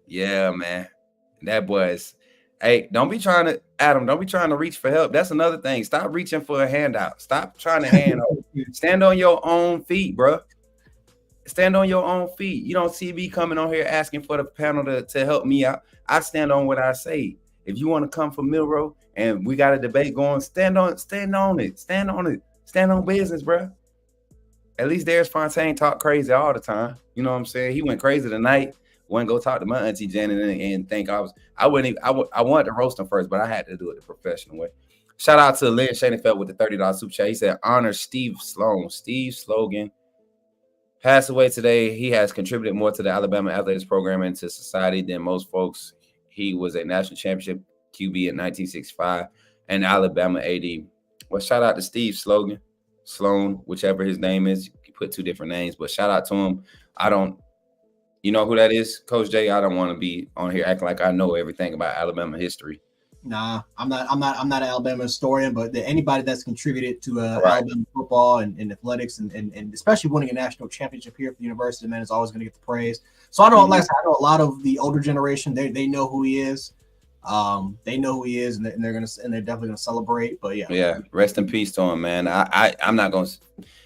Yeah, man. That boy is. Hey, don't be trying to reach for help. That's another thing. Stop reaching for a handout. Stop trying to hand over. Stand on your own feet, bro. Stand on your own feet. You don't see me coming on here asking for the panel to help me out. I stand on what I say. If you want to come from Milrow and we got a debate going, stand on it. Stand on business, bro. At least Darius Fontaine talk crazy all the time. You know what I'm saying? He went crazy tonight. Went go talk to my auntie Janet and think I wanted to roast him first, but I had to do it the professional way. Shout out to Lynn Shanefeld with the $30 super chat. He said, honor Steve Sloan. Steve Slogan passed away today. He has contributed more to the Alabama athletics program and to society than most folks. He was a national championship QB in 1965 and Alabama AD. Well, shout out to Steve Slogan. Sloan, whichever his name is. You put two different names, but shout out to him. I don't, you know who that is, Coach Jay? I don't want to be on here acting like I know everything about Alabama history.
Nah, I'm not an Alabama historian, but anybody that's contributed to
Right.
Alabama football and athletics and especially winning a national championship here for the university, man, is always going to get the praise. So I know, like I said, I know a lot of the older generation. They know who he is. They know who he is, and they're definitely gonna celebrate. But
yeah, rest in peace to him, man. I'm not gonna.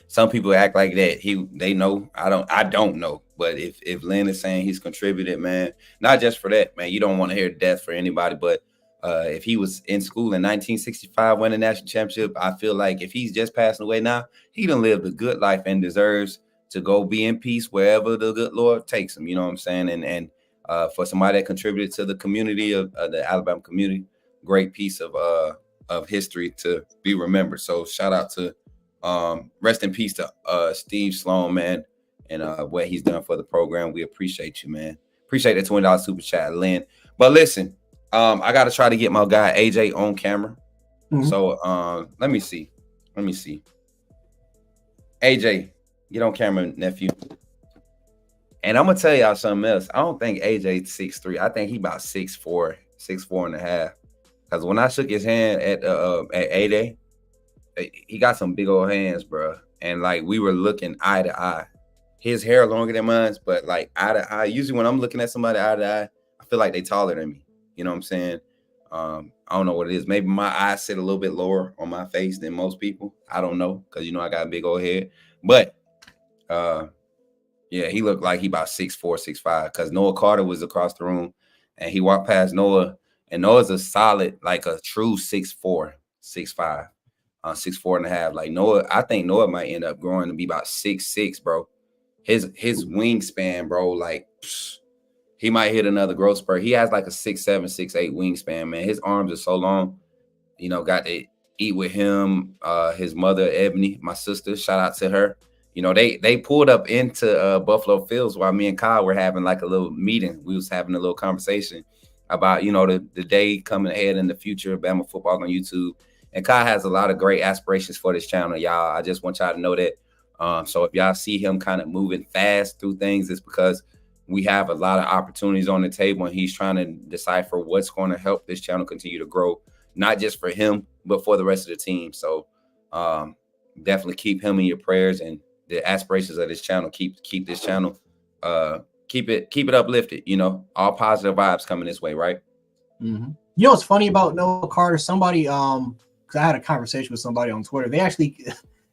Some people act like that. They know. I don't know. But if Lynn is saying he's contributed, man, not just for that, man. You don't want to hear death for anybody, but if he was in school in 1965, winning a national championship, I feel like if he's just passing away now, he done lived a good life and deserves to go be in peace wherever the good Lord takes him. You know what I'm saying? And for somebody that contributed to the community of the Alabama community, great piece of history to be remembered. So shout out to rest in peace to Steve Sloan, man, and what he's done for the program. We appreciate you, man. Appreciate the $20 super chat, Lynn. But listen, I got to try to get my guy AJ on camera. So let me see. AJ, get on camera, nephew. And I'm gonna tell y'all something else. I don't think AJ's 6'3". I think he about 6'4", 6'4.5". Because when I shook his hand at A-Day, he got some big old hands, bro. And like we were looking eye to eye. His hair longer than mine, but like eye to eye. Usually when I'm looking at somebody eye to eye, I feel like they taller than me. You know what I'm saying? I don't know what it is. Maybe my eyes sit a little bit lower on my face than most people. I don't know, because you know I got a big old head. But yeah, he looked like he about 6'4", 6'5", because Noah Carter was across the room, and he walked past Noah, and Noah's a solid, like a true 6'4", 6'5", 6'4.5". Like Noah, I think Noah might end up growing to be about 6'6", bro. His wingspan, bro, like he might hit another growth spurt. He has like a 6'7", 6'8" wingspan, man. His arms are so long. You know, got to eat with him. His mother, Ebony, my sister, shout out to her. You know, they pulled up into Buffalo Fields while me and Kyle were having like a little meeting. We was having a little conversation about, you know, the day coming ahead in the future of Bama football on YouTube. And Kyle has a lot of great aspirations for this channel, y'all. I just want y'all to know that. So if y'all see him kind of moving fast through things, it's because we have a lot of opportunities on the table, and he's trying to decipher what's going to help this channel continue to grow, not just for him, but for the rest of the team. So definitely keep him in your prayers, and the aspirations of this channel. Keep this channel, keep it uplifted. You know, all positive vibes coming this way, right?
Mm-hmm. You know what's funny about Noah Carter? Somebody, because I had a conversation with somebody on Twitter. They actually,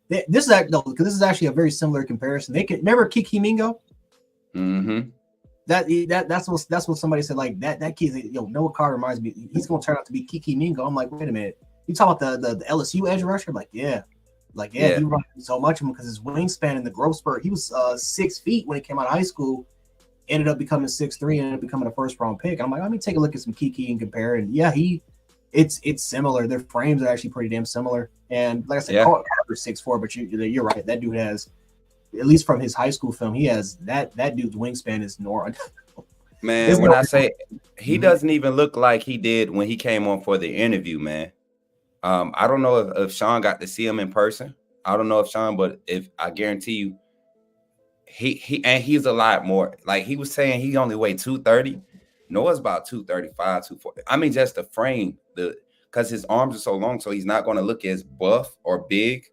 this is actually a very similar comparison. They can remember Kiki Mingo.
Mm-hmm.
That's what somebody said. Like that kid, Noah Carter reminds me. He's gonna turn out to be Kiki Mingo. I'm like, wait a minute. You talk about the LSU edge rusher? Like, yeah. He run so much of him because his wingspan in the growth spurt. He was 6 feet when he came out of high school. Ended up becoming 6'3", ended up becoming a first-round pick. I'm like, let me take a look at some Kiki and compare. And yeah, it's similar. Their frames are actually pretty damn similar. And like I said, Carter's 6'4", but you're right. That dude has, at least from his high school film, he has that dude's wingspan is normal.
Man, when I say he doesn't even look like he did when he came on for the interview, man. I don't know if Sean got to see him in person. I don't know if Sean, but if I guarantee you, he's a lot more. Like he was saying, he only weighed 230. Noah's about 235, 240. I mean, just the frame, because his arms are so long, so he's not going to look as buff or big.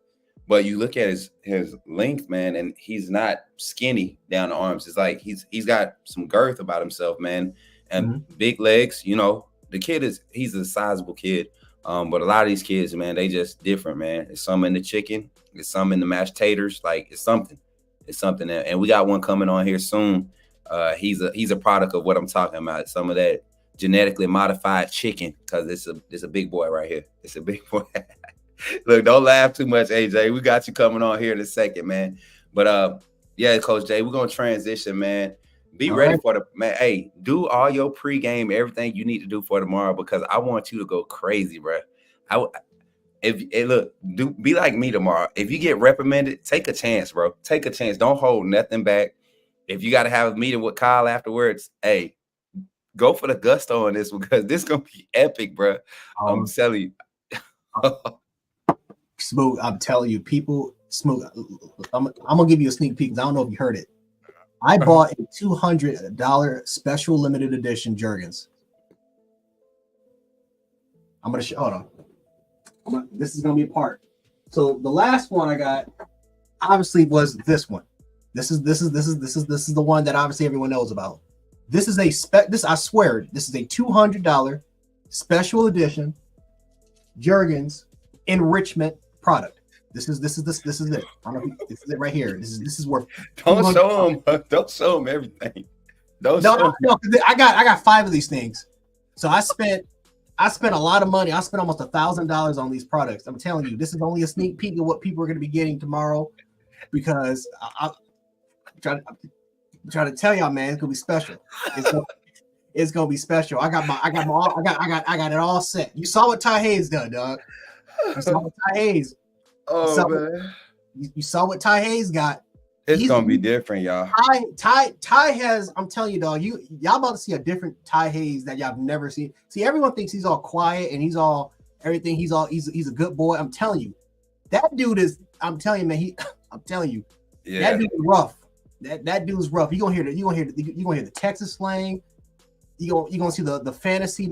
But you look at his length, man, and he's not skinny down the arms. It's like he's got some girth about himself, man, and big legs. You know, he's a sizable kid. But a lot of these kids, man, they just different, man. It's some in the chicken, it's some in the mashed taters. Like it's something, and we got one coming on here soon. He's a product of what I'm talking about. Some of that genetically modified chicken, because it's a big boy right here. It's a big boy. Look, don't laugh too much, AJ. We got you coming on here in a second, man. But yeah, Coach Jay, we're gonna transition, man. Be ready for the man. Hey, do all your pregame, everything you need to do for tomorrow, because I want you to go crazy, bro. Be like me tomorrow. If you get reprimanded, take a chance, bro. Take a chance. Don't hold nothing back. If you got to have a meeting with Kyle afterwards, hey, go for the gusto on this, because this is gonna be epic, bro. I'm telling you.
Smooth. I'm telling you, people Smooth. I'm gonna give you a sneak peek because I don't know if you heard it. I bought a $200 special limited edition Jergens. I'm gonna show. Hold on. This is gonna be a part. So the last one I got obviously was this one. This is the one that obviously everyone knows about. This is a I swear this is a $200 special edition Jergens enrichment product. This is it. I don't know if this is it right here. This is worth.
Don't show them everything.
No. I got 5 of these things. So I spent a lot of money. I spent almost $1,000 on these products. I'm telling you, this is only a sneak peek of what people are going to be getting tomorrow, because I'm trying to tell y'all, man, it's gonna be special. It's gonna be special. I got it all set. You saw what Ty Hayes done, dog. You saw what Ty Hayes.
Man.
You saw what Ty Hayes got.
It's gonna be different, y'all.
Ty has. I'm telling you, dog. Y'all about to see a different Ty Hayes that y'all have never seen. See, everyone thinks he's all quiet and he's all everything. He's a good boy. I'm telling you, that dude is. I'm telling you, man. I'm telling you, that dude is rough. That dude's rough. You gonna hear the Texas slang. You gonna see the fantasy.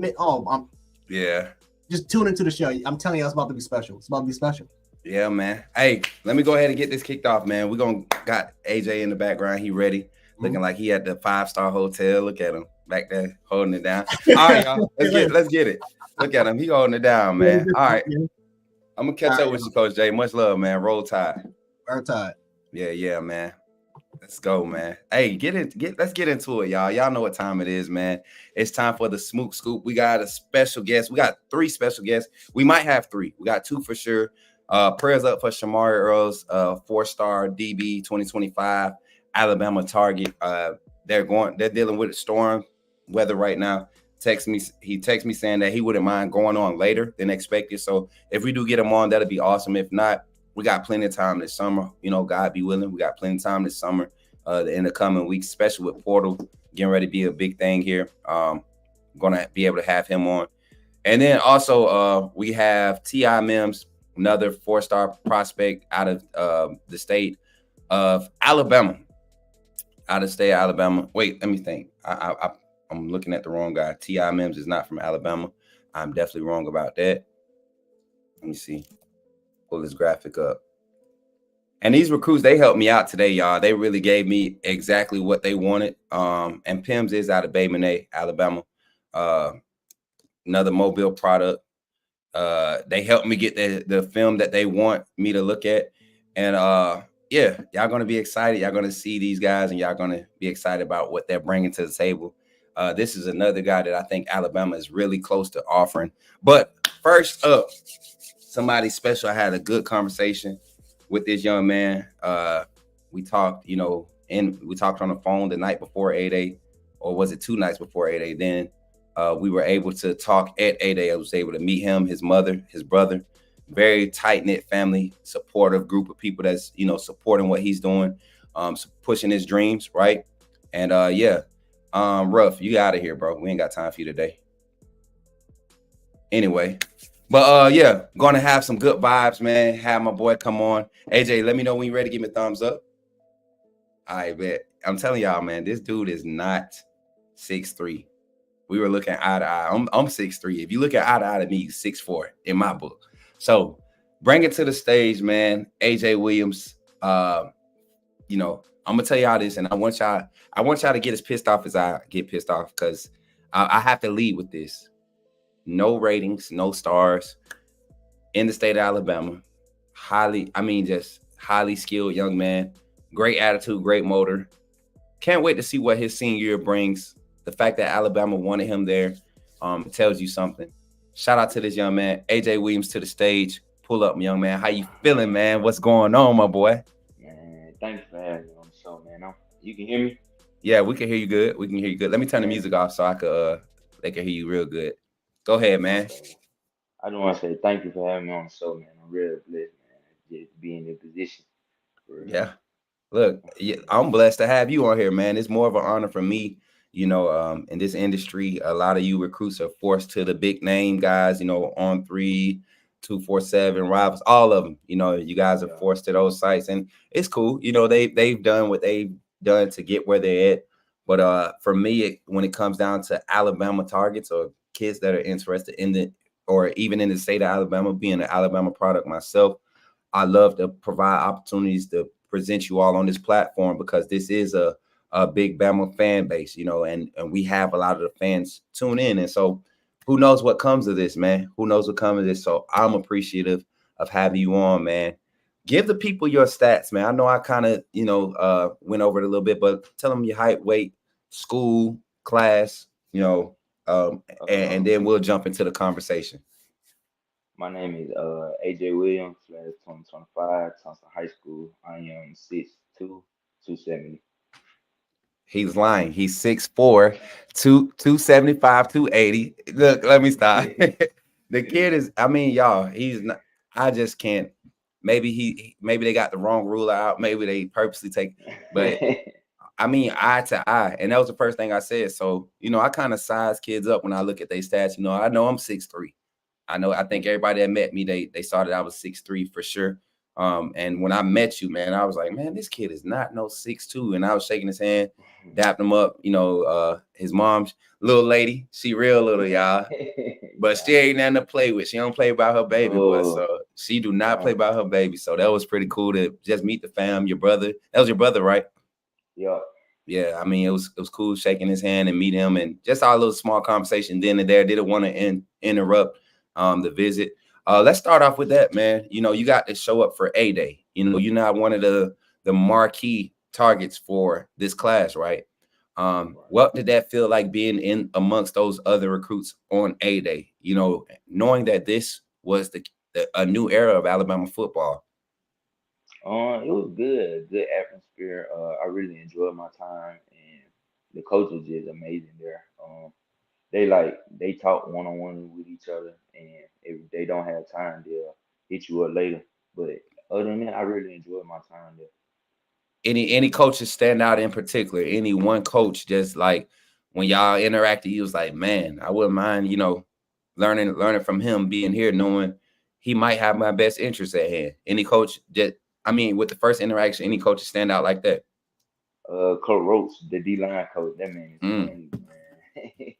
Just tune into the show. I'm telling you, it's about to be special. It's about to be special.
Yeah, man. Hey, let me go ahead and get this kicked off, man. We're gonna got AJ in the background. He ready, looking like he at the 5-star hotel. Look at him back there holding it down. All right, y'all. Let's get it. Look at him. He holding it down, man. All right. I'm gonna catch up with you, Coach Jay. Much love, man. Roll Tide.
Roll Tide.
Yeah, man. Let's go, man. Hey, let's get into it, y'all. Y'all know what time it is, man. It's time for the Smook Scoop. We got a special guest. We got 3 special guests. We might have 3. We got 2 for sure. Prayers up for Shamari Earls, 4-star DB 2025 Alabama target. They're dealing with a storm weather right now. He texted me saying that he wouldn't mind going on later than expected. So if we do get him on, that'll be awesome. If not, we got plenty of time this summer. You know, God be willing, we got plenty of time this summer in the coming weeks, especially with Portal getting ready to be a big thing here. Gonna be able to have him on. And then also we have T.I. Mims, another 4-star prospect out of the state of Alabama. Out of state of Alabama. Wait, let me think. I'm looking at the wrong guy. T.I. Mims is not from Alabama. I'm definitely wrong about that. Let me see. Pull this graphic up. And these recruits, they helped me out today, y'all. They really gave me exactly what they wanted. And Pims is out of Bama, Alabama. Another Mobile product. They helped me get the film that they want me to look at. And y'all going to be excited. Y'all going to see these guys and y'all going to be excited about what they're bringing to the table. This is another guy that I think Alabama is really close to offering. But first up, somebody special. I had a good conversation with this young man. We talked, we talked on the phone the night before 8A, or was it 2 nights before 8A? Then we were able to talk at 8A. I was able to meet him, his mother, his brother. Very tight-knit family, supportive group of people that's, supporting what he's doing, pushing his dreams, right? And Ruff, you out of here, bro. We ain't got time for you today. Anyway, but gonna have some good vibes, man. Have my boy come on. AJ, let me know when you're ready. Give me a thumbs up. I bet. I'm telling y'all, man, this dude is not 6'3". We were looking eye to eye. I'm 6'3". If you look at eye to eye to me, 6'4" in my book. So bring it to the stage, man. AJ Williams. I'm gonna tell y'all this, and I want y'all to get as pissed off as I get pissed off, because I have to lead with this. No ratings, no stars in the state of Alabama. Just highly skilled young man. Great attitude, great motor. Can't wait to see what his senior year brings. The fact that Alabama wanted him there tells you something. Shout out to this young man, AJ Williams, to the stage. Pull up, young man. How you feeling, man? What's going on, my boy?
Man, thanks for having me on the show, man. You can hear me?
Yeah, we can hear you good. Let me turn the music off so they can hear you real good. Go ahead, man.
I just want to say thank you for having me on the show, man. I'm really blessed, man. Just being in position.
Yeah. Look, I'm blessed to have you on here, man. It's more of an honor for me. In this industry, a lot of you recruits are forced to the big name guys, On3, 247 rivals, all of them. You know, you guys are
Yeah.
forced to those sites, and it's cool. You know, they've done what they've done to get where they're at. But for me, when it comes down to Alabama targets or kids that are interested in the or even in the state of Alabama, being an Alabama product myself, I love to provide opportunities to present you all on this platform because this is a big Bama fan base, you know, and we have a lot of the fans tune in. And so who knows what comes of this, man? Who knows what comes of this? So I'm appreciative of having you on, man. Give the people your stats, man. I know I kind of, went over it a little bit, but tell them your height, weight, school, class, and
Uh,
then we'll jump into the conversation.
my name is AJ Williams, class 2025, Thompson High School. I am 6'2", 270.
He's lying. He's 6'4", 275, 280. Look, let me stop. The kid is, I mean, y'all, he's not, I just can't. Maybe maybe they got the wrong ruler out. Maybe they purposely take, but I mean, eye to eye. And that was the first thing I said. So, I kind of size kids up when I look at their stats. I know I'm 6'3". I think everybody that met me, they saw that I was 6'3" for sure. And when I met you, man, I was like, man, this kid is not no 6'2". And I was shaking his hand, dapped him up. His mom's little lady, she real little, y'all. But she ain't nothing to play with. She don't play about her baby, but
No,
so she do not
yeah,
play about her baby. So that was pretty cool to just meet the fam, your brother. That was your brother, right?
yeah.
Yeah, I mean, it was cool shaking his hand and meet him, and just our little small conversation then and there. Didn't want to interrupt the visit. Let's start off with that, man. You got to show up for A Day. You're not one of the marquee targets for this class, right?
Right.
What did that feel like being in amongst those other recruits on A Day? Knowing that this was a new era of Alabama football.
It was good, good atmosphere. I really enjoyed my time, and the coach was just amazing there. They talk one on one with each other, and if they don't have time, they'll hit you up later. But other than that, I really enjoyed my time there.
Any coaches stand out in particular? Any one coach just like when y'all interacted, you was like, man, I wouldn't mind, learning from him being here, knowing he might have my best interest at hand. Any coach that I mean, with the first interaction, any coaches stand out like that?
Coach Roach, the D line coach, that man is
Mm,
funny, man.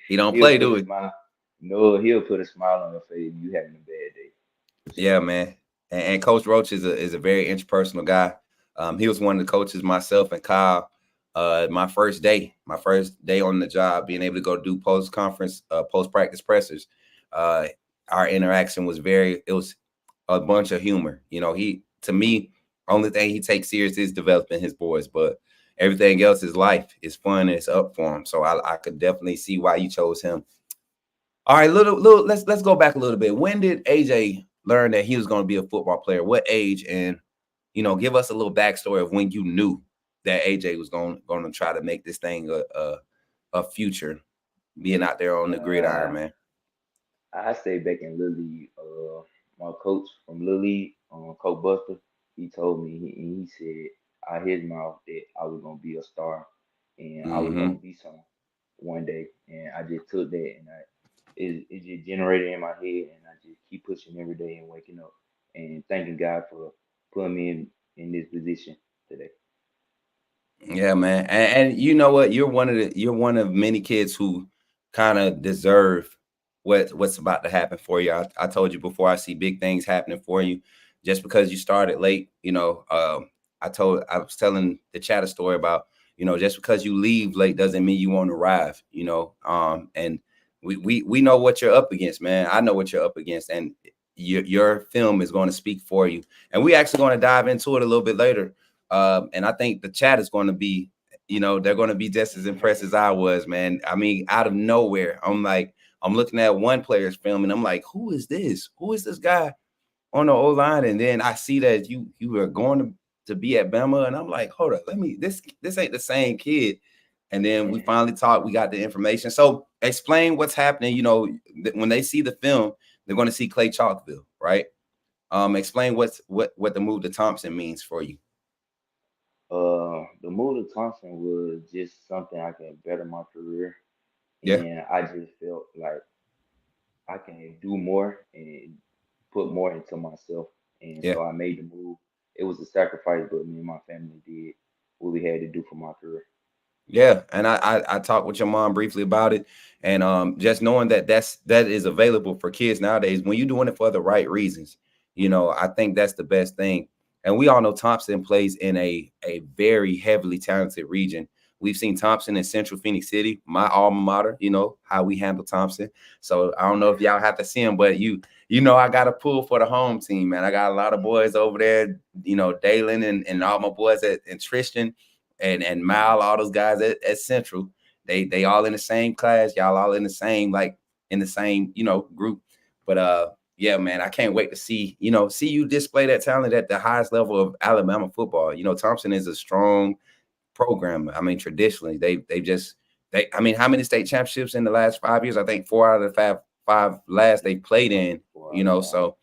he don't
He'll
play,
put
do
a
it.
smile. No, he'll put a smile on your face if you having a bad day, for
Yeah,
sure.
man. And Coach Roach is a very interpersonal guy. He was one of the coaches, myself and Kyle. My first day on the job, being able to go do post practice pressers. Uh, our interaction was it was a bunch of humor. He to me, only thing he takes serious is developing his boys, but everything else is life. It's fun and it's up for him. So I could definitely see why you chose him. All right, little. Let's go back a little bit. When did AJ learn that he was going to be a football player? What age? And give us a little backstory of when you knew that AJ was going to try to make this thing a future, being out there on the gridiron,
Uh,
man.
I stayed back in Little League. My coach from Little League, Coach Buster, he told me, he said out his mouth that I was gonna be a star and I was
Mm-hmm.
gonna be some one day. And I just took that and it just generated in my head, and I just keep pushing every day and waking up and thanking God for putting me in this position today.
Yeah, man. And you know what? You're one of many kids who kind of deserve what's about to happen for you. I told you before, I see big things happening for you. Just because you started late, I was telling the chat a story about, just because you leave late doesn't mean you won't arrive, and we know what you're up against, man. I know what you're up against, and your film is going to speak for you. And we actually going to dive into it a little bit later. And I think the chat is going to be, they're going to be just as impressed as I was, man. I mean, out of nowhere, I'm looking at one player's film and I'm like, who is this? Who is this guy on the O line? And then I see that you are going to be at Bama, and I'm like, hold up, this ain't the same kid. And then we finally talked, we got the information. So explain what's happening. When they see the film, they're going to see Clay Chalkville, right? Explain what the move to Thompson means for you.
The move to Thompson was just something I can better my career,
Yeah.
and I just felt like I can do more and put more into myself, and
Yeah.
so I made the move. It was a sacrifice, but me and my family did what we had to do for my career.
Yeah, and I talked with your mom briefly about it, and just knowing that that is available for kids nowadays when you're doing it for the right reasons, I think that's the best thing. And we all know Thompson plays in a very heavily talented region. We've seen Thompson in Central Phoenix City, my alma mater. You know how we handle Thompson. So I don't know if y'all have to see him, but I got to pull for the home team, man. I got a lot of boys over there, Dalen and all my boys and Tristan and Mal, all those guys at Central, they all in the same class. Y'all all in the same group. But yeah, man, I can't wait to see you display that talent at the highest level of Alabama football. Thompson is a strong program. I mean, traditionally I mean, how many state championships in the last 5 years? I think 4 out of the five last they played in. So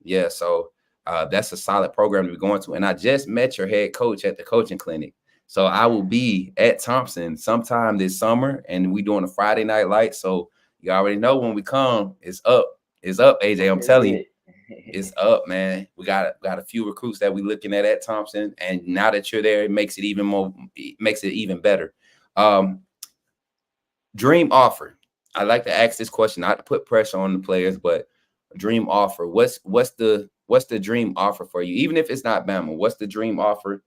yeah, so that's a solid program to be going to. And I just met your head coach at the coaching clinic. So I will be at Thompson sometime this summer, and we doing a Friday night light. So you already know when we come, it's up. It's up, AJ. I'm telling you, it's up, man. We got a few recruits that we looking at Thompson, and now that you're there, it makes it even better. Dream offer. I like to ask this question, not to put pressure on the players, but dream offer. What's the dream offer for you? Even if it's not Bama, what's the dream offer?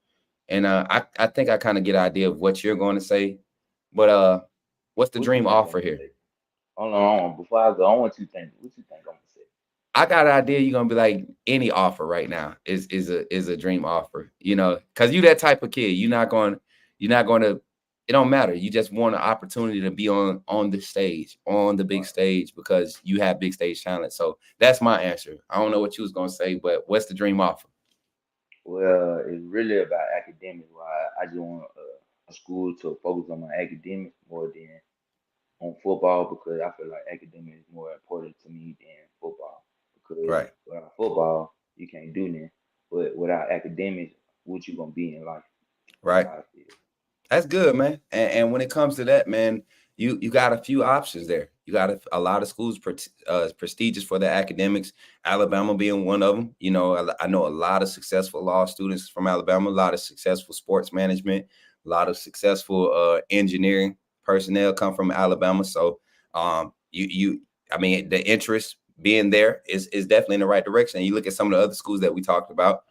And I think I kind of get an idea of what you're going to say, but what's the dream offer here?
Hold on, before I go, I want you to think. What you think I'm gonna say?
I got an idea you're gonna be like, any offer right now is a dream offer, because you that type of kid. You're not going to. It don't matter. You just want an opportunity to be on the stage, on the big stage, because you have big stage talent. So that's my answer. I don't know what you was gonna say, but what's the dream offer?
Well, it's really about academics. Why I just want a school to focus on my academics more than on football, because I feel like academics is more important to me than football. Because
Right.
without football, you can't do nothing. But without academics, what you gonna be in life?
Right.
That's how I feel.
That's good, man. And when it comes to that, man, you got a few options there. You got a lot of schools prestigious for their academics. Alabama being one of them. I know a lot of successful law students from Alabama, a lot of successful sports management, a lot of successful engineering personnel come from Alabama. So I mean, the interest being there is definitely in the right direction. And you look at some of the other schools that we talked about,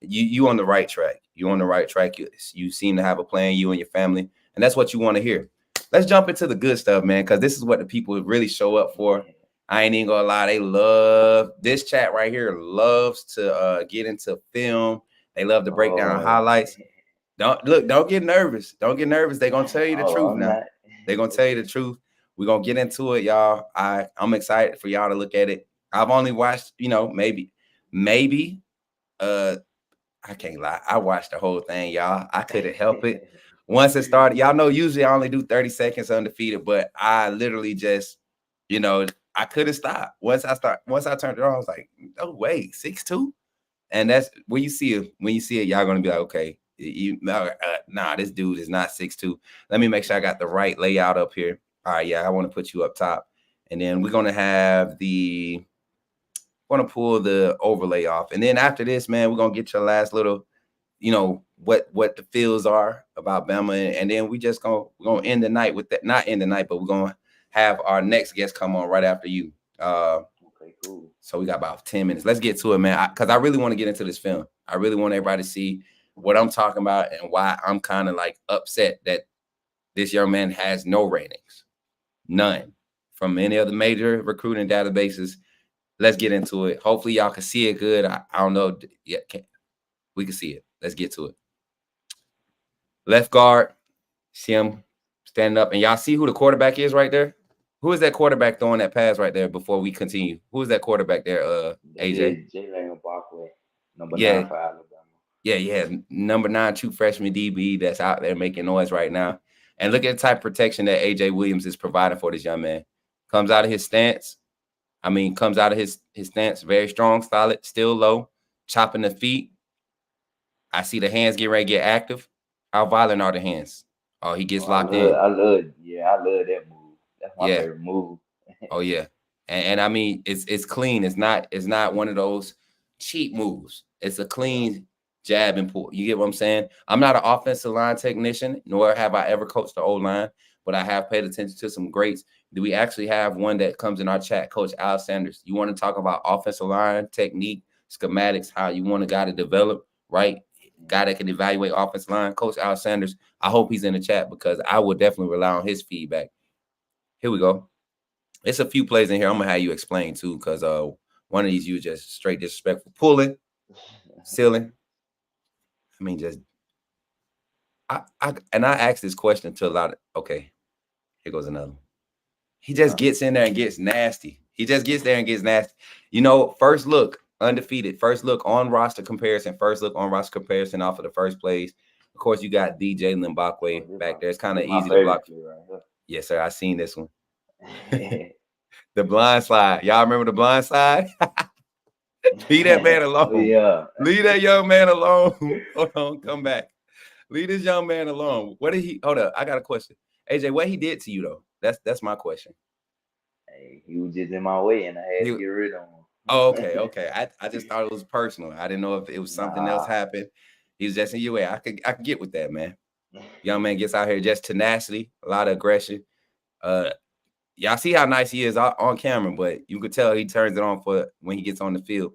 you on the right track. You're on the right track. You seem to have a plan, you and your family, and that's what you want to hear. Let's jump into the good stuff, man, because this is what the people really show up for. I ain't even gonna lie, they love this chat right here. Loves to get into film. They love to break down highlights. Don't get nervous. Don't get nervous. They're gonna tell you the truth now.
Not.
They're gonna tell you the truth. We're gonna get into it, y'all. I'm excited for y'all to look at it. I've only watched, maybe I can't lie. I watched the whole thing, y'all. I couldn't help it. Once it started, y'all know usually I only do 30 seconds undefeated, but I literally just, I couldn't stop. Once I turned it on, I was like, no way, 6'2"? And that's when you see it, y'all gonna be like, okay, nah, this dude is not 6'2". Let me make sure I got the right layout up here. All right, yeah, I want to put you up top. And then we're gonna have pull the overlay off. And then after this, man, we're gonna get your last little, what the feels are about Bama. And then we're gonna end the night with that. Not end the night, but we're gonna have our next guest come on right after you.
Okay, cool.
So we got about 10 minutes. Let's get to it, man. Because I really want to get into this film. I really want everybody to see what I'm talking about and why I'm kind of like upset that this young man has no ratings. None from any of the major recruiting databases. Let's get into it. Hopefully y'all can see it good. I don't know. Yeah, we can see it. Let's get to it. Left guard, see him standing up. And y'all see who the quarterback is right there? Who is that quarterback throwing that pass right there before we continue? Who is that quarterback there, AJ?
Jalen Barkley, number 9 for Alabama.
Yeah. Number 9, true freshman DB that's out there making noise right now. And look at the type of protection that AJ Williams is providing for this young man. Comes out of his stance. Very strong, solid, still low, chopping the feet. I see the hands get ready to get active. How violent are the hands? Oh, he gets locked in.
I love that move. That's my favorite move.
Oh, yeah. And I mean, it's clean. It's not one of those cheap moves. It's a clean jab and pull. You get what I'm saying? I'm not an offensive line technician, nor have I ever coached the O-line, but I have paid attention to some greats. Do we actually have one that comes in our chat, Coach Al Sanders? You want to talk about offensive line technique, schematics, how you want a guy to develop, right? Guy that can evaluate offensive line, Coach Al Sanders. I hope he's in the chat because I would definitely rely on his feedback. Here we go. It's a few plays in here I'm gonna have you explain too, because one of these you just straight disrespectful, pulling, sealing. I mean, just I asked this question to a lot of. Okay, here goes another one. He just gets in there and gets nasty. He just gets there and gets nasty. You know, first look, undefeated. First look on roster comparison. First look on roster comparison off of the first plays. Of course, you got DJ Limbakwe back there. It's kind of easy to block.
Right.
Yes, sir. I seen this one. The blind slide. Y'all remember the blind slide? Leave that man alone.
Oh, yeah.
Leave that young man alone. Hold on, come back. Leave this young man alone. What did he? Hold up, I got a question. AJ, what he did to you though? That's my question.
Hey, he was just in my way, and I had to get rid of him.
Oh, okay. I just thought it was personal. I didn't know if it was something else happened. He was just in your way. I could get with that, man. Young man gets out here just tenacity, a lot of aggression. Y'all see how nice he is on camera, but you could tell he turns it on for when he gets on the field.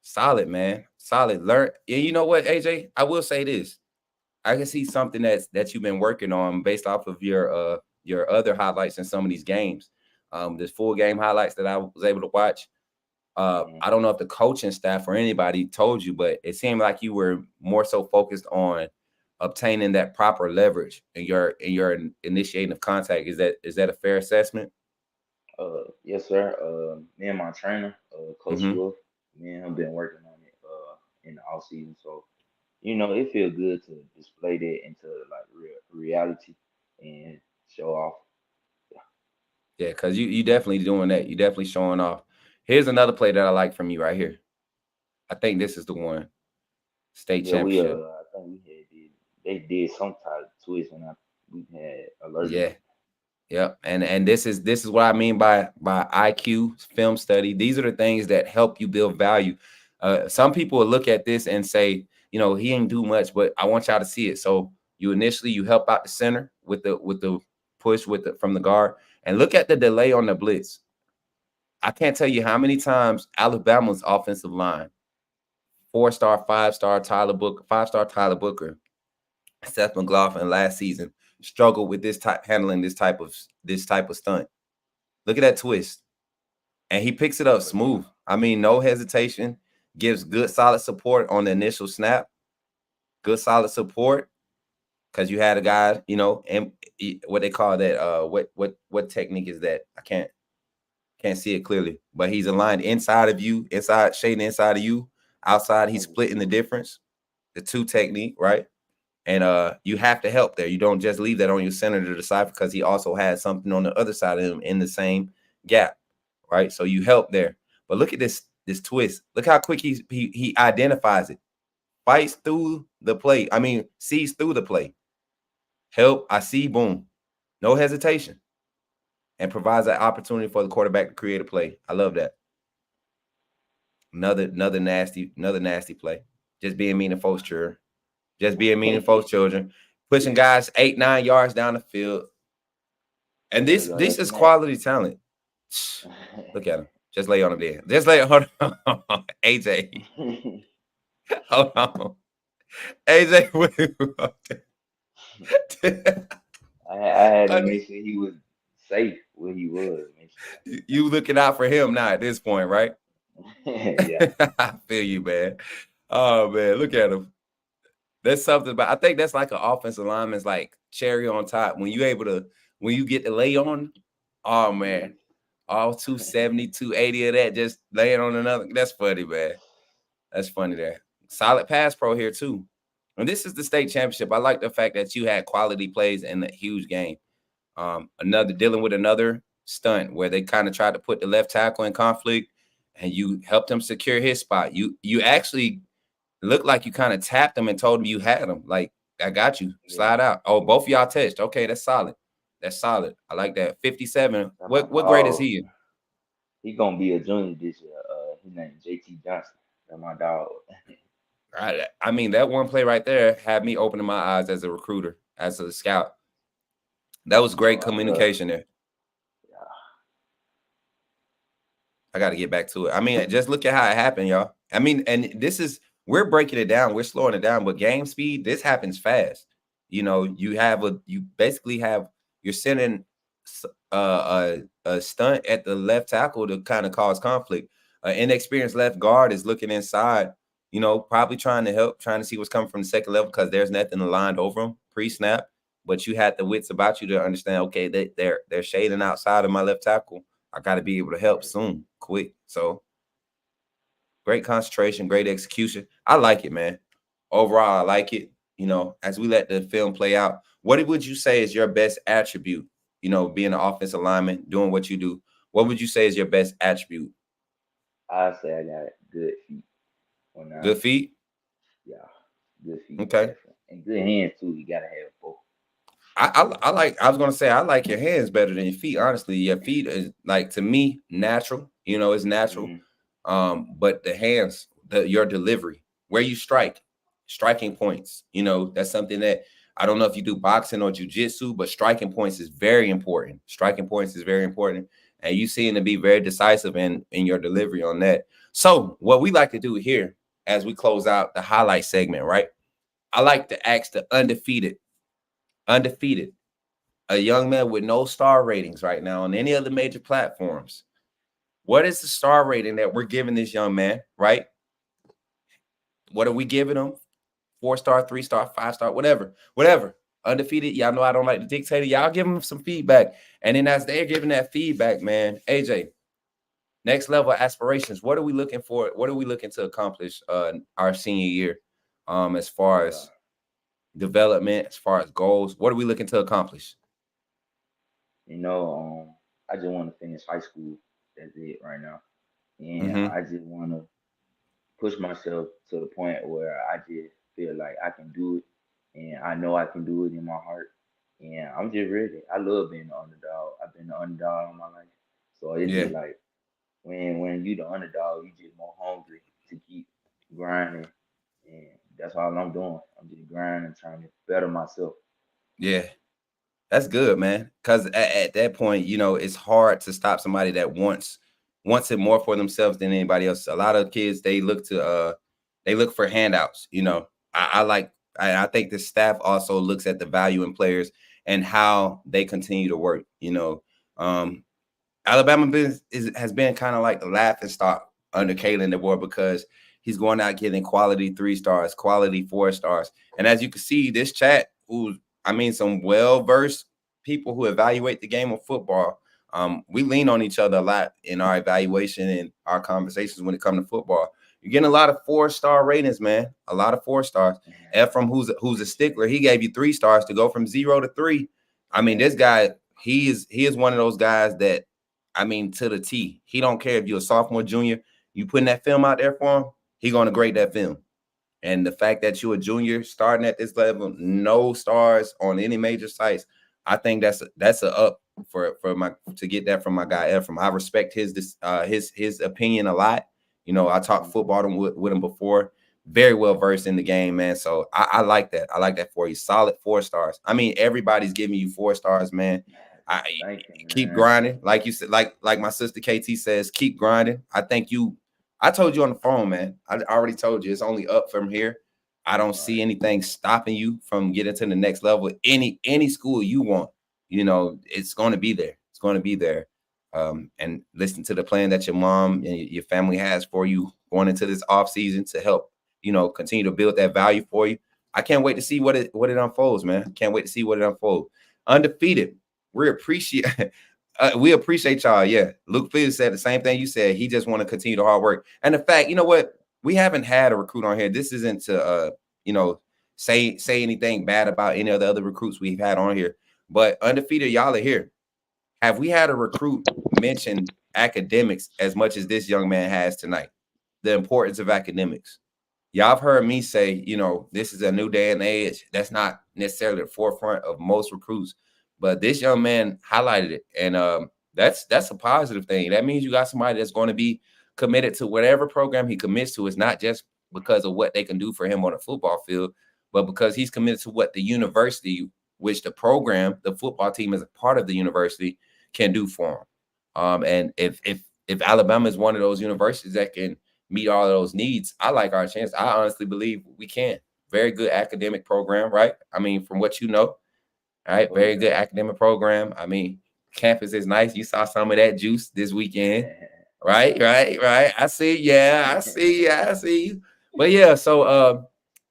Solid, man. Solid. Learn. And you know what, AJ? I will say this. I can see something that you've been working on based off of your other highlights in some of these games. There's full game highlights that I was able to watch. I don't know if the coaching staff or anybody told you, but it seemed like you were more so focused on obtaining that proper leverage in your initiating of contact. Is that a fair assessment?
Yes, sir. Me and my trainer, Coach Wolf, me and him been working on it in the off season. So, you know, it feels good to display that into like reality and show off.
Yeah, because you definitely doing that. You definitely showing off. Here's another play that I like from you right here. I think this is the one. State championship.
I think they did some type of twist when we had alerted.
Yeah. Yep. And this is what I mean by IQ film study. These are the things that help you build value. Some people will look at this and say, you know, he ain't do much, but I want y'all to see it. So you help out the center with the push from the guard, and look at the delay on the blitz. I can't tell you how many times Alabama's offensive line, 4-star, 5-star Tyler Booker, Seth McLaughlin last season struggled with handling this type of stunt. Look at that twist. And he picks it up smooth. I mean, no hesitation, gives good solid support on the initial snap. Good solid support. Because you had a guy, you know, and what they call that, what technique is that? I can't see it clearly, but he's aligned inside of you, shading inside of you, outside he's splitting the difference, the two technique, right? And you have to help there. You don't just leave that on your center to decipher, because he also has something on the other side of him in the same gap, right? So you help there. But look at this twist. Look how quick he identifies it. Fights through the play. I mean, sees through the play. Help, I see, boom. No hesitation. And provides that opportunity for the quarterback to create a play. I love that. Another nasty play. Just being mean to folks, children. Just being mean to folks, children. Pushing guys 8-9 yards down the field. And this is quality talent. Look at him. Just lay on him there. Just lay on him. AJ. Hold on. AJ.
I had to make sure he was safe where he was.
You looking out for him now at this point, right?
Yeah.
I feel you, man. Oh, man. Look at him. That's something, but I think that's like an offensive lineman's like cherry on top. When you get to lay on, oh, man. All 270, 280 of that, just laying on another. That's funny, man. That's funny there. Solid pass pro here, too. And this is the state championship. I like the fact that you had quality plays in a huge game. Dealing with another stunt where they kind of tried to put the left tackle in conflict, and you helped him secure his spot. You actually looked like you kind of tapped him and told him you had him. Like, I got you. Slide out. Oh, both of y'all touched. Okay, that's solid. That's solid. I like that. 57. What grade is he in?
He gonna be a junior this year. His name JT Johnson. That's my dog.
I mean, that one play right there had me opening my eyes as a recruiter, as a scout. That was great
I love.
communication there.
Yeah,
I got to get back to it. I mean, just look at how it happened, y'all. I mean, and this is we're breaking it down, we're slowing it down, but game speed, this happens fast. You know, you basically have you're sending a stunt at the left tackle to kind of cause conflict. An inexperienced left guard is looking inside, you know, probably trying to help, trying to see what's coming from the second level because there's nothing aligned over them pre-snap. But you had the wits about you to understand, okay, they're shading outside of my left tackle. I got to be able to help soon, quick. So great concentration, great execution. I like it, man. Overall, I like it. You know, as we let the film play out, what would you say is your best attribute? You know, being an offensive lineman, doing what you do. What would you say is your best attribute?
I say I got good feet. When
Good feet.
yeah, good feet,
Okay.
definitely. And good hands too. You gotta have both.
I like. I was gonna say I like your hands better than your feet. Honestly, your feet is like to me natural. You know, it's natural. But the hands, your delivery, where you strike, striking points. You know, that's something that I don't know if you do boxing or jujitsu, but striking points is very important. Striking points is very important, and you seem to be very decisive in your delivery on that. So, what we like to do here as we close out the highlight segment, right? I like to ask the undefeated, a young man with no star ratings right now on any of the major platforms. What is the star rating that we're giving this young man, right? What are we giving him? 4-star, 3-star, 5-star, whatever. Undefeated. Y'all know I don't like to dictate it. Y'all give them some feedback. And then as they're giving that feedback, man, AJ, next level aspirations. What are we looking for? What are we looking to accomplish our senior year as far as development, as far as goals? What are we looking to accomplish?
You know, I just want to finish high school. That's it right now. And I just want to push myself to the point where I just feel like I can do it, and I know I can do it in my heart. And I'm just ready. I love being the underdog. I've been the underdog all my life, so it's
Yeah.
just like when you the underdog, you just more hungry to keep grinding, and that's all I'm doing. I'm just grinding, trying to better myself.
Yeah. That's good, man. Because at that point, you know, it's hard to stop somebody that wants it more for themselves than anybody else. A lot of kids they look for handouts. You know, I think the staff also looks at the value in players and how they continue to work. You know, Alabama has been kind of like the laughing stock under Kalen DeBoer because he's going out getting quality 3 stars, quality 4 stars, and as you can see, this chat, some well-versed people who evaluate the game of football. We lean on each other a lot in our evaluation and our conversations when it comes to football. You're getting a lot of 4-star ratings, man. A lot of 4 stars. Ephraim, who's a stickler, he gave you 3 stars to go from 0 to 3. I mean, this guy, he is one of those guys that, I mean, to the T. He don't care if you're a sophomore, junior. You putting that film out there for him, he gonna grade that film. And the fact that you're a junior starting at this level, no stars on any major sites, I think that's a up for my to get that from my guy Ephraim. I respect his opinion a lot. You know, I talked football with him before. Very well versed in the game, man. So I like that. I like that for you. Solid 4 stars. I mean, everybody's giving you 4 stars, man. Keep grinding, like you said, like my sister KT says, keep grinding. I told you on the phone, man. I already told you it's only up from here. I don't see anything stopping you from getting to the next level. Any school you want, you know, it's going to be there. It's going to be there. And listen to the plan that your mom and your family has for you going into this off season to help, you know, continue to build that value for you. I can't wait to see what it unfolds, man. Can't wait to see what it unfolds. Undefeated. We appreciate y'all. Yeah. Luke Fields said the same thing you said. He just want to continue the hard work. And the fact, you know what? We haven't had a recruit on here. This isn't to say anything bad about any of the other recruits we've had on here. But undefeated, y'all are here. Have we had a recruit mention academics as much as this young man has tonight? The importance of academics. Y'all have heard me say, you know, this is a new day and age. That's not necessarily the forefront of most recruits. But this young man highlighted it. And That's a positive thing. That means you got somebody that's going to be committed to whatever program he commits to. It's not just because of what they can do for him on the football field, but because he's committed to what the university, which the program, the football team is a part of the university, can do for him. And if Alabama is one of those universities that can meet all of those needs, I like our chance. I honestly believe we can. Very good academic program, right? I mean, from what you know, all right, very good academic program. I mean, campus is nice. You saw some of that juice this weekend, right? I see. Yeah, I see you. But yeah, so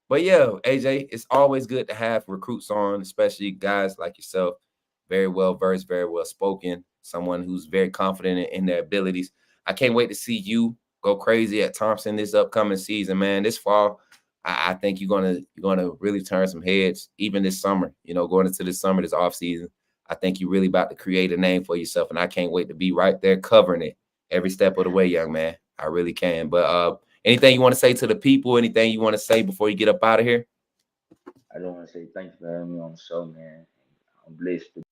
but yeah, AJ, it's always good to have recruits on, especially guys like yourself, very well versed, very well spoken, someone who's very confident in their abilities. I can't wait to see you go crazy at Thompson this upcoming season, man. This fall, I think you're gonna really turn some heads, even this summer. You know, going into this summer, this off season, I think you're really about to create a name for yourself, and I can't wait to be right there covering it every step of the way, young man. I really can. But anything you want to say to the people? Anything you want to say before you get up out of here?
I don't want to say thanks for having me on the show, man. I'm blessed to.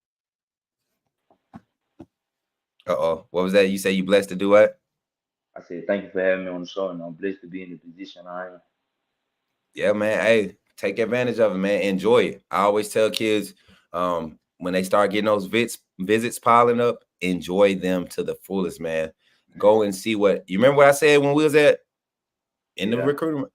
What was that? You say you blessed to do what?
I said thank you for having me on the show, and I'm blessed to be in the position I am.
Yeah, man. Hey, take advantage of it, man. Enjoy it. I always tell kids, when they start getting those visits piling up, enjoy them to the fullest, man. Go and see what you remember what I said when we was in the recruitment.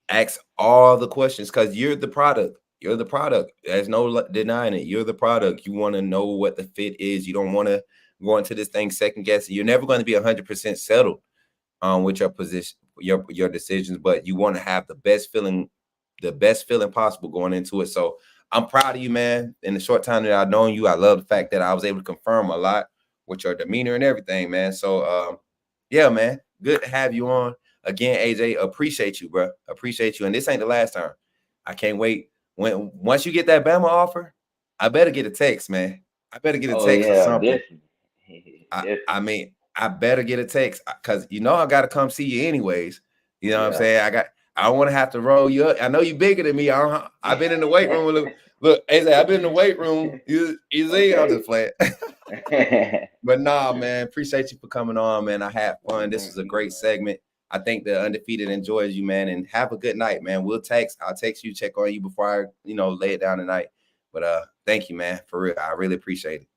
Ask all the questions because you're the product. You're the product. There's no denying it. You're the product. You want to know what the fit is. You don't want to go into this thing second guessing. You're never going to be 100% settled with your position, your decisions, but you want to have the best feeling possible going into it. So I'm proud of you, man. In the short time that I've known you, I love the fact that I was able to confirm a lot with your demeanor and everything, man. So yeah, man, good to have you on again, AJ. Appreciate you, bro. Appreciate you. And this ain't the last time. I can't wait. Once you get that Bama offer, I better get a text, man. I better get a text or something.
Definitely.
I mean, I better get a text because you know I got to come see you anyways. You know what I'm saying? I don't want to have to roll you up. I know you bigger than me. I've been in the weight room with look, AJ, I've been in the weight room. You see, I'm just playing. But nah, man, appreciate you for coming on, man. I had fun. This was a great segment. I think the Undefeated enjoys you, man, and have a good night, man. I'll text you, check on you before I, lay it down tonight. But thank you, man, for real. I really appreciate it.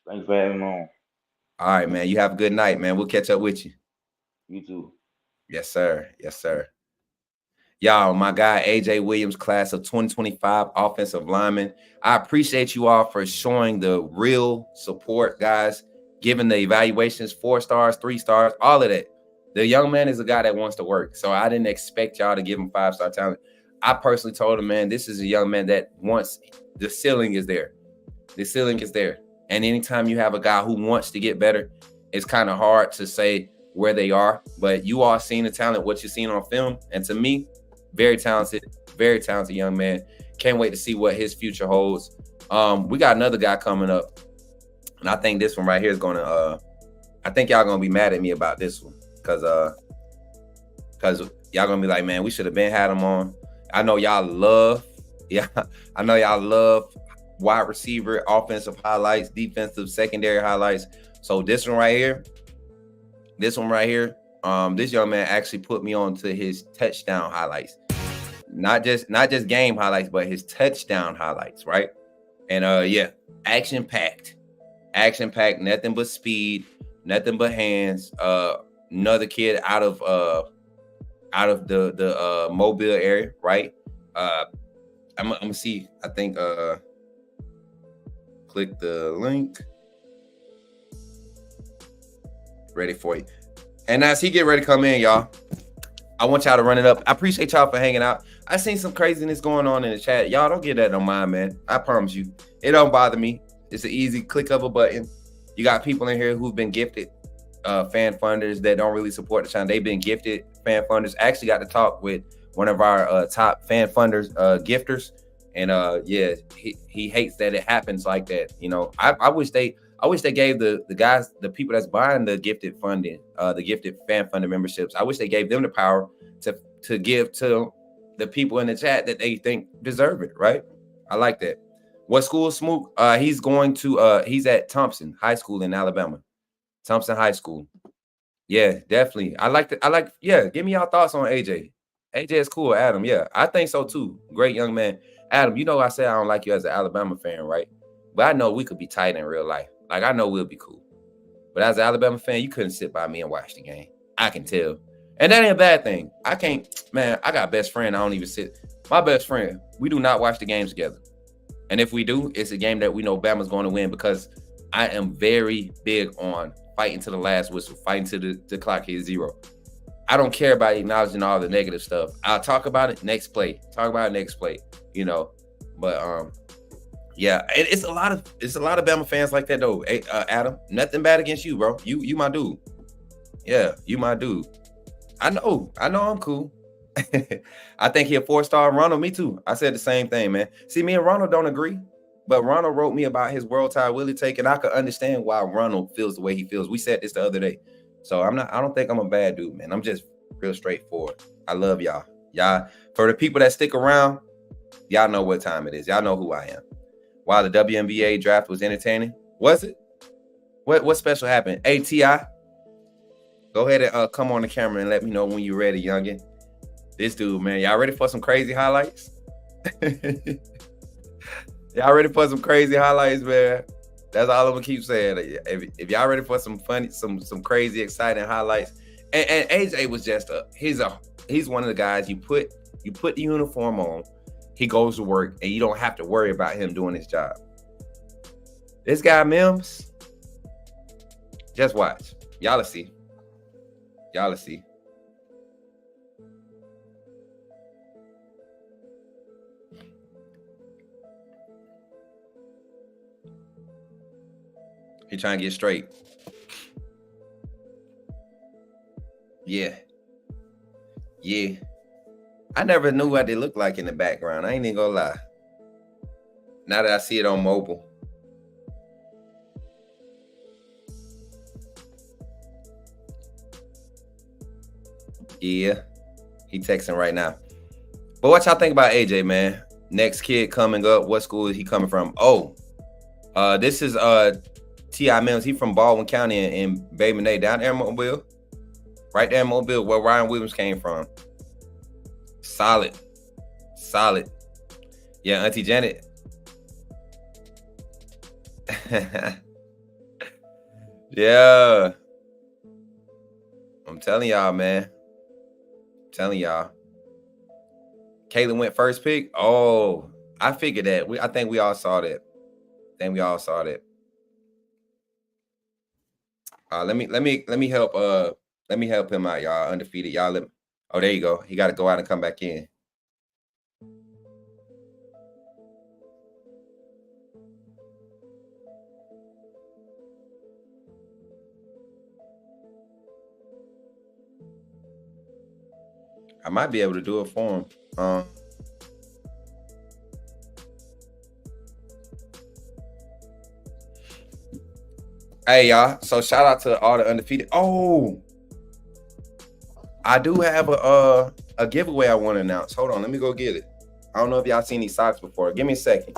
Thanks for having me on.
All right, man. You have a good night, man. We'll catch up with you.
You too.
Yes, sir. Yes, sir. Y'all, my guy, AJ Williams, class of 2025 offensive lineman. I appreciate you all for showing the real support, guys, giving the evaluations 4 stars, 3 stars, all of that. The young man is a guy that wants to work. So I didn't expect y'all to give him 5-star talent. I personally told him, man, this is a young man that wants, the ceiling is there. The ceiling is there. And anytime you have a guy who wants to get better, it's kind of hard to say where they are. But you all seen the talent, what you've seen on film. And to me, very talented young man. Can't wait to see what his future holds. We got another guy coming up. And I think this one right here is going to, I think y'all going to be mad at me about this one. Because y'all going to be like, man, we should have been had him on. I know y'all love wide receiver, offensive highlights, defensive, secondary highlights. So this one right here, this young man actually put me on to his touchdown highlights. Not just game highlights, but his touchdown highlights, right? And action-packed, nothing but speed, nothing but hands. Another kid out of the Mobile area, right? I'm gonna see. I think click the link. Ready for you. And as he get ready to come in, y'all, I want y'all to run it up. I appreciate y'all for hanging out. I seen some craziness going on in the chat. Y'all don't get that on mine, man. I promise you. It don't bother me. It's an easy click of a button. You got people in here who've been gifted fan funders that don't really support the channel. They've been gifted fan funders. I actually got to talk with one of our top fan funders, gifters. And he hates that it happens like that. I wish they gave the people that's buying the gifted funding, the gifted fan funding memberships. I wish they gave them the power to give to the people in the chat that they think deserve it. Right? I like that. What school is Smook? He's going to he's at Thompson High School in Alabama. Thompson High School. Yeah, definitely. Yeah, give me your thoughts on AJ. AJ is cool, Adam. Yeah, I think so too. Great young man. Adam, you know I said I don't like you as an Alabama fan, right? But I know we could be tight in real life. Like, I know we'll be cool. But as an Alabama fan, you couldn't sit by me and watch the game. I can tell. And that ain't a bad thing. I can't, man, I got a best friend. I don't even sit. My best friend, we do not watch the games together. And if we do, it's a game that we know Bama's going to win because I am very big on fighting to the last whistle, fighting to the clock hits 0. I don't care about acknowledging all the negative stuff. I'll talk about it next play. Talk about it next play, you know. But yeah, it's a lot of Bama fans like that though. Hey, Adam, nothing bad against you, bro. You my dude. Yeah, you my dude. I know I'm cool. I think he a 4-star. Ronald, me too. I said the same thing, man. See, me and Ronald don't agree, but Ronald wrote me about his World Tide Willie take, and I could understand why Ronald feels the way he feels. We said this the other day. So I don't think I'm a bad dude, man. I'm just real straightforward. I love y'all. Y'all, for the people that stick around, y'all know what time it is. Y'all know who I am. While the WNBA draft was entertaining, was it? What special happened? Hey, T.I., go ahead and come on the camera and let me know when you're ready, youngin. This dude, man, y'all ready for some crazy highlights? Y'all ready for some crazy highlights, man? That's all I'm gonna keep saying. If y'all ready for some funny, some crazy, exciting highlights, and AJ was just he's one of the guys you put the uniform on, he goes to work, and you don't have to worry about him doing his job. This guy Mims, just watch, y'all will see. Y'all will see. He trying to get straight. Yeah. I never knew what they looked like in the background. I ain't even gonna lie. Now that I see it on mobile. Yeah. He texting right now. But what y'all think about AJ, man? Next kid coming up. What school is he coming from? Oh, this is T.I. Mims. He from Baldwin County in Bama, down there in Mobile. Right there in Mobile, where Ryan Williams came from. Solid. Yeah, Auntie Janet. Yeah. I'm telling y'all, man. Caitlin went first pick. Oh, I figured that. I think we all saw that. Let me help him out, y'all. Undefeated, y'all. Oh, there you go. He got to go out and come back in. I might be able to do it for him. Hey, y'all. So shout out to all the undefeated. Oh, I do have a giveaway I want to announce. Hold on, let me go get it. I don't know if y'all seen these socks before. Give me a second.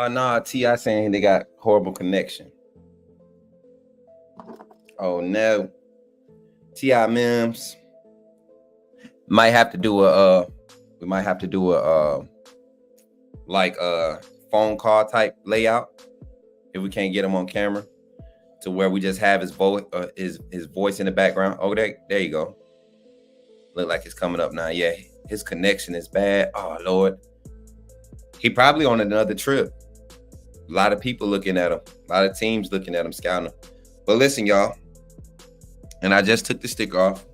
Nah, T.I. saying they got horrible connection. Oh no. T.I. Mims. We might have to do a phone call type layout if we can't get him on camera, to where we just have his voice in the background. Oh, there you go. Look like it's coming up now. Yeah, his connection is bad. Oh Lord. He probably on another trip. A lot of people looking at him. A lot of teams looking at him, scouting him. But listen, y'all. And I just took the sticker off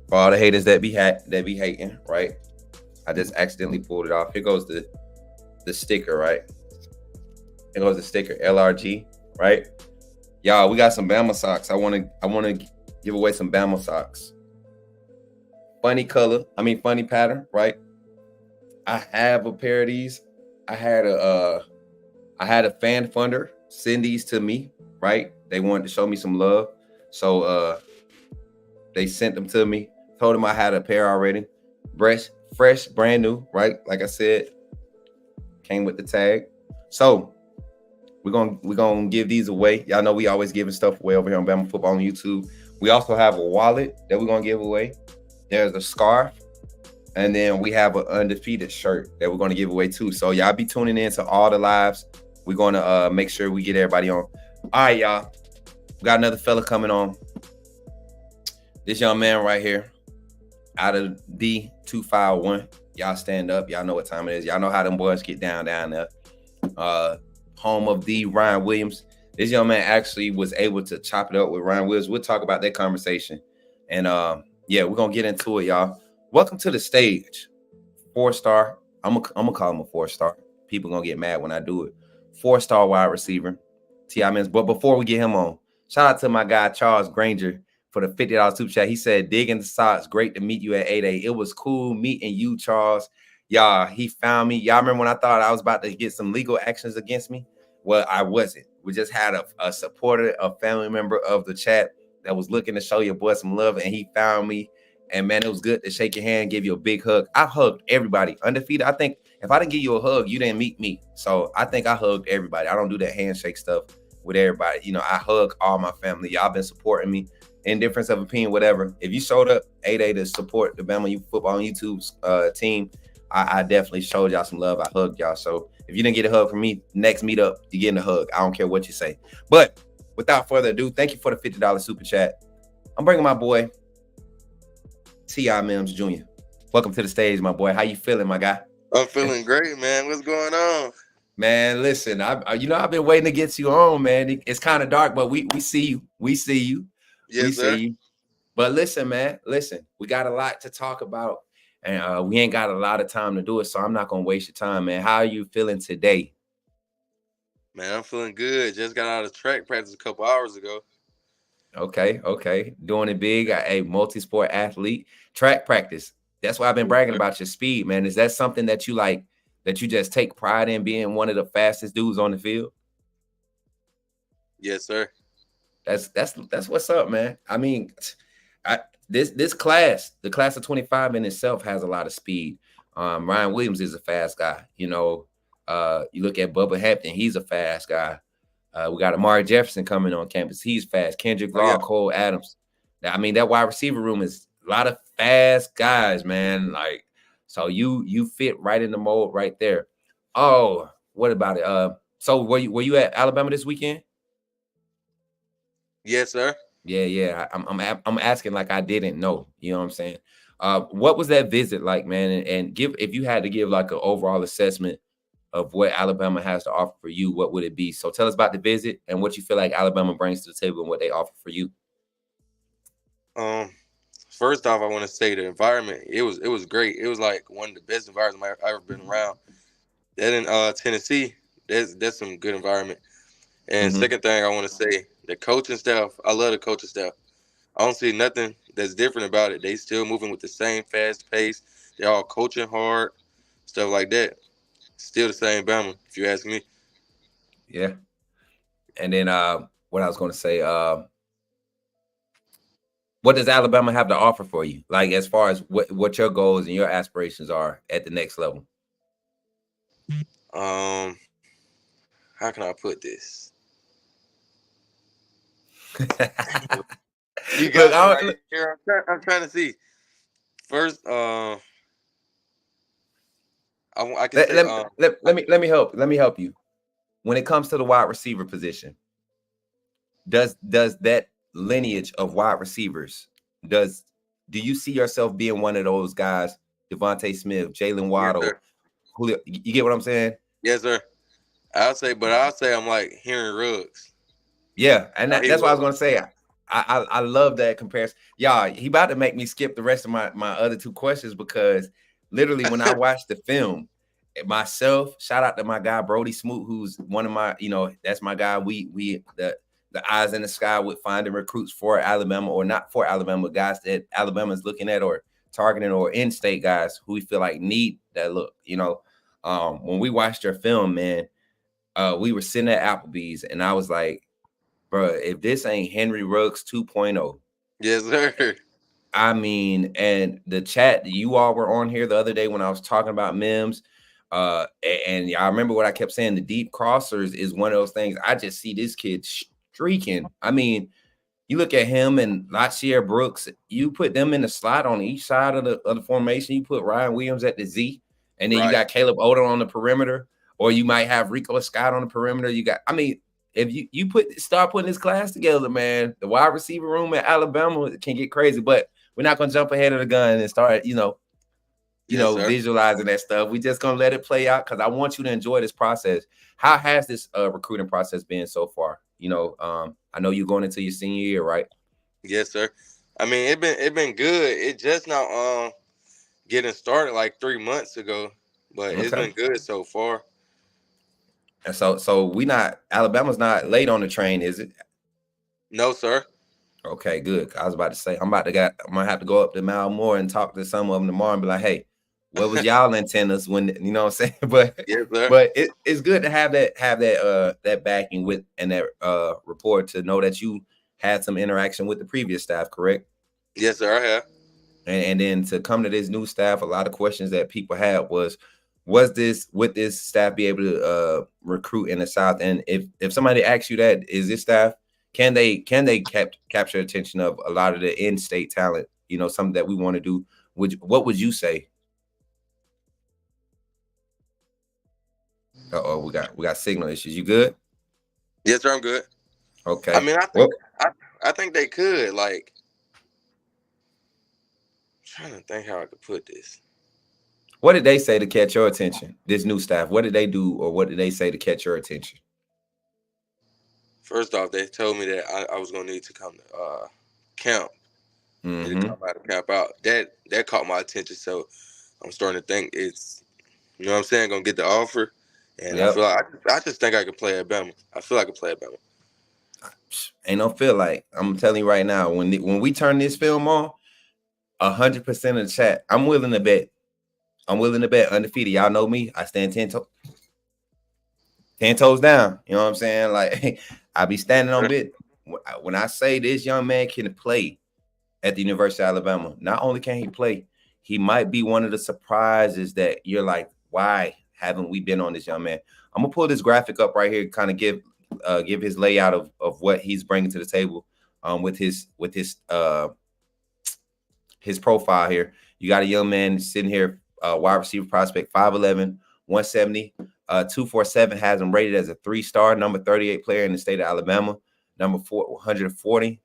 for all the haters that be hating, right? I just accidentally pulled it off. Here goes the sticker, right? Here goes the sticker, LRG, right? Y'all, we got some Bama socks. I want to give away some Bama socks. Funny pattern, right? I have a pair of these. I I had a fan funder send these to me, right? They wanted to show me some love. So they sent them to me. Told them I had a pair already. Fresh, brand new, right? Like I said, came with the tag. So we're gonna give these away. Y'all know we always giving stuff away over here on Bama Football on YouTube. We also have a wallet that we're gonna give away. There's a scarf, and then we have an undefeated shirt that we're gonna give away too. So y'all be tuning in to all the lives. We're gonna make sure we get everybody on. All right, y'all. We got another fella coming on. This young man right here, out of D251. Y'all stand up. Y'all know what time it is. Y'all know how them boys get down there. Home of the Ryan Williams. This young man actually was able to chop it up with Ryan Williams. We'll talk about that conversation. And yeah, we're gonna get into it, y'all. Welcome to the stage. 4-star. I'm gonna call him a 4-star. People gonna get mad when I do it. 4-star wide receiver. T.I. Mins. But before we get him on, shout out to my guy Charles Granger for the $50 super chat. He said, digging the socks. Great to meet you at 8A. It was cool meeting you, Charles. Y'all, he found me. Y'all remember when I thought I was about to get some legal actions against me? Well, I wasn't. We just had a supporter, a family member of the chat that was looking to show your boy some love, and he found me. And man, it was good to shake your hand, give you a big hug. I hugged everybody. Undefeated. I think if I didn't give you a hug, you didn't meet me. So I think I hugged everybody. I don't do that handshake stuff with everybody. You know, I hug all my family. Y'all been supporting me. In difference of opinion, whatever. If you showed up 8A to support the Bama Football on YouTube's team, I definitely showed y'all some love. I hugged y'all. So if you didn't get a hug from me, next meetup, you're getting a hug. I don't care what you say. But without further ado, thank you for the $50 super chat. I'm bringing my boy, T.I. Mims Jr. Welcome to the stage, my boy. How you feeling, my guy?
I'm feeling great, man. What's going on?
Man, listen, I've been waiting to get you on, man. It's kind of dark, but we see you. We see you.
Yes, sir.
See you. But listen, man, we got a lot to talk about, and we ain't got a lot of time to do it, so I'm not going to waste your time, man. How are you feeling today?
Man, I'm feeling good. Just got out of track practice a couple hours ago.
Okay. Doing it big. A multi-sport athlete. Track practice. That's why I've been bragging about your speed, man. Is that something that you like, that you just take pride in, being one of the fastest dudes on the field?
Yes, sir.
That's what's up, man. I mean, this class, the class of 25 in itself has a lot of speed. Ryan Williams is a fast guy. You know, you look at Bubba Hampton, he's a fast guy. We got Amari Jefferson coming on campus. He's fast. Kendrick Law, Cole Adams. I mean, that wide receiver room is a lot of fast guys, man. Like, so you fit right in the mold right there. Oh, what about it? So were you at Alabama this weekend?
Yes, sir.
Yeah. I'm asking like I didn't know. You know what I'm saying? What was that visit like, man? And if you had to give like an overall assessment of what Alabama has to offer for you, what would it be? So tell us about the visit and what you feel like Alabama brings to the table and what they offer for you.
First off, I want to say the environment. It was great. It was like one of the best environments I've ever been around. That in Tennessee, that's some good environment. And second thing I want to say, the coaching staff. I love the coaching staff. I don't see nothing that's different about it. They still moving with the same fast pace. They're all coaching hard, stuff like that. Still the same Bama, if you ask me.
Yeah. And then what I was going to say, what does Alabama have to offer for you? Like, as far as what your goals and your aspirations are at the next level?
How can I put this? You got right here. I'm trying to see. First, I can say.
Let me help you. When it comes to the wide receiver position, does that lineage of wide receivers, do you see yourself being one of those guys? Devontae Smith, Jalen Waddle,
yes,
Julio, you get what I'm saying?
Yes, sir. I'll say I'm like Henry Ruggs.
Yeah, and that's what I was gonna say. I love that comparison. Yeah, he about to make me skip the rest of my other two questions, because literally when I watched the film, myself, shout out to my guy Brody Smoot, who's one of my, that's my guy. We the eyes in the sky with finding recruits for Alabama, or not for Alabama, guys that Alabama's looking at or targeting, or in-state guys who we feel like need that look. When we watched your film, man, we were sitting at Applebee's, and I was like, bro, if this ain't Henry Ruggs 2.0.
Yes, sir.
I mean, and the chat you all were on here the other day when I was talking about Mims. And I remember what I kept saying. The deep crossers is one of those things. I just see this kid streaking. I mean, you look at him and Lachier Brooks, you put them in the slot on each side of the formation. You put Ryan Williams at the Z, and then you got Caleb Odom on the perimeter, or you might have Rico Scott on the perimeter. You got, I mean, if you start putting this class together, man, the wide receiver room at Alabama can get crazy. But we're not gonna jump ahead of the gun and start, visualizing that stuff. We just gonna let it play out because I want you to enjoy this process. How has this recruiting process been so far? I know you're going into your senior year, right?
Yes, sir. I mean, it been good. It just now getting started like 3 months ago, but it's been good so far.
And so Alabama's not late on the train, is it?
No, sir.
Okay, good. I was about to say I'm gonna have to go up to Malmore and talk to some of them tomorrow and be like, hey, what was y'all antennas when, you know what I'm saying? But
yes, sir.
But it's good to have that backing with and that report to know that you had some interaction with the previous staff, correct?
Yes, sir, I have.
And then to come to this new staff, a lot of questions that people had would this staff be able to recruit in the South? And if somebody asks you that, is this staff, can they capture attention of a lot of the in-state talent? Something that we want to do. What would you say? Uh-oh, we got signal issues. You good?
Yes, sir, I'm good.
Okay.
I mean, I think they could. Like, I'm trying to think how I could put this.
What did they say to catch your attention? This new staff. What did they do, or what did they say to catch your attention?
First off, they told me that I was gonna need to come to camp.
Mm-hmm.
To come out and camp out. That caught my attention. So I'm starting to think it's, you know what I'm saying, gonna get the offer. And I feel like I just think I can play at Bama. I feel like I can play at Bama.
Ain't no feel like. I'm telling you right now, when we turn this film on, 100% of the chat, I'm willing to bet. Undefeated. Y'all know me. I stand 10 toes down. You know what I'm saying? Like, I be standing on bit. When I say this young man can play at the University of Alabama, not only can he play, he might be one of the surprises that you're like, why haven't we been on this young man? I'm gonna pull this graphic up right here, kind of give his layout of what he's bringing to the table with his profile here. You got a young man sitting here, wide receiver prospect, 5'11", 170, 247, has him rated as a 3-star, number 38 player in the state of Alabama, number 440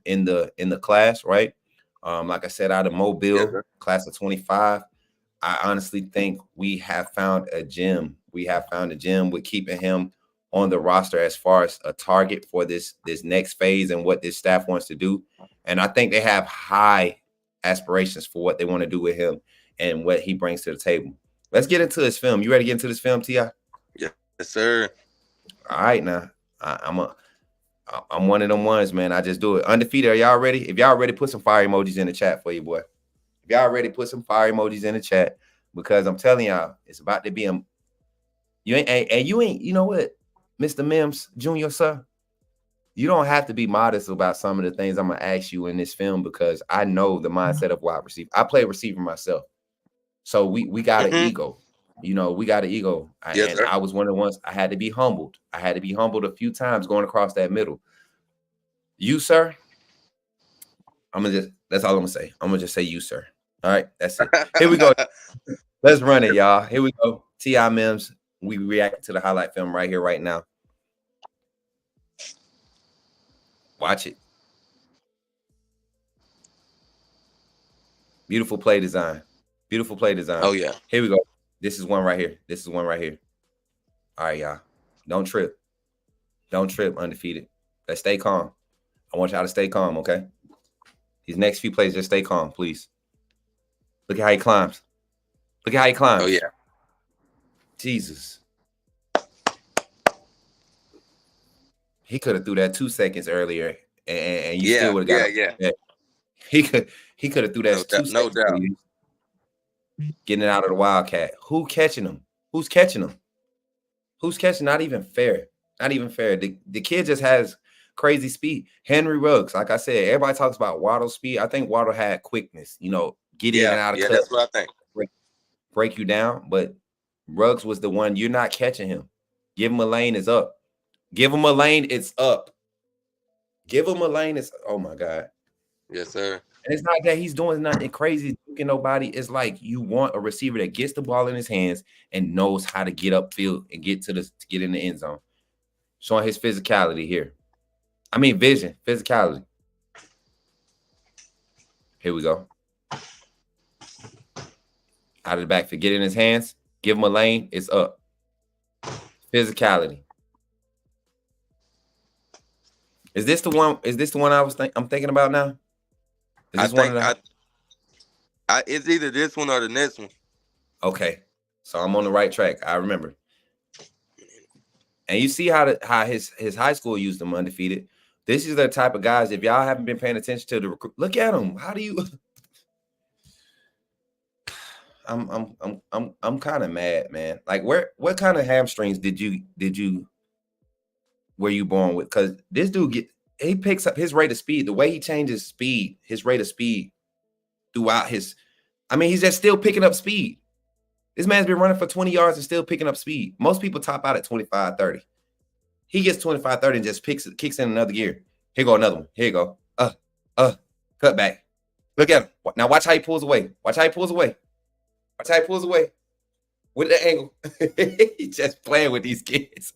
in the class, right? Like I said, out of Mobile, class of 25. I honestly think we have found a gem. We have found a gem with keeping him on the roster as far as a target for this next phase and what this staff wants to do. And I think they have high aspirations for what they want to do with him and what he brings to the table. Let's get into his film. You ready to get into this film, T.I.?
Yes, sir.
All right, now. I'm one of them ones, man. I just do it. Undefeated, are y'all ready? If y'all ready, put some fire emojis in the chat for you, boy. If y'all ready, put some fire emojis in the chat, because I'm telling y'all, it's about to be you know what, Mr. Mims Jr., sir? You don't have to be modest about some of the things I'm going to ask you in this film, because I know the mindset of wide receiver. I play receiver myself. So we got an ego. We got an ego.
Yes,
I was one of the ones, I had to be humbled. I had to be humbled a few times going across that middle. You, sir, that's all I'm going to say. I'm going to just say you, sir. All right, that's it. Here we go. Let's run it, y'all. Here we go. T.I. Mims. We react to the highlight film right here, right now. Watch it. Beautiful play design. Beautiful play design.
Oh, yeah.
Here we go. This is one right here. All right, y'all. Don't trip. Don't trip, undefeated. Let's stay calm. I want y'all to stay calm, okay? These next few plays, just stay calm, please. Look at how he climbs.
Oh, yeah.
Jesus. He could have threw that 2 seconds earlier, and you still would have got it. Yeah. He could have threw that 2 seconds.
No doubt.
Getting it out of the Wildcat. Who's catching him? Who's catching? Not even fair. Not even fair. The kid just has crazy speed. Henry Ruggs, like I said, everybody talks about Waddle's speed. I think Waddle had quickness, get in and out of
Yeah,
cuts,
that's what I think.
break you down. But Ruggs was the one. You're not catching him. Give him a lane, it's up. Give him a lane, it's up. Give him a lane, it's oh my God.
Yes, sir.
And it's not that he's doing nothing crazy, looking nobody. It's like you want a receiver that gets the ball in his hands and knows how to get upfield and get to get in the end zone. Showing his physicality here. I mean, vision, physicality. Here we go. Out of the backfield, get in his hands, give him a lane, it's up. Physicality. Is this the one? Is this the one I'm thinking about now? Is this
it's either this one or the next one.
Okay, so I'm on the right track. I remember. And you see how his high school used them undefeated. This is the type of guys. If y'all haven't been paying attention to the recruit, look at them. How do you? I'm kind of mad, man. Like, what kind of hamstrings did you were you born with? Because this dude he picks up his rate of speed. The way he changes speed, his rate of speed throughout his. I mean, he's just still picking up speed. This man's been running for 20 yards and still picking up speed. Most people top out at 25, 30. He gets 25, 30 and just kicks in another gear. Here go another one. Here you go. Cut back. Look at him. Now watch how he pulls away. Watch how he pulls away. Watch how he pulls away. With the angle. He's just playing with these kids.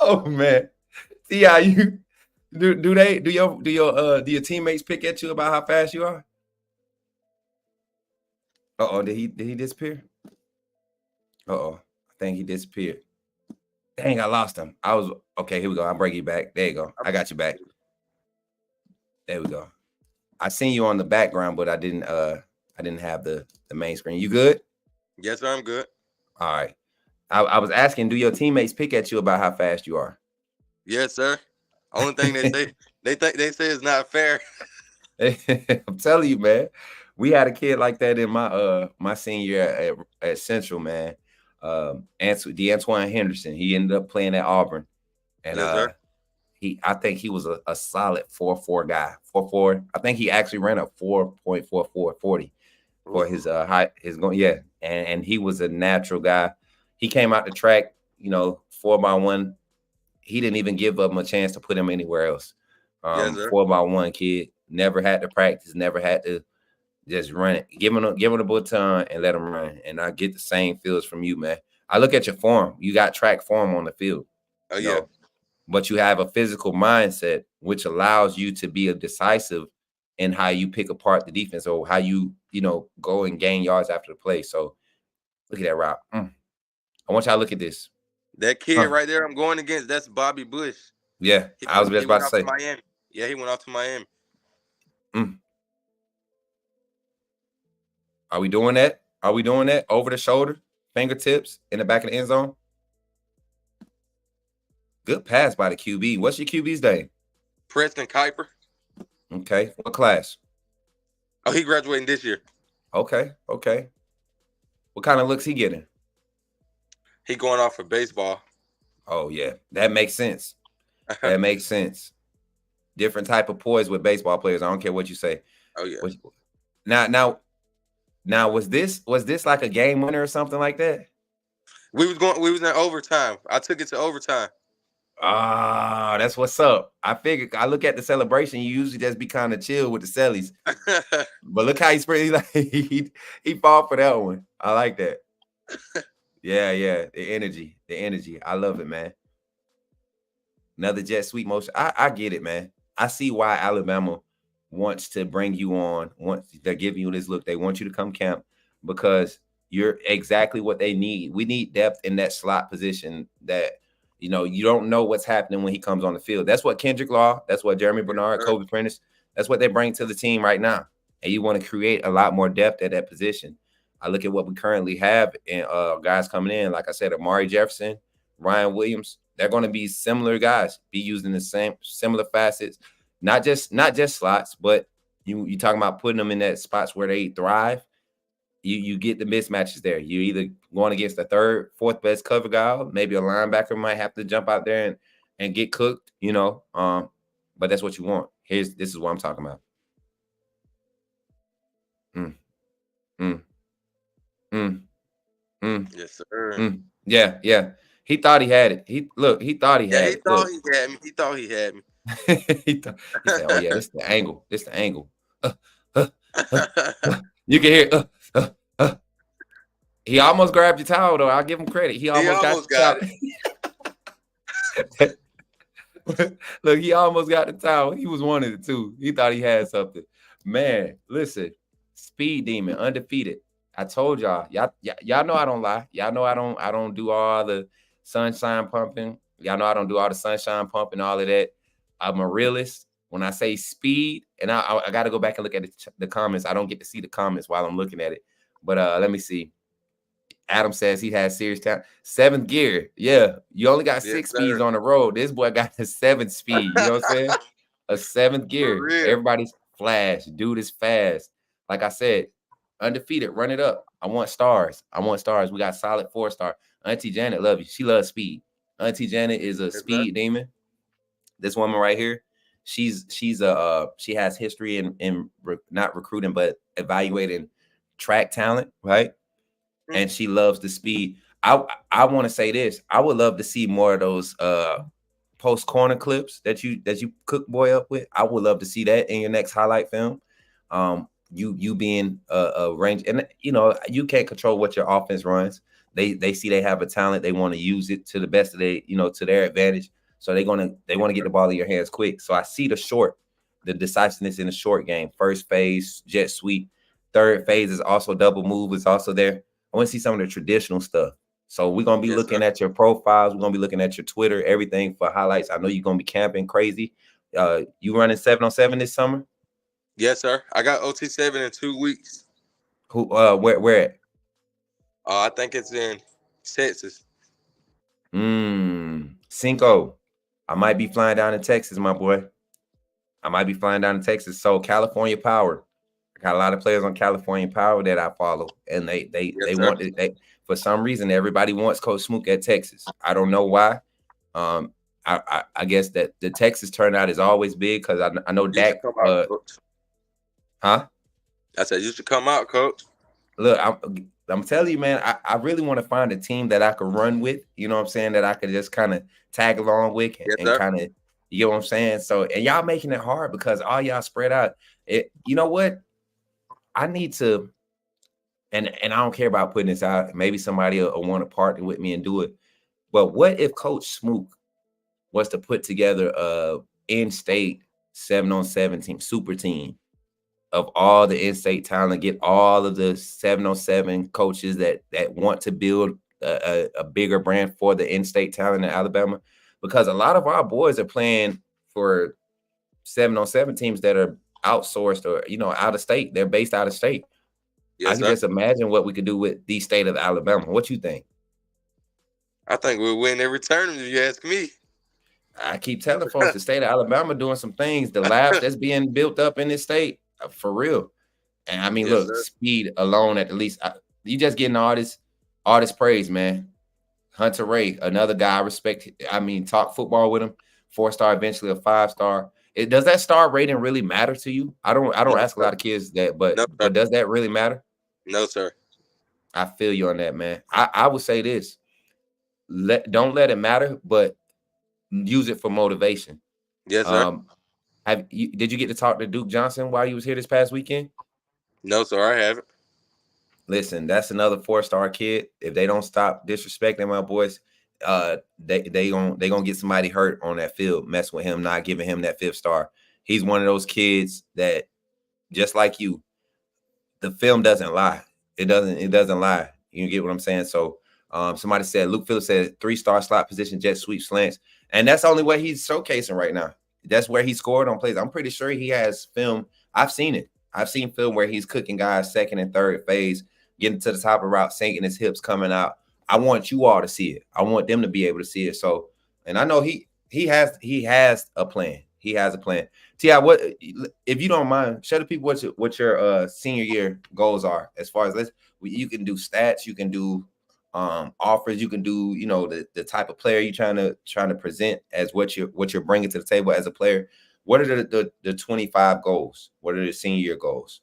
Oh man. See how you do your teammates pick at you about how fast you are? Did he disappear? I think he disappeared. Dang, I lost him. Okay, here we go. I'll bring you back. There you go. I got you back. There we go. I seen you on the background, but I didn't have the main screen. You good?
Yes, sir, I'm good.
All right. I was asking, do your teammates pick at you about how fast you are?
Yes, sir. Only thing they say it's not fair.
I'm telling you, man. We had a kid like that in my senior year at Central, man. DeAntoine Henderson. He ended up playing at Auburn, and
yes,
I think he was a solid 4.4 guy. 4.4. I think he actually ran a 4.4440 for his height. And he was a natural guy. He came out the track, 4x1. He didn't even give up a chance to put him anywhere else. 4x1 kid, never had to practice, never had to just run it. Give him a baton and let him run. And I get the same feels from you, man. I look at your form. You got track form on the field.
Oh, yeah.
But you have a physical mindset, which allows you to be decisive in how you pick apart the defense or how you go and gain yards after the play. So look at that route. I want y'all to look at this.
That kid right there I'm going against, that's Bobby Bush.
Yeah, I was just about to say.
Miami. Yeah, he went off to Miami.
Are we doing that? Are we doing that? Over the shoulder, fingertips, in the back of the end zone? Good pass by the QB. What's your QB's name?
Preston Kuiper.
Okay. What class?
Oh, he graduating this year.
Okay. What kind of looks he getting?
He going off for baseball.
Oh, yeah. That makes sense. That makes sense. Different type of poise with baseball players. I don't care what you say.
Oh, yeah.
Now, was this like a game winner or something like that?
We was in overtime. I took it to overtime.
Ah, that's what's up. I figured. I look at the celebration. You usually just be kind of chill with the cellies, but look how he spread. He fought for that one. I like that. Yeah. The energy. I love it, man. Another jet sweep motion. I get it, man. I see why Alabama wants to bring you on. They're giving you this look. They want you to come camp because you're exactly what they need. We need depth in that slot position that. You don't know what's happening when he comes on the field. That's what Kendrick Law, that's what Jeremy Bernard, Kobe Prentice, that's what they bring to the team right now. And you want to create a lot more depth at that position. I look at what we currently have and guys coming in, like I said, Amari Jefferson, Ryan Williams, they're going to be similar guys, be used in the similar facets, not just slots, but you talking about putting them in that spots where they thrive. you get the mismatches there. You either going against the third, fourth best cover guy, maybe a linebacker might have to jump out there and get cooked, you know. But that's what you want. This is what I'm talking about.
Yes, sir.
Yeah. He thought he had it. He thought he had it.
He thought he had me.
He said, "Oh yeah, this is the angle. This is the angle." You can hear. He almost grabbed your towel, though. I'll give him credit. He almost got it. Look, he almost got the towel. He was one of the two. He thought he had something. Man, listen, Speed Demon, undefeated. I told y'all know I don't lie. Y'all know I don't do all the sunshine pumping. Y'all know I don't do all the sunshine pumping, all of that. I'm a realist. When I say speed, and I got to go back and look at the comments. I don't get to see the comments while I'm looking at it. But let me see. Adam says he has serious talent. 7th gear. Yeah, you only got 6 speeds on the road. This boy got the 7th speed. You know what I'm saying? A 7th gear. Everybody's flash. Dude is fast. Like I said, undefeated. Run it up. I want stars. We got solid 4-star. Auntie Janet love you. She loves speed. Auntie Janet is a speed demon. This woman right here, she has history in not recruiting but evaluating track talent, right? And she loves the speed. I want to say this. I would love to see more of those post corner clips that you cook boy up with. I would love to see that in your next highlight film. You being a range, and you know you can't control what your offense runs. They see they have a talent. They want to use it to the best of to their advantage. So they want to get the ball in your hands quick. So I see the decisiveness in the short game. First phase, jet sweep. Third phase is also double move. Is also there. I want to see some of the traditional stuff. So we're going to be looking at your profiles. We're going to be looking at your Twitter, everything for highlights. I know you're going to be camping crazy. You running 7-on-7 this summer?
Yes, sir. I got OT7 in 2 weeks.
Where at?
I think it's in Texas.
Cinco. I might be flying down to Texas, my boy. So California Power. I got a lot of players on California Power that I follow, and they want it. For some reason, everybody wants Coach Smook at Texas. I don't know why. I guess that the Texas turnout is always big because I know Dak. Huh?
I said you should come out, Coach.
Look, I'm telling you, man. I really want to find a team that I could run with. You know what I'm saying? That I could just kind of tag along with and kind of, you know what I'm saying? So, and y'all making it hard because all y'all spread out. You know what? I need to, and I don't care about putting this out. Maybe somebody will want to partner with me and do it. But what if Coach Smook was to put together a in-state 7-on-7 team, super team of all the in-state talent, get all of the 7-on-7 coaches that want to build a bigger brand for the in-state talent in Alabama? Because a lot of our boys are playing for 7-on-7 teams that are outsourced or out of state. They're based out of state. I can just imagine what we could do with the state of Alabama. What you think?
I think we'll win every tournament if you ask me.
I keep telling folks the state of Alabama doing some things. The labs that's being built up in this state, for real. And I mean, look, speed alone at the least. You just getting all this praise, man. Hunter Ray, another guy I respect. I mean, talk football with him. 4-star, eventually a 5-star. Does that star rating really matter to you? I don't ask a lot of kids that, but does that really matter?
No, sir.
I feel you on that, man. I would say this. Don't let it matter, but use it for motivation.
Yes, sir.
Did you get to talk to Duke Johnson while you was here this past weekend?
No, sir, I haven't.
Listen, that's another 4-star kid. If they don't stop disrespecting my boys, they gonna get somebody hurt on that field, mess with him, not giving him that 5th star. He's one of those kids that, just like you, the film doesn't lie. It doesn't lie. You get what I'm saying? So somebody said, Luke Phillips said 3-star slot position, jet sweep slants. And that's the only way he's showcasing right now. That's where he scored on plays. I'm pretty sure he has film. I've seen it. I've seen film where he's cooking guys 2nd and 3rd phase, getting to the top of the route, sinking his hips, coming out. I want you all to see it. I want them to be able to see it. So, and I know he has a plan. He has a plan. T.I., what, if you don't mind, show the people what your senior year goals are as far as You can do stats, you can do offers, you can do, you know, the type of player you're trying to present as what you're bringing to the table as a player. What are the 25 goals? What are the senior year goals?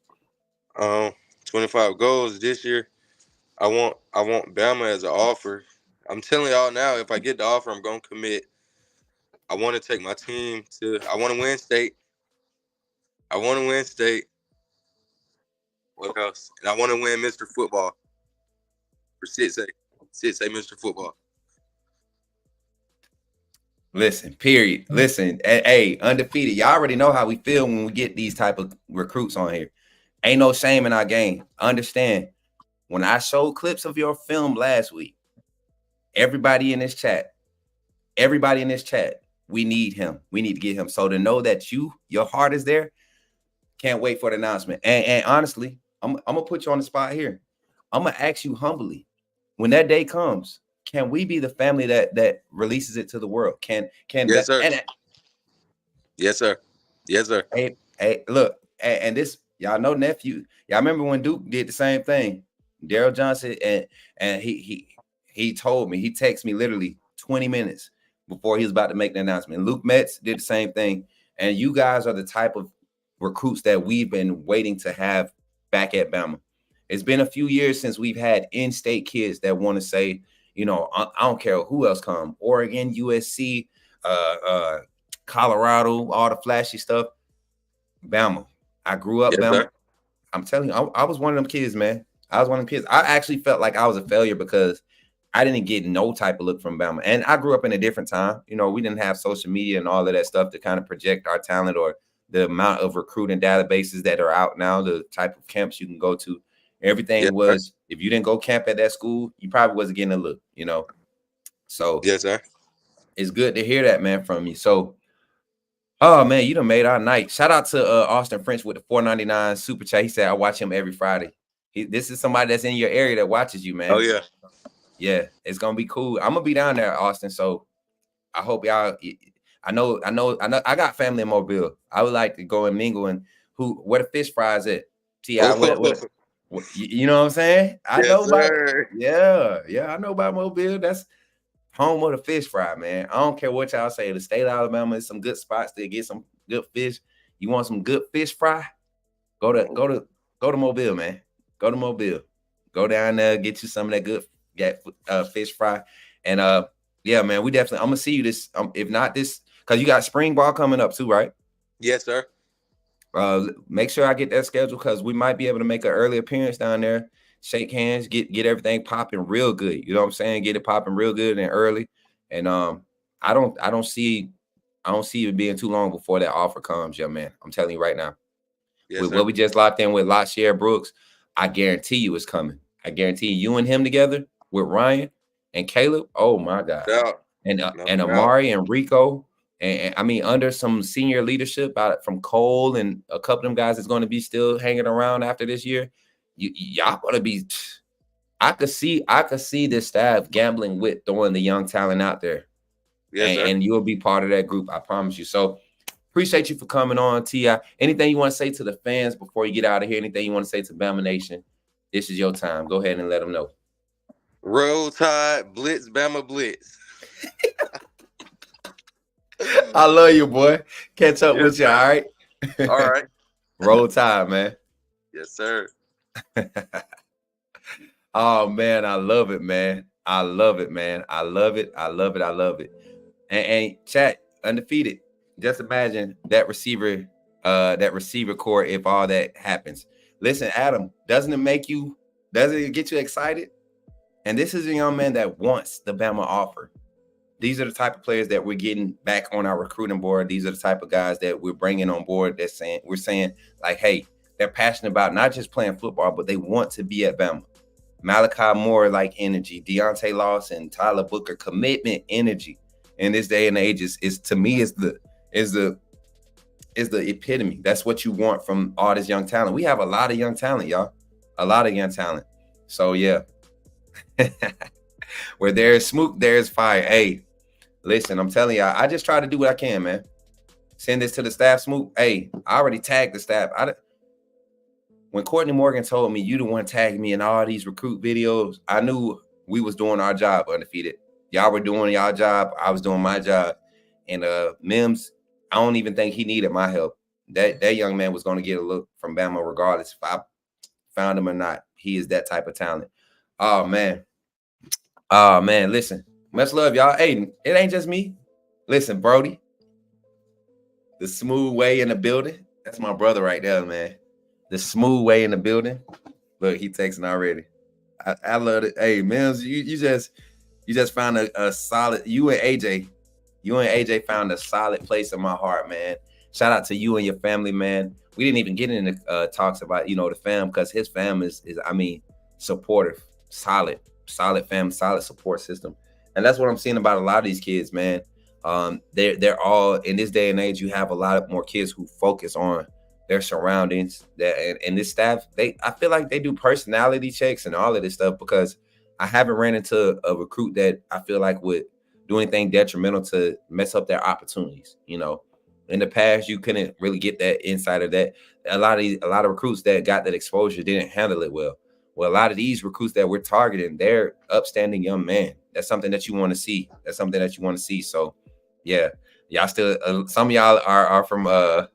25 goals this year. I want Bama as an offer. I'm telling y'all now, if I get the offer, I'm gonna commit. I want to take my team to. I want to win state. I want to win state. What else? And I want to win Mr. Football. For Sid say Mr. Football.
Listen, period. Listen, hey, undefeated. Y'all already know how we feel when we get these type of recruits on here. Ain't no shame in our game. Understand, when I showed clips of your film last week, everybody in this chat, we need him. We need to get him. So to know that your heart is there, can't wait for the announcement. And honestly, I'm gonna put you on the spot here. I'm gonna ask you humbly, when that day comes, can we be the family that releases it to the world? Can
Yes, sir. Yes, sir. Yes, sir.
Hey, look, and this, y'all know nephew. Y'all remember when Duke did the same thing? Daryl Johnson, and he told me, he texted me literally 20 minutes before he was about to make the announcement. Luke Metz did the same thing. And you guys are the type of recruits that we've been waiting to have back at Bama. It's been a few years since we've had in-state kids that want to say, you know, I don't care who else come. Oregon, USC, Colorado, all the flashy stuff. Bama. I grew up Bama. Sir. I'm telling you, I was one of them kids, man. I was one of them kids. I actually felt like I was a failure because I didn't get no type of look from Bama. And I grew up in a different time. You know, we didn't have social media and all of that stuff to kind of project our talent or the amount of recruiting databases that are out now, the type of camps you can go to. Everything was, sir. If you didn't go camp at that school, you probably wasn't getting a look, you know. So
yes, sir.
It's good to hear that, man, from you. So, oh man, you done made our night. Shout out to Austin French with the $4.99 super chat. He said I watch him every Friday. This is somebody that's in your area that watches you, man.
Oh yeah.
Yeah, it's gonna be cool. I'm gonna be down there, Austin. So I hope y'all. I know. I got family in Mobile. I would like to go and mingle and where the fish fries at. T.I. You know what I'm saying? I know about. Yeah. I know about Mobile. That's home of the fish fry, man. I don't care what y'all say. The state of Alabama is some good spots to get some good fish. You want some good fish fry? Go to Mobile, man. Go to Mobile. Go down there, get you some of that good fish fry. And yeah, man, we definitely. I'm gonna see you this. If not this, because you got spring ball coming up too, right?
Yes, sir.
Make sure I get that schedule because we might be able to make an early appearance down there. Shake hands, get everything popping real good. You know what I'm saying? Get it popping real good and early. And I don't see it being too long before that offer comes, young man. I'm telling you right now.
Yes,
with
sir.
What we just locked in with LaShare Brooks, I guarantee you it's coming. I guarantee you and him together with Ryan and Caleb. Oh my God. And Amari and Rico. And I mean, under some senior leadership from Cole and a couple of them guys that's going to be still hanging around after this year, y'all going to be. I could see this staff gambling with throwing the young talent out there, and you'll be part of that group. I promise you. So appreciate you for coming on, T.I. Anything you want to say to the fans before you get out of here? Anything you want to say to Bama Nation? This is your time. Go ahead and let them know.
Roll Tide, Blitz, Bama Blitz.
I love you, boy. Catch up with you, all right?
All right.
Roll Tide, man.
Yes, sir.
Oh, man, I love it, man. I love it, man. I love it. I love it. I love it. And chat, undefeated. Just imagine that receiver core if all that happens. Listen, Adam, doesn't it get you excited? And this is a young man that wants the Bama offer. These are the type of players that we're getting back on our recruiting board. These are the type of guys that we're bringing on board we're saying like, hey, they're passionate about not just playing football, but they want to be at Bama. Malachi Moore, like energy. Deontay Lawson, Tyler Booker, commitment, energy. In this day and age is to me is the epitome. That's what you want from all this young talent. We have a lot of young talent, y'all. A lot of young talent. So yeah. Where there's smoke, there's fire. Hey, listen, I'm telling y'all, I just try to do what I can, man. Send this to the staff, Smoot. Hey, I already tagged the staff. when Courtney Morgan told me you the one tagged me in all these recruit videos, I knew we was doing our job undefeated. Y'all were doing y'all job. I was doing my job. And Mims, I don't even think he needed my help. That young man was going to get a look from Bama regardless if I found him or not. He is that type of talent. Oh, man. Listen, much love, y'all. Hey, it ain't just me. Listen, Brody, the smooth way in the building. That's my brother right there, man. The smooth way in the building. Look, he texting already. I love it. Hey, Mims, you just found a solid. You and AJ found a solid place in my heart, man. Shout out to you and your family, man. We didn't even get into talks about, the fam, because his fam is supportive, solid fam, solid support system. And that's what I'm seeing about a lot of these kids, man. They're all, in this day and age, you have a lot more kids who focus on their surroundings. And this staff, I feel like they do personality checks and all of this stuff, because I haven't ran into a recruit that I feel like would do anything detrimental to mess up their opportunities. In the past, you couldn't really get that insight of that. A lot of recruits that got that exposure didn't handle it well. Well, a lot of these recruits that we're targeting, they're upstanding young men. That's something that you want to see. So, yeah, y'all still, some of y'all are from a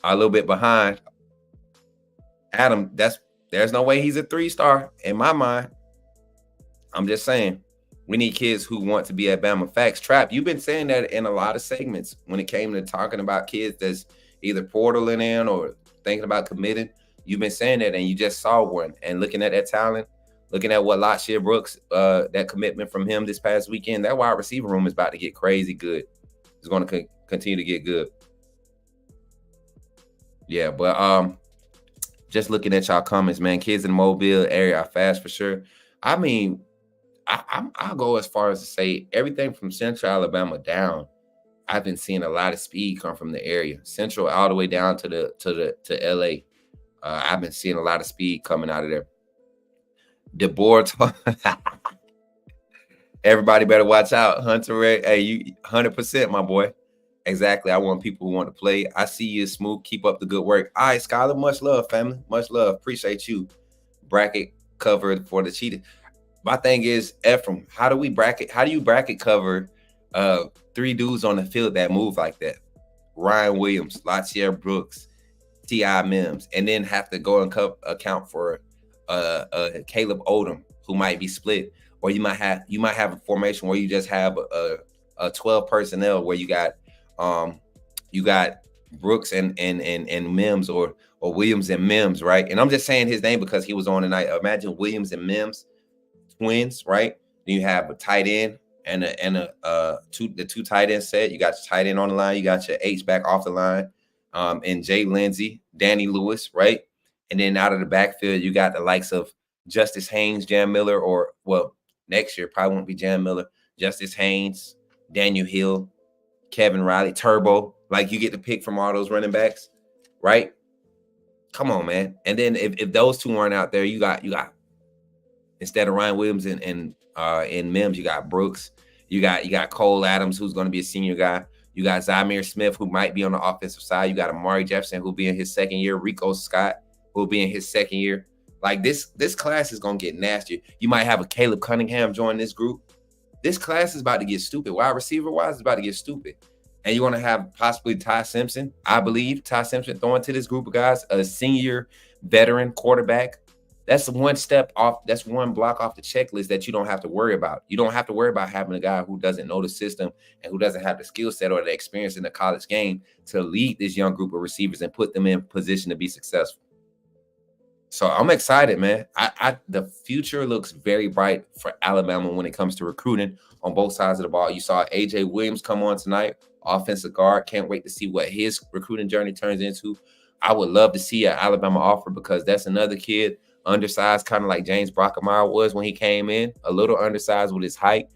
little bit behind. Adam, there's no way he's a 3-star in my mind. I'm just saying, we need kids who want to be at Bama. Facts. Trap, you've been saying that in a lot of segments when it came to talking about kids that's either portaling in or thinking about committing. You've been saying that, and you just saw one. And looking at that talent, looking at what Lachia Brooks, that commitment from him this past weekend, that wide receiver room is about to get crazy good. It's going to continue to get good. Yeah, but just looking at y'all comments, man, kids in the Mobile area are fast for sure. I mean, I'll go as far as to say everything from Central Alabama down. I've been seeing a lot of speed come from the area, Central all the way down to LA. I've been seeing a lot of speed coming out of there. DeBoer, everybody better watch out. Hunter, hey, you 100%, my boy. Exactly. I want people who want to play. I see you, Smooth. Keep up the good work. All right, Skylar, much love, family. Much love. Appreciate you. Bracket covered for the cheetah. My thing is, Ephraim, how do you bracket cover 3 dudes on the field that move like that? Ryan Williams, Lachia Brooks, T.I. Mims, and then have to go and account for Caleb Odom, who might be split, or you might have a formation where you just have a 12 personnel where you got Brooks and Mims, or Williams and Mims, right? And I'm just saying his name because he was on tonight. Imagine Williams and Mims, twins, right? Then you have a tight end and the 2 tight end set. You got your tight end on the line. You got your H back off the line, and Jay Lindsey, Danny Lewis, right? And then out of the backfield, you got the likes of Justice Haynes, Jan Miller, or next year probably won't be Jan Miller, Justice Haynes, Daniel Hill, Kevin Riley, Turbo. Like, you get to pick from all those running backs, right? Come on, man. And then if those 2 aren't out there, you got instead of Ryan Williams and Mims, you got Brooks. You got Cole Adams, who's going to be a senior guy. You got Zymir Smith, who might be on the offensive side. You got Amari Jefferson, who'll be in his second year. Rico Scott, who'll be in his second year. Like, this class is going to get nasty. You might have a Caleb Cunningham join this group. This class is about to get stupid. Wide receiver-wise, it's about to get stupid. And you want to have possibly Ty Simpson. I believe Ty Simpson throwing to this group of guys, a senior veteran quarterback. That's one step off. That's one block off the checklist that you don't have to worry about. You don't have to worry about having a guy who doesn't know the system and who doesn't have the skill set or the experience in the college game to lead this young group of receivers and put them in position to be successful. So I'm excited, man. The future looks very bright for Alabama when it comes to recruiting on both sides of the ball. You saw AJ Williams come on tonight, offensive guard. Can't wait to see what his recruiting journey turns into. I would love to see an Alabama offer, because that's another kid, undersized, kind of like James Brockemeyer was when he came in, a little undersized with his height,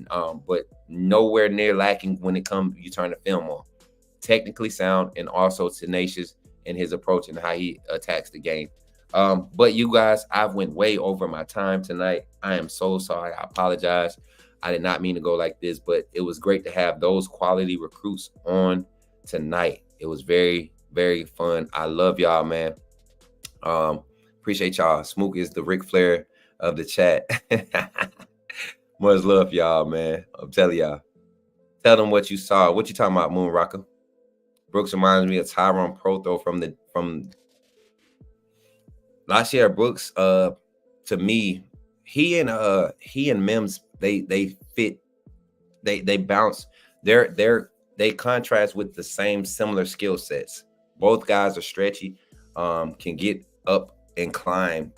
but nowhere near lacking when it comes, you turn the film on. Technically sound and also tenacious in his approach and how he attacks the game. But you guys, I've went way over my time tonight. I am so sorry. I apologize. I did not mean to go like this, but it was great to have those quality recruits on tonight. It was very, very fun. I love y'all, man. Appreciate y'all. Smook is the Ric Flair of the chat. Much love, y'all, man. I'm telling y'all. Tell them what you saw. What you talking about, Moon Rocker? Brooks reminds me of Tyron Protho from last year. Brooks, to me, he and Mims, they fit. They bounce. They contrast with the same similar skill sets. Both guys are stretchy, can get up and climb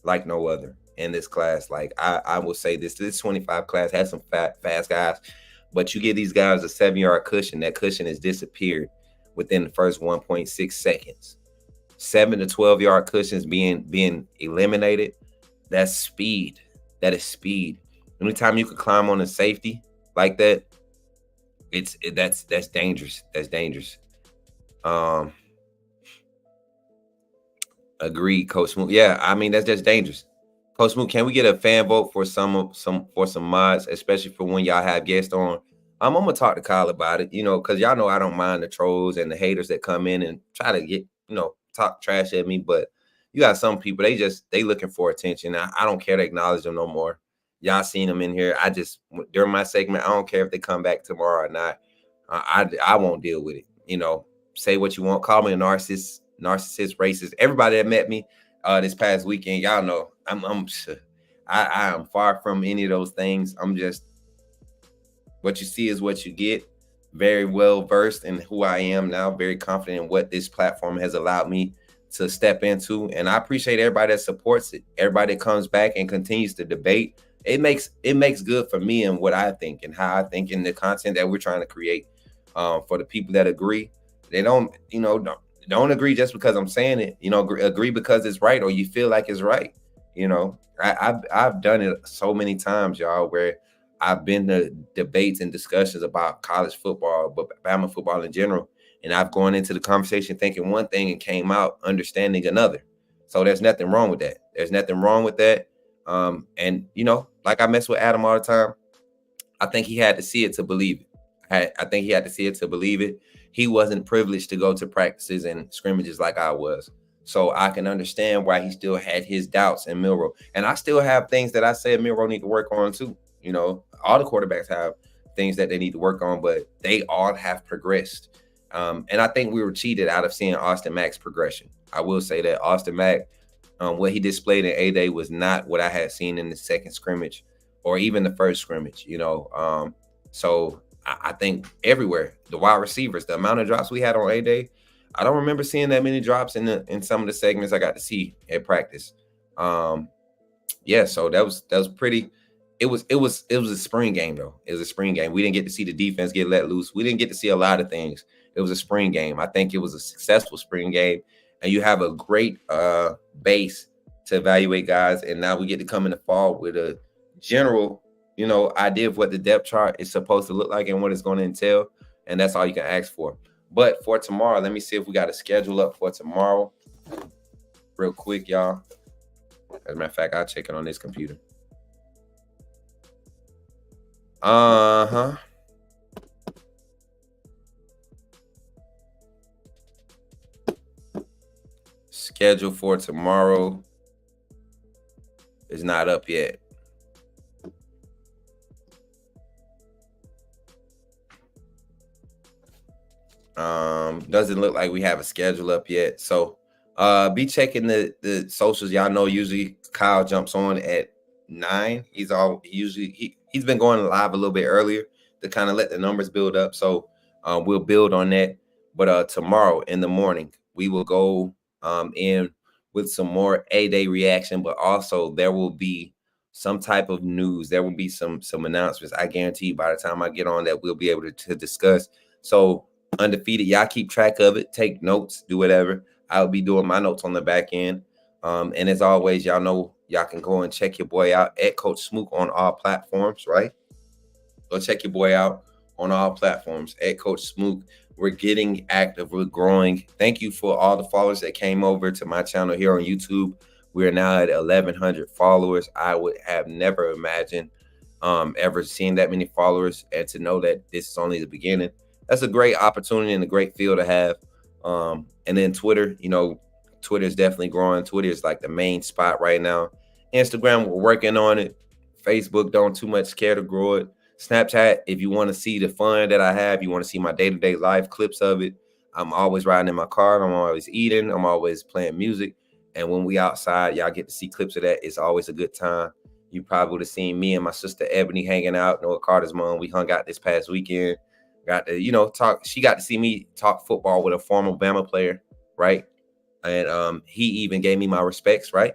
like no other in this class. Like I will say this 25 class has some fast guys, but you give these guys a 7-yard cushion. That cushion has disappeared within the first 1.6 seconds. 7 to 12-yard cushions being eliminated. That's speed. That is speed. Anytime you can climb on a safety like that, that's dangerous. That's dangerous. Agreed, Coach Smoot. Yeah, I mean that's just dangerous. Coach Smoot, can we get a fan vote for some mods, especially for when y'all have guests on? I'm gonna talk to Kyle about it, because y'all know I don't mind the trolls and the haters that come in and try to get, talk trash at me. But you got some people, they looking for attention. I don't care to acknowledge them no more. Y'all seen them in here. I just, during my segment, I don't care if they come back tomorrow or not. I won't deal with it. Say what you want. Call me a narcissist, racist. Everybody that met me this past weekend, y'all know I am far from any of those things. I'm just, what you see is what you get. Very well versed in who I am now. Very confident in what this platform has allowed me to step into. And I appreciate everybody that supports it. Everybody that comes back and continues to debate. It makes good for me and what I think and how I think in the content that we're trying to create. For the people that agree, they don't agree just because I'm saying it. Agree because it's right or you feel like it's right. I've done it so many times, y'all, where I've been to debates and discussions about college football, but Bama football in general, and I've gone into the conversation thinking one thing and came out understanding another. So there's nothing wrong with that. There's nothing wrong with that. And like I mess with Adam all the time, I think he had to see it to believe it. I think he had to see it to believe it. He wasn't privileged to go to practices and scrimmages like I was. So I can understand why he still had his doubts in Milroe. And I still have things that I said Milroe need to work on too. All the quarterbacks have things that they need to work on, but they all have progressed. And I think we were cheated out of seeing Austin Mack's progression. I will say that Austin Mack, what he displayed in A-Day was not what I had seen in the second scrimmage or even the first scrimmage, So I think everywhere, the wide receivers, the amount of drops we had on A-Day, I don't remember seeing that many drops in some of the segments I got to see at practice. So that was pretty. It was a spring game though. It was a spring game. We didn't get to see the defense get let loose. We didn't get to see a lot of things. It was a spring game. I think it was a successful spring game, and you have a great base to evaluate guys. And now we get to come in the fall with a general, idea of what the depth chart is supposed to look like and what it's going to entail. And that's all you can ask for. But for tomorrow, let me see if we got a schedule up for tomorrow real quick, y'all. As a matter of fact, I'll check it on this computer. Schedule for tomorrow is not up yet. Doesn't look like we have a schedule up yet. So be checking the socials. Y'all know usually Kyle jumps on at 9. He's been going live a little bit earlier to kind of let the numbers build up. So we'll build on that. But tomorrow in the morning, we will go in with some more A-Day reaction, but also there will be some type of news. There will be some announcements. I guarantee you by the time I get on that, we'll be able to discuss. So Undefeated, y'all keep track of it. Take notes, do whatever. I'll be doing my notes on the back end. And as always, y'all know y'all can go and check your boy out at Coach Smook on all platforms, right? Go check your boy out on all platforms at Coach Smook. We're getting active. We're growing. Thank you for all the followers that came over to my channel here on YouTube. We're now at 1,100 followers. I would have never imagined ever seeing that many followers, and to know that this is only the beginning. That's a great opportunity and a great feel to have. And then Twitter, Twitter is definitely growing. Twitter is like the main spot right now. Instagram, we're working on it. Facebook, don't too much care to grow it. Snapchat, if you want to see the fun that I have, you want to see my day-to-day life, clips of it. I'm always riding in my car. I'm always eating. I'm always playing music. And when we outside, y'all get to see clips of that. It's always a good time. You probably would have seen me and my sister Ebony hanging out. Noah Carter's mom. We hung out this past weekend. Got to, talk. She got to see me talk football with a former Bama player, right? And he even gave me my respects, right?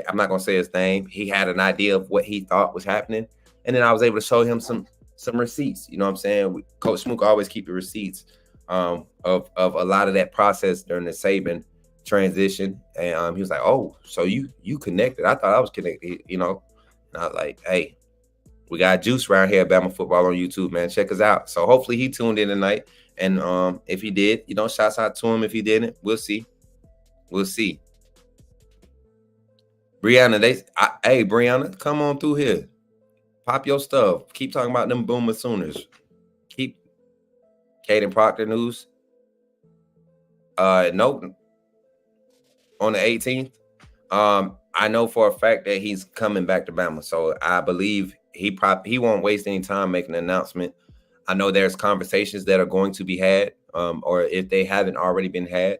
I'm not gonna say his name. He had an idea of what he thought was happening, and then I was able to show him some receipts. You know what I'm saying? Coach Smook always keep the receipts of a lot of that process during the Saban transition, and he was like, "Oh, so you connected? I thought I was connected." And I was like, "Hey, we got juice around here at Bama Football on YouTube, man. Check us out." So hopefully he tuned in tonight, and if he did, shouts out to him. If he didn't, we'll see. We'll see. Brianna, hey, Brianna, come on through here. Pop your stuff. Keep talking about them Boomer Sooners. Keep Caden Proctor news. Nope. On the 18th. I know for a fact that he's coming back to Bama. So I believe he won't waste any time making an announcement. I know there's conversations that are going to be had, or if they haven't already been had.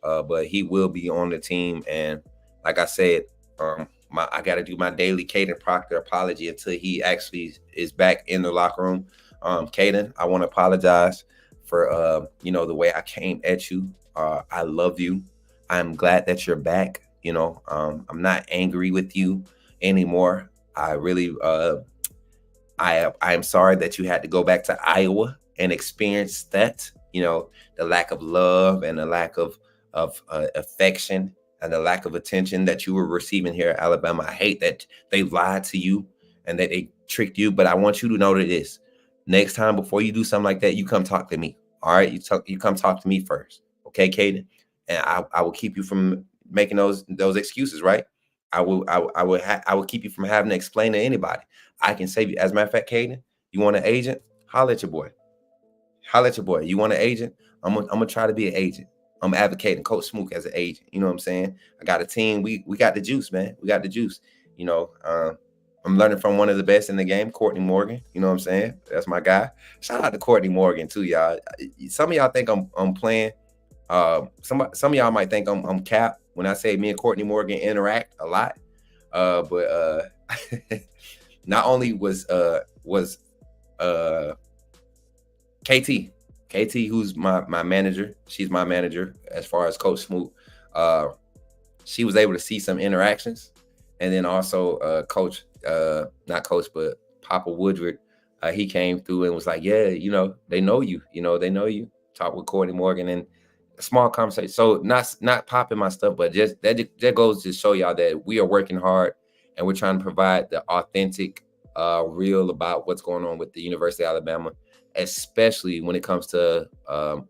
But he will be on the team, and like I said, I got to do my daily Caden Proctor apology until he actually is back in the locker room. Caden, I want to apologize for the way I came at you. I love you. I'm glad that you're back. I'm not angry with you anymore. I really I am sorry that you had to go back to Iowa and experience that. The lack of love and the lack of affection and the lack of attention that you were receiving here at Alabama. I hate that they lied to you and that they tricked you, but I want you to know that this next time before you do something like that, you come talk to me. All right, you come talk to me first, okay, Caden? And I will keep you from making those excuses, right? I will keep you from having to explain to anybody. I can save you. As a matter of fact, Caden, you want an agent? Holler at your boy. You want an agent? I'm gonna try to be an agent. I'm advocating Coach Smook as an agent. You know what I'm saying? I got a team. We got the juice, man. We got the juice. I'm learning from one of the best in the game, Courtney Morgan. You know what I'm saying? That's my guy. Shout out to Courtney Morgan too, y'all. Some of y'all think I'm playing. Some of y'all might think I'm cap when I say me and Courtney Morgan interact a lot. But not only was KT, who's my manager, she's my manager as far as Coach Smoot. She was able to see some interactions, and then also not Coach, but Papa Woodward. He came through and was like, "Yeah, they know you. They know you." Talk with Courtney Morgan and a small conversation. So not popping my stuff, but just that goes to show y'all that we are working hard and we're trying to provide the authentic, real about what's going on with the University of Alabama, especially when it comes to a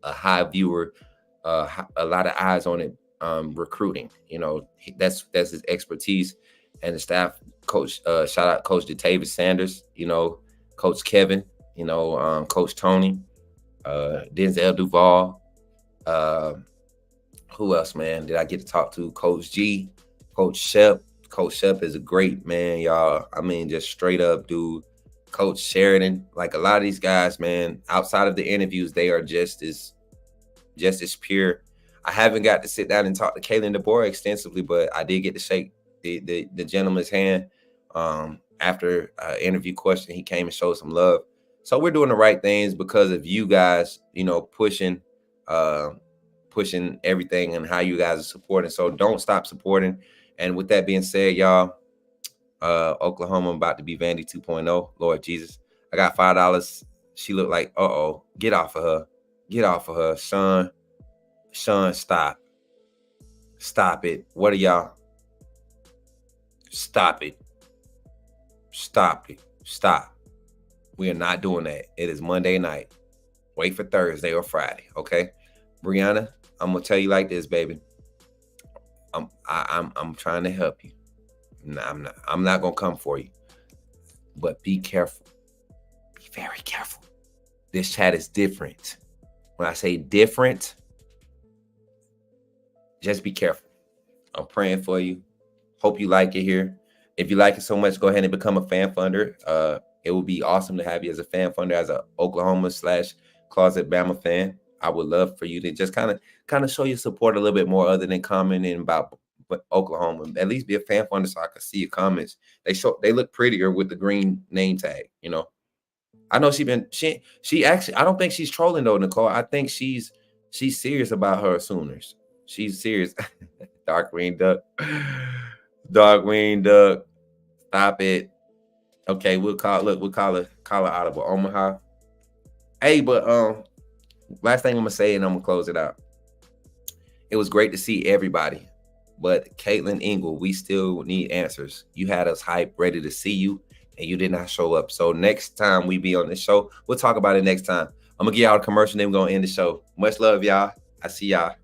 high viewer, a lot of eyes on it, recruiting. That's his expertise, and the staff coach. Shout out Coach Datavis Sanders. Coach Kevin. Coach Tony, Denzel Duval. Who else, man? Did I get to talk to? Coach G, Coach Shep. Coach Shep is a great man, y'all. I mean, just straight up, dude. Coach Sheridan, like a lot of these guys, man, outside of the interviews, they are just as pure. I haven't got to sit down and talk to Kalen DeBoer extensively, but I did get to shake the gentleman's hand after interview question. He came and showed some love. So we're doing the right things because of you guys, pushing everything and how you guys are supporting. So don't stop supporting. And with that being said, y'all, Oklahoma about to be Vandy 2.0. Lord Jesus. I got $5. She looked like, get off of her. Get off of her. Sean, stop. Stop it. What are y'all? Stop it. Stop it. Stop. We are not doing that. It is Monday night. Wait for Thursday or Friday, okay? Brianna, I'm gonna tell you like this, baby. I'm trying to help you. No, I'm not gonna come for you. But be careful. Be very careful. This chat is different. When I say different, just be careful. I'm praying for you. Hope you like it here. If you like it so much, go ahead and become a fan funder. It would be awesome to have you as a fan funder, as a Oklahoma/closet Bama fan. I would love for you to just kind of show your support a little bit more, other than commenting about Oklahoma. At least be a fan funder so I can see your comments. They look prettier with the green name tag. You know, I know she actually. I don't think she's trolling though, Nicole. I think she's serious about her Sooners. She's serious. Dark green duck. Dark green duck. Stop it. Okay, we'll call her audible. Omaha. Hey, but last thing I'm gonna say, and I'm gonna close it out. It was great to see everybody, but Caitlin Ingle, we still need answers. You had us hyped, ready to see you, and you did not show up. So next time we be on the show, we'll talk about it next time. I'm gonna give y'all a commercial, then we're gonna end the show. Much love, y'all. I see y'all.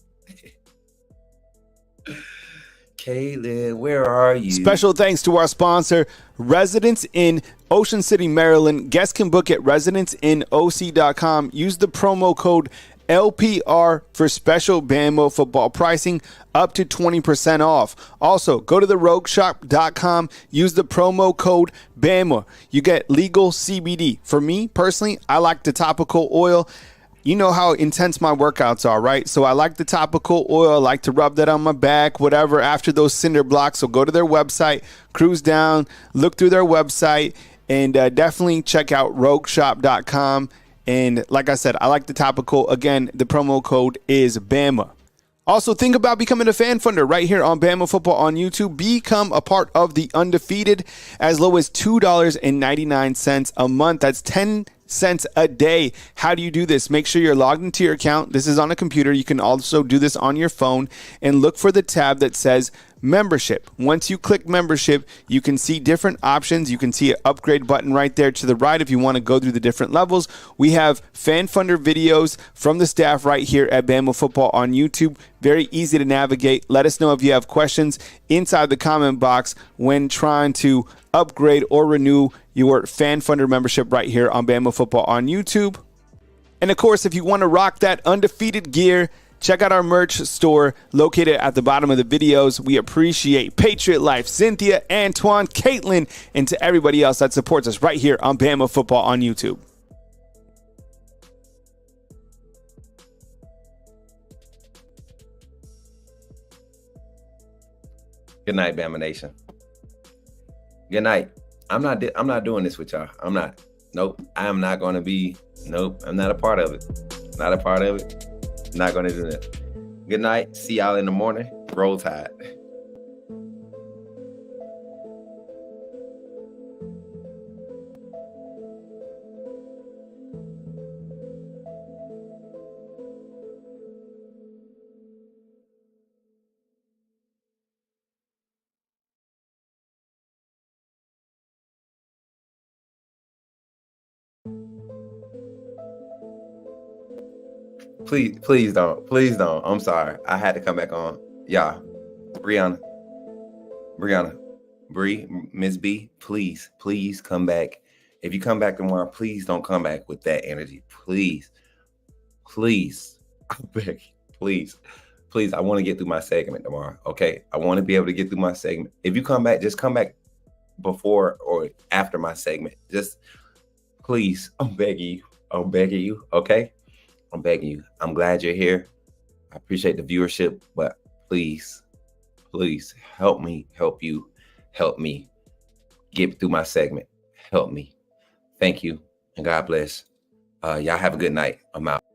Caitlin, where are you?
Special thanks to our sponsor, Residence in Ocean City, Maryland. Guests can book at residenceinOC.com. Use the promo code LPR for special Bama football pricing, up to 20% off. Also, go to therogueshop.com. Use the promo code Bama. You get legal CBD. For me, personally, I like the topical oil. You know how intense my workouts are, right? So I like the topical oil. I like to rub that on my back, whatever, after those cinder blocks. So go to their website, cruise down, look through their website, and definitely check out rogueshop.com. And like I said, I like the topical. Again, the promo code is Bama. Also, think about becoming a fan funder right here on Bama Football on YouTube. Become a part of the Undefeated as low as $2.99 a month. That's 10 cents a day. How do you do this? Make sure you're logged into your account. This is on a computer. You can also do this on your phone, and look for the tab that says membership. Once you click membership, you can see different options. You can see an upgrade button right there to the right if you want to go through the different levels. We have fan funder videos from the staff right here at Bama Football on YouTube. Very easy to navigate. Let us know if you have questions inside the comment box when trying to upgrade or renew your fan funder membership right here on Bama Football on YouTube. And of course, if you want to rock that undefeated gear, check out our merch store located at the bottom of the videos. We appreciate Patriot Life, Cynthia, Antoine, Caitlin, and to everybody else that supports us right here on Bama Football on YouTube.
Good night, Bama Nation. Good night. I'm not doing this with y'all. I'm not. Nope. I am not going to be. Nope. I'm not a part of it. Not a part of it. Not going to do that. Good night. See y'all in the morning. Roll Tide. Please don't. Please don't. I'm sorry. I had to come back on. Yeah. Brianna, Bree, Miss B, please come back. If you come back tomorrow, please don't come back with that energy. Please. I beg you. Please. I want to get through my segment tomorrow. Okay. I want to be able to get through my segment. If you come back, just come back before or after my segment. Just please. I'm begging you. Okay. I'm begging you. I'm glad you're here. I appreciate the viewership, but please help me, help you, help me get through my segment. Help me. Thank you, and God bless. Y'all have a good night. I'm out.